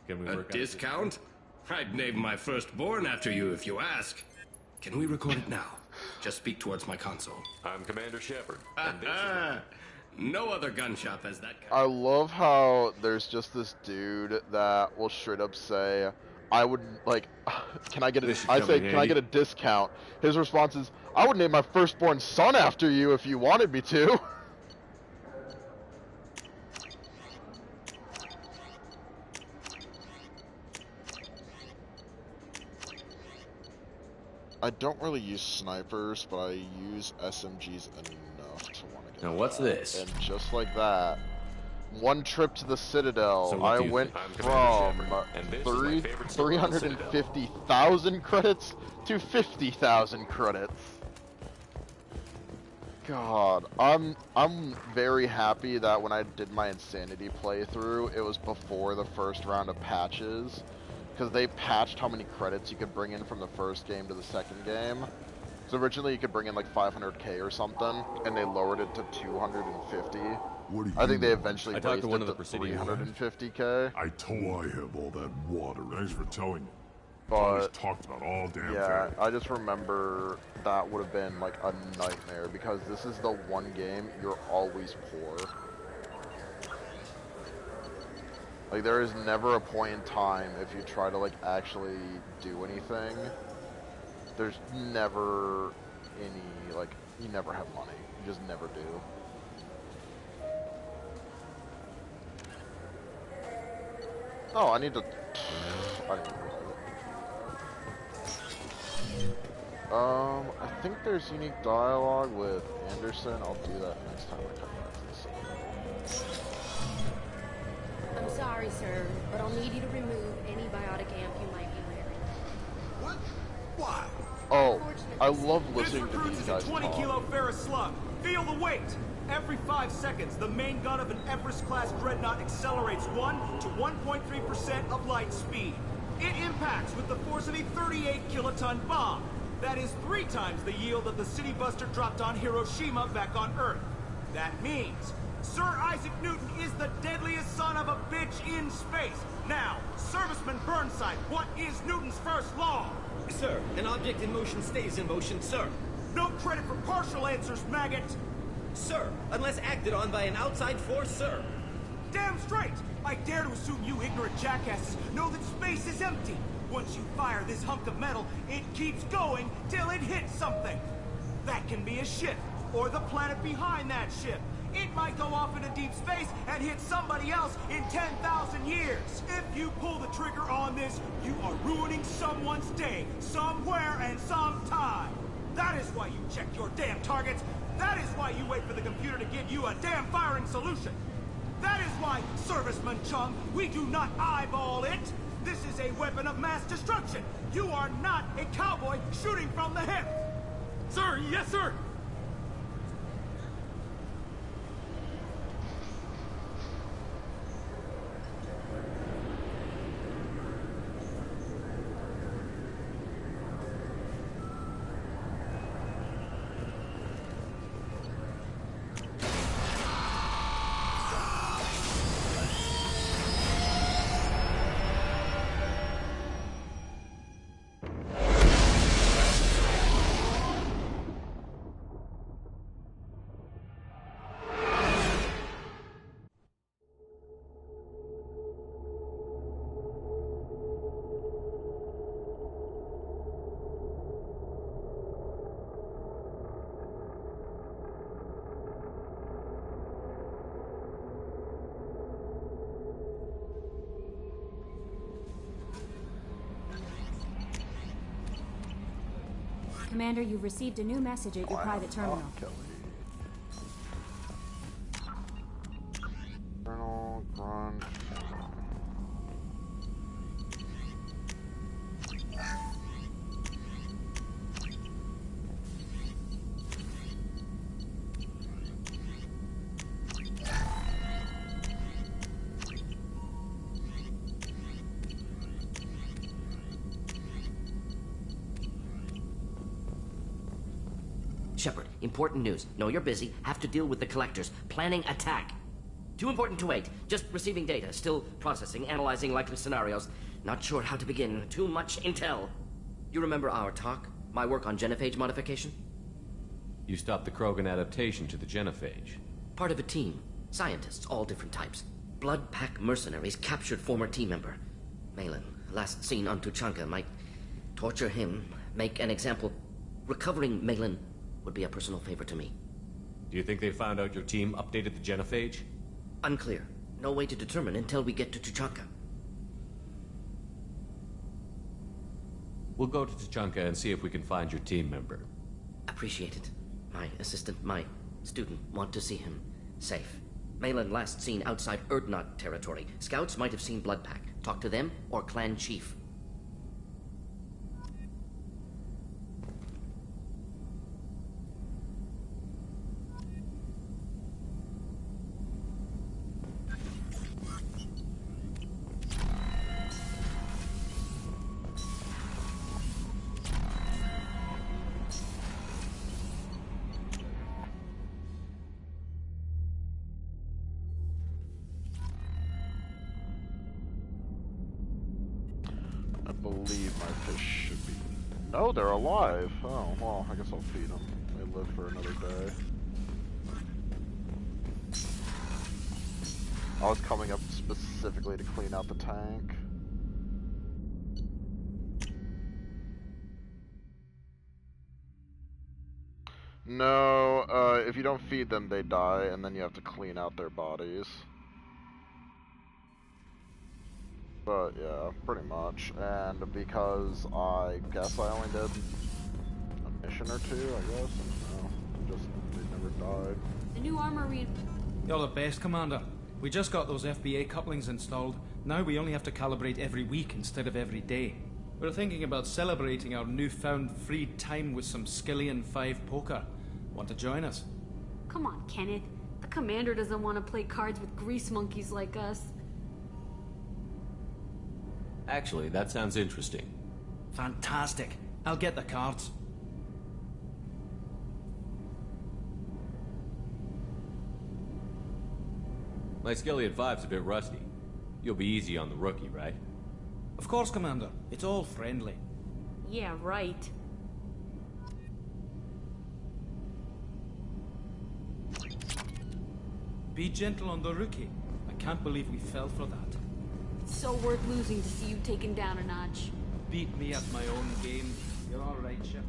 Can we A work out discount? I'd name my firstborn after you if you ask. Can we record it now? Just speak towards my console. I'm Commander Shepard. No other gun shop has that kind. I love how there's just this dude that will straight up say, I would, like, can I get a, This should I come say, in can I handy." get a discount? His response is, I would name my firstborn son after you if you wanted me to. I don't really use snipers, but I use SMGs enough to want to get. Now what's this? And just like that, one trip to the Citadel, So what I do you went think? from and this is my favorite store on the Citadel. 350,000 credits to 50,000 credits. God, I'm very happy that when I did my Insanity playthrough, it was before the first round of patches, because they patched how many credits you could bring in from the first game to the second game. So originally you could bring in like 500k or something, and they lowered it to 250. What do you I think they eventually raised it to the Presidium. 350k. I told I have all that water. Thanks for telling me. But Always talked about all damn yeah, thing. I just remember that would have been like a nightmare, because this is the one game you're always poor. Like, there is never a point in time if you try to like actually do anything, there's never any, like, you never have money. You just never do. Oh, I need to... I didn't realize it. I think there's unique dialogue with Anderson. I'll do that next time I come back to the city. I'm sorry, sir, but I'll need you to remove any biotic amp you might be wearing. What? Why? Oh, I love listening to Recruits these is a guys 20 talk. kilo ferrous slug. Feel the weight. Every 5 seconds, the main gun of an Everest-class dreadnought accelerates 1 to 1.3% of light speed. It impacts with the force of a 38 kiloton bomb. That is 3 times the yield of the City Buster dropped on Hiroshima back on Earth. That means Sir Isaac Newton is the deadliest son of a bitch in space. Now, Serviceman Burnside, what is Newton's first law? Sir, an object in motion stays in motion, sir. No credit for partial answers, maggot! Sir, unless acted on by an outside force, sir. Damn straight! I dare to assume you ignorant jackasses know that space is empty. Once you fire this hunk of metal, it keeps going till it hits something. That can be a ship, or the planet behind that ship. It might go off into deep space and hit somebody else in 10,000 years. If you pull the trigger on this, you are ruining someone's day, somewhere and sometime. That is why you check your damn targets. That is why you wait for the computer to give you a damn firing solution. That is why, Serviceman Chung, we do not eyeball it. This is a weapon of mass destruction. You are not a cowboy shooting from the hip. Sir, yes, sir. Commander, you've received a new message at your private terminal. Colonel Grunt. Shepard, important news. Know you're busy. Have to deal with the collectors. Planning attack. Too important to wait. Just receiving data. Still processing, analyzing likely scenarios. Not sure how to begin. Too much intel. You remember our talk? My work on genophage modification? You stopped the Krogan adaptation to the genophage. Part of a team. Scientists, all different types. Blood Pack mercenaries captured former team member. Malin, last seen on Tuchanka, might torture him, make an example. Recovering Malin would be a personal favor to me. Do you think they found out your team updated the genophage? Unclear. No way to determine until we get to Tuchanka. We'll go to Tuchanka and see if we can find your team member. Appreciate it. My assistant, my student, want to see him safe. Malin last seen outside Erdnot territory. Scouts might have seen Bloodpack. Talk to them or clan chief. I believe my fish should be... No, they're alive. Oh, well, I guess I'll feed them. They live for another day. I was coming up specifically to clean out the tank. No, if you don't feed them, they die, and then you have to clean out their bodies. But yeah, pretty much. And because I guess I only did a mission or two, I guess. I don't know. Just, they never died. The new armory. You're the best, Commander. We just got those FBA couplings installed. Now we only have to calibrate every week instead of every day. We're thinking about celebrating our newfound free time with some Skillian 5 poker. Want to join us? Come on, Kenneth. The commander doesn't want to play cards with grease monkeys like us. Actually, that sounds interesting. Fantastic. I'll get the cards. My Skillian 5's a bit rusty. You'll be easy on the rookie, right? Of course, Commander. It's all friendly. Yeah, right. Be gentle on the rookie. I can't believe we fell for that. It's so worth losing to see you taken down a notch. Beat me at my own game. You're all right, Shepard.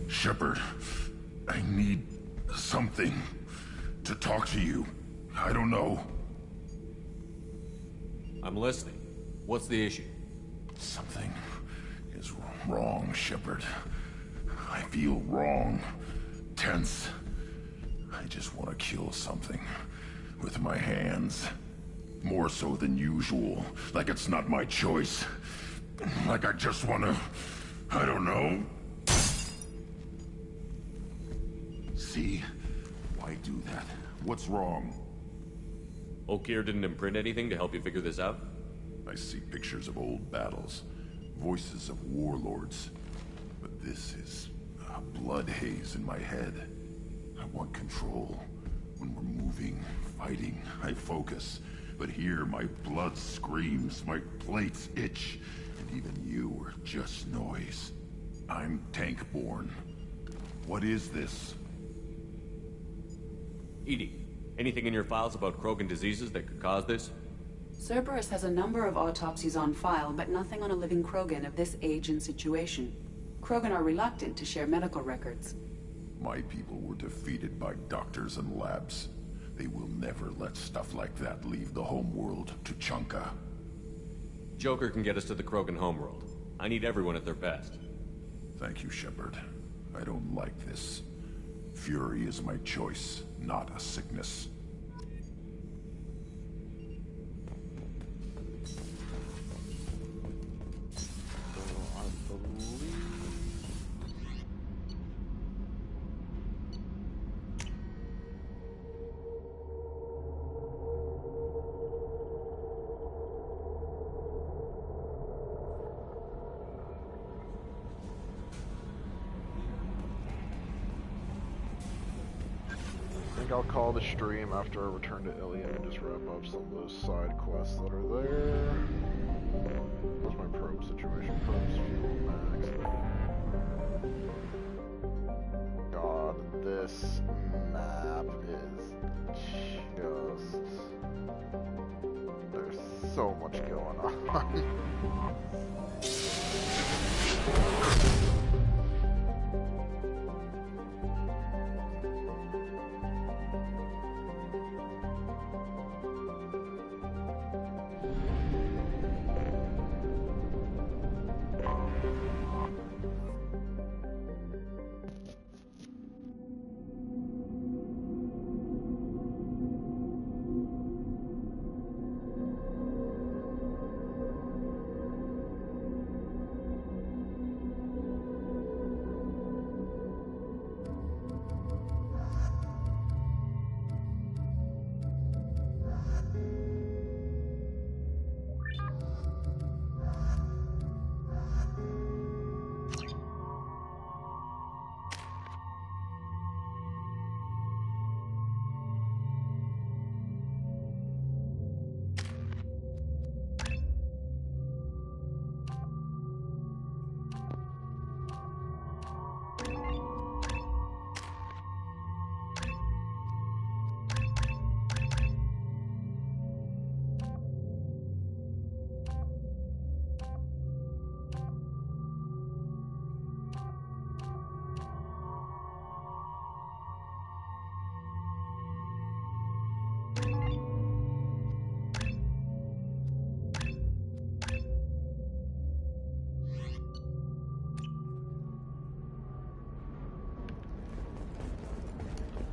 Shepard, I need something to talk to you. I don't know. I'm listening. What's the issue? Something is wrong, Shepard. I feel wrong. Tense. I just want to kill something. With my hands. More so than usual. Like it's not my choice. Like I just want to... I don't know. See? Why do that? What's wrong? Okeer didn't imprint anything to help you figure this out? I see pictures of old battles, voices of warlords. But this is a blood haze in my head. I want control. When we're moving, fighting, I focus. But here, my blood screams, my plates itch, and even you are just noise. I'm tank-born. What is this? EDI, anything in your files about Krogan diseases that could cause this? Cerberus has a number of autopsies on file, but nothing on a living Krogan of this age and situation. Krogan are reluctant to share medical records. My people were defeated by doctors and labs. They will never let stuff like that leave the homeworld, Tuchanka. Joker can get us to the Krogan homeworld. I need everyone at their best. Thank you, Shepard. I don't like this. Fury is my choice, not a sickness. I'll call the stream after I return to Ilium and just wrap up some of those side quests that are there. Where's my probe situation? Probe's fuel max. God, this map is just... There's so much going on.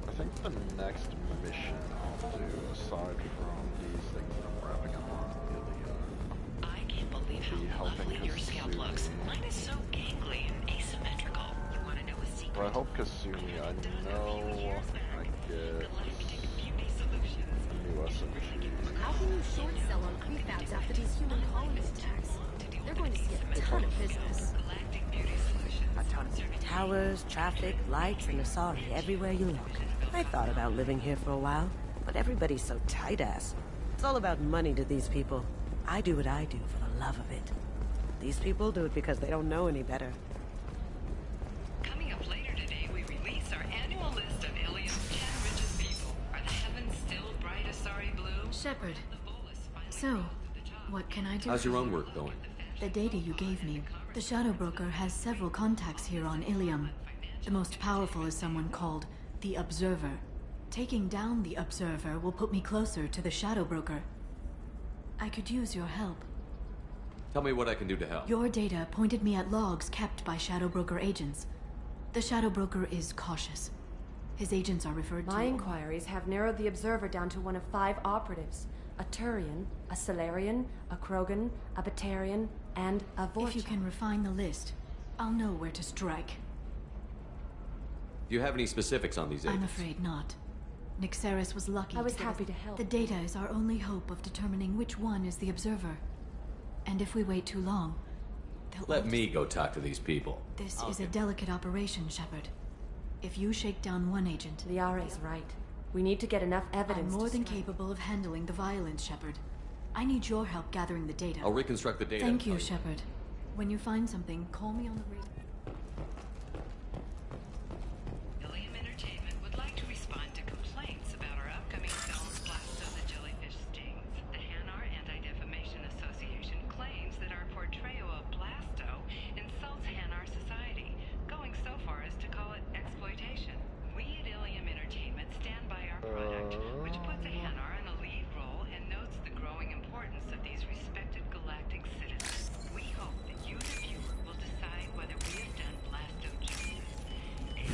I think the next mission I'll do, aside from these things that I'm wrapping up on Ilya, I can't believe how lovely your scalp looks. Mine is so gangly and asymmetrical. You want to know a secret? But I hope Kasumi, I know I get a new SMG. How can you short sell on prefabs after these human colonist attacks? They're going to see a ton of business. A ton. Towers, traffic, lights, and Asari everywhere you look. I thought about living here for a while, but everybody's so tight-ass. It's all about money to these people. I do what I do for the love of it. These people do it because they don't know any better. Coming up later today, we release our annual list of Ilium's 10 richest people. Are the heavens still bright Asari blue? Shepard. So, what can I do? How's your own work going? The data you gave me. The Shadow Broker has several contacts here on Ilium. The most powerful is someone called the Observer. Taking down the Observer will put me closer to the Shadow Broker. I could use your help. Tell me what I can do to help. Your data pointed me at logs kept by Shadow Broker agents. The Shadow Broker is cautious. His agents are referred to... My inquiries have narrowed the Observer down to one of 5 operatives. A Turian, a Salarian, a Krogan, a Batarian, and a Vorta. If you can refine the list, I'll know where to strike. Do you have any specifics on these agents? I'm afraid not. Nyxeris was lucky. I was happy to help. The data is our only hope of determining which one is the Observer. And if we wait too long, they'll... Let me go talk to these people. This is a delicate operation, Shepard. If you shake down one agent... Liara is right. We need to get enough evidence. I'm more than capable of handling the violence, Shepard. I need your help gathering the data. I'll reconstruct the data. Thank you, Shepard. When you find something, call me on the radio. Ilium Entertainment would like to respond to complaints about our upcoming film Blasto the Jellyfish Stings. The Hanar Anti-Defamation Association claims that our portrayal of Blasto insults Hanar society, going so far as to call it exploitation. We at Ilium Entertainment stand by our product, which puts a Hanar in a lead role and notes the growing importance of these respected galactic citizens. We hope that you, the viewer, will decide whether we have done Blasto justice. And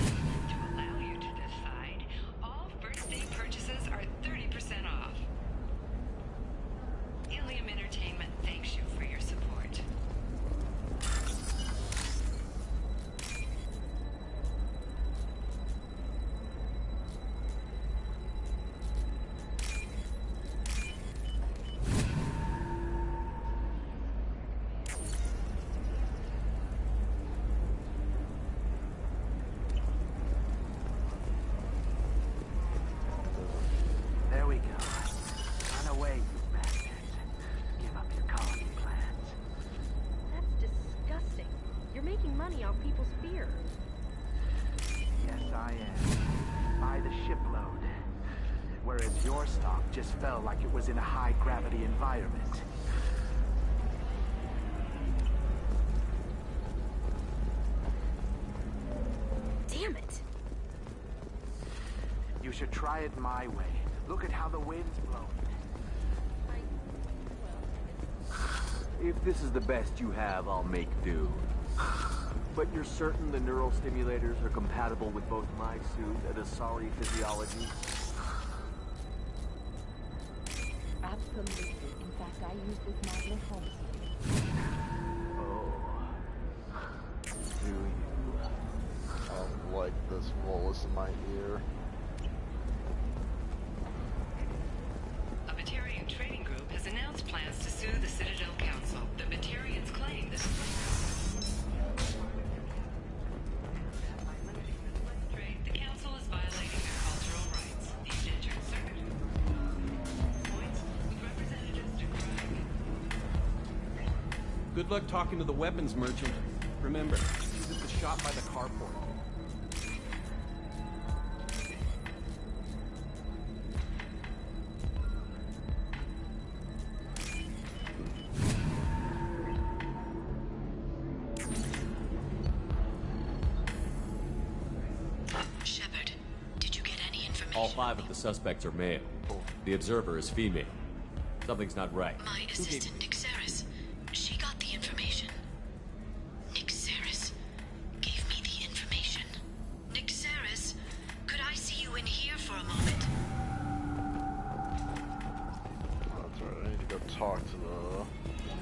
to allow you to decide, all first-day purchases are 30% off. Ilium Entertainment thanks you for your support. There we go. Run away, you bastards. Give up your colony plans. That's disgusting. You're making money off people's fear. Yes, I am. By the shipload. Whereas your stock just fell like it was in a high-gravity environment. try it my way. Look at how the wind's blowing. If this is the best you have, I'll make do. But you're certain the neural stimulators are compatible with both my suit and Asari physiology? Absolutely. In fact, I use this magnet home. Oh. Do you? I don't like this bolus in my ear. A Batarian trading group has announced plans to sue the Citadel Council. The Batarians claim this the council is violating their cultural rights. The indentured servant points with representatives to Good luck talking to the weapons merchant. Remember, he's at the shop by the carport. Shepard, did you get any information? All 5 of the suspects are male. The observer is female. Something's not right. My assistant, Nixeris. She got the information. Nixeris gave me the information. Nixeris, could I see you in here for a moment? That's right, I need to go talk to the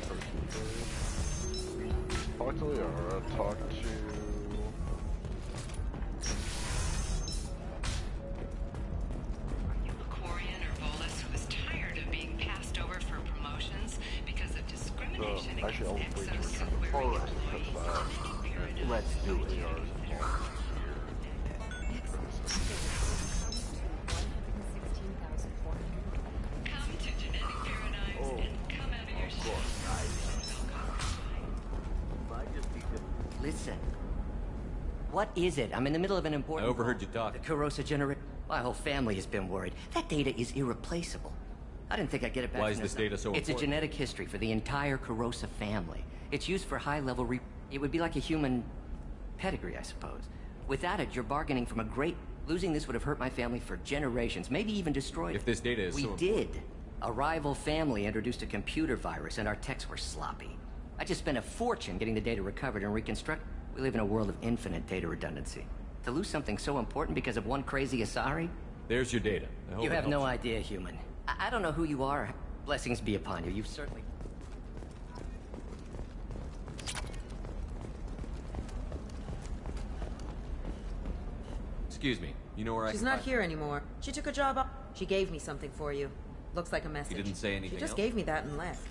person first. Talk to Liara, talk to... Quarian or Volus, who is tired of being passed over for promotions because of discrimination Actually, I'll against wait to Exos return the call rest because Let's do it. Liara's involved Come to Genetic Paradigms and come out of your shell. Listen. What is it? I'm in the middle of an important... I overheard you talking. The Corrosa generator... My whole family has been worried. That data is irreplaceable. I didn't think I'd get it back. Why is this data so It's important? a genetic history for the entire Corrosa family. It's used for high-level It would be like a human pedigree, I suppose. Without it, you're bargaining from a great... Losing this would have hurt my family for generations, maybe even destroyed it. If this data is We so did. A rival family introduced a computer virus, and our techs were sloppy. I just spent a fortune getting the data recovered and reconstructed. We live in a world of infinite data redundancy. To lose something so important because of one crazy Asari? There's your data. I hope You it have no helps. idea, human. I don't know who you are. Blessings be upon you. You've certainly... Excuse me. You know where I She's can not find- here anymore. She took a job up. She gave me something for you. Looks like a message. didn't say anything She just else? gave me that and left.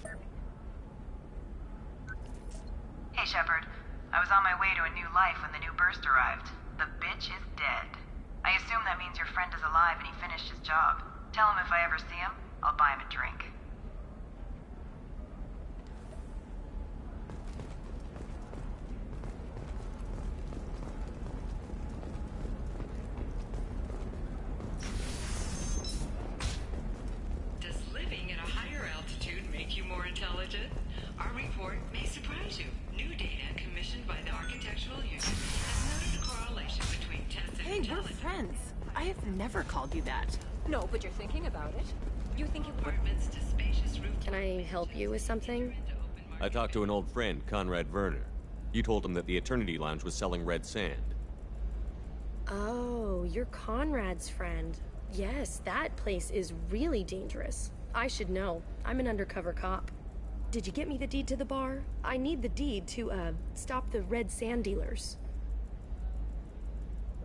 Hey, Shepard. I was on my way to a new life when the new burst arrived. The bitch is dead. I assume that means your friend is alive and he finished his job. Tell him if I ever see him, I'll buy him a drink. Does living at a higher altitude make you more intelligent? Our report may surprise you. New data commissioned by the Architectural Union has noted a correlation between tests and Hey, we're intelligence. friends. I have never called you that. No, but you're thinking about it. You think you... Apartments to spacious roof. Can I help you with something? I talked to an old friend, Conrad Werner. You told him that the Eternity Lounge was selling red sand. Oh, you're Conrad's friend. Yes, that place is really dangerous. I should know. I'm an undercover cop. Did you get me the deed to the bar? I need the deed to, stop the red sand dealers.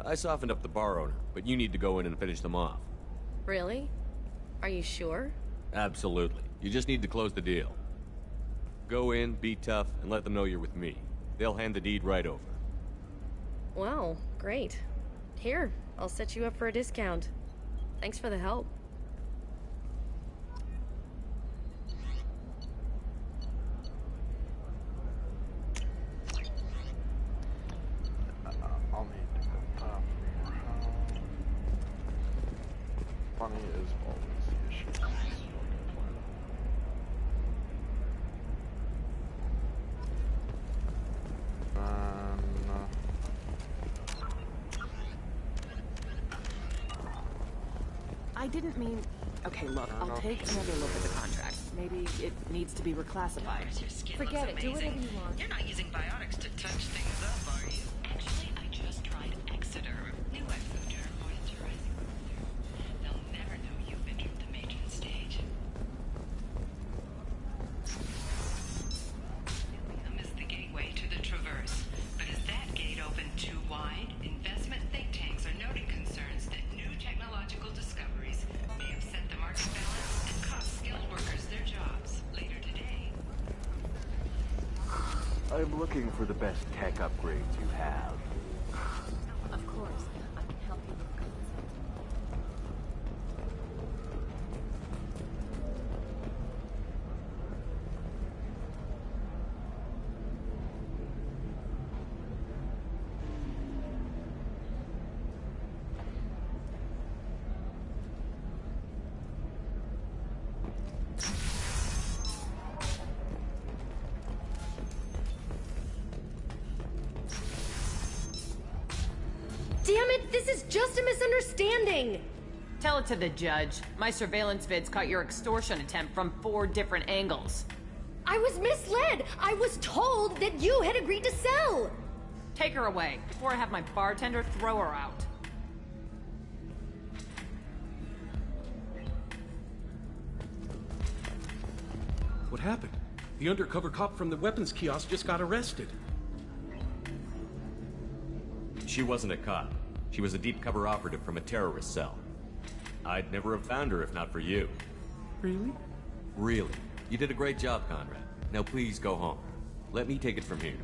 I softened up the bar owner, but you need to go in and finish them off. Really? Are you sure? Absolutely. You just need to close the deal. Go in, be tough, and let them know you're with me. They'll hand the deed right over. Well, great. Here, I'll set you up for a discount. Thanks for the help. I'll need to go up more. Money is always the issue. didn't mean... Okay, look, I'll take another look at the contract. Maybe it needs to be reclassified. Forget it. Do whatever you want. You're not using biotics to touch things up, are you? Actually, I just tried Exoderm. New Exoderm moisturizing booster. They'll never know you've entered the matron stage. Ilium is the gateway to the Traverse. But is that gate open too wide? Investment think tanks are noting concerns that new technological discoveries may upset the market balance and cost skilled workers their jobs. Later today. I'm looking for the best tech upgrades you have. Of course, I can help you with concept. Damn it, this is just a misunderstanding! Tell it to the judge. My surveillance vids caught your extortion attempt from 4 different angles. I was misled! I was told that you had agreed to sell! Take her away, before I have my bartender throw her out. What happened? The undercover cop from the weapons kiosk just got arrested. She wasn't a cop. She was a deep cover operative from a terrorist cell. I'd never have found her if not for you. Really? Really. You did a great job, Conrad. Now please go home. Let me take it from here.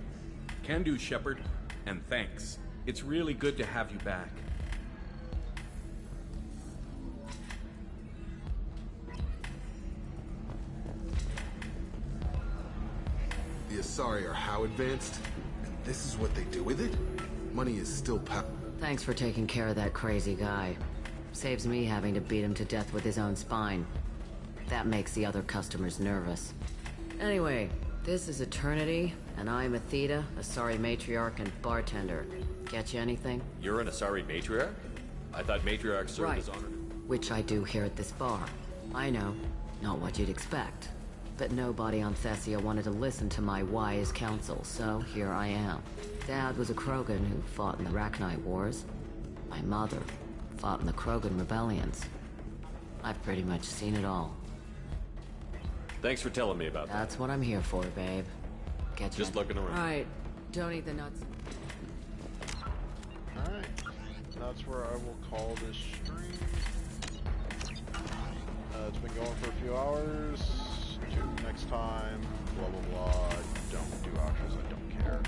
Can do, Shepard. And thanks. It's really good to have you back. The Asari are how advanced? And this is what they do with it? Money is still Thanks for taking care of that crazy guy. Saves me having to beat him to death with his own spine. That makes the other customers nervous. Anyway, this is Eternity, and I'm Athena, Asari matriarch and bartender. Get you anything? You're an Asari matriarch? I thought matriarchs served Right. as honored. Which I do here at this bar. I know, not what you'd expect. But nobody on Thessia wanted to listen to my wise counsel, so here I am. Dad was a Krogan who fought in the Rachni Wars. My mother fought in the Krogan rebellions. I've pretty much seen it all. Thanks for telling me about that. That's what I'm here for, babe. Get you Just looking around. Right. Don't eat the nuts. Alright. That's where I will call this stream. It's been going for a few hours. Tune next time. Blah blah blah. Don't do outros, I don't care.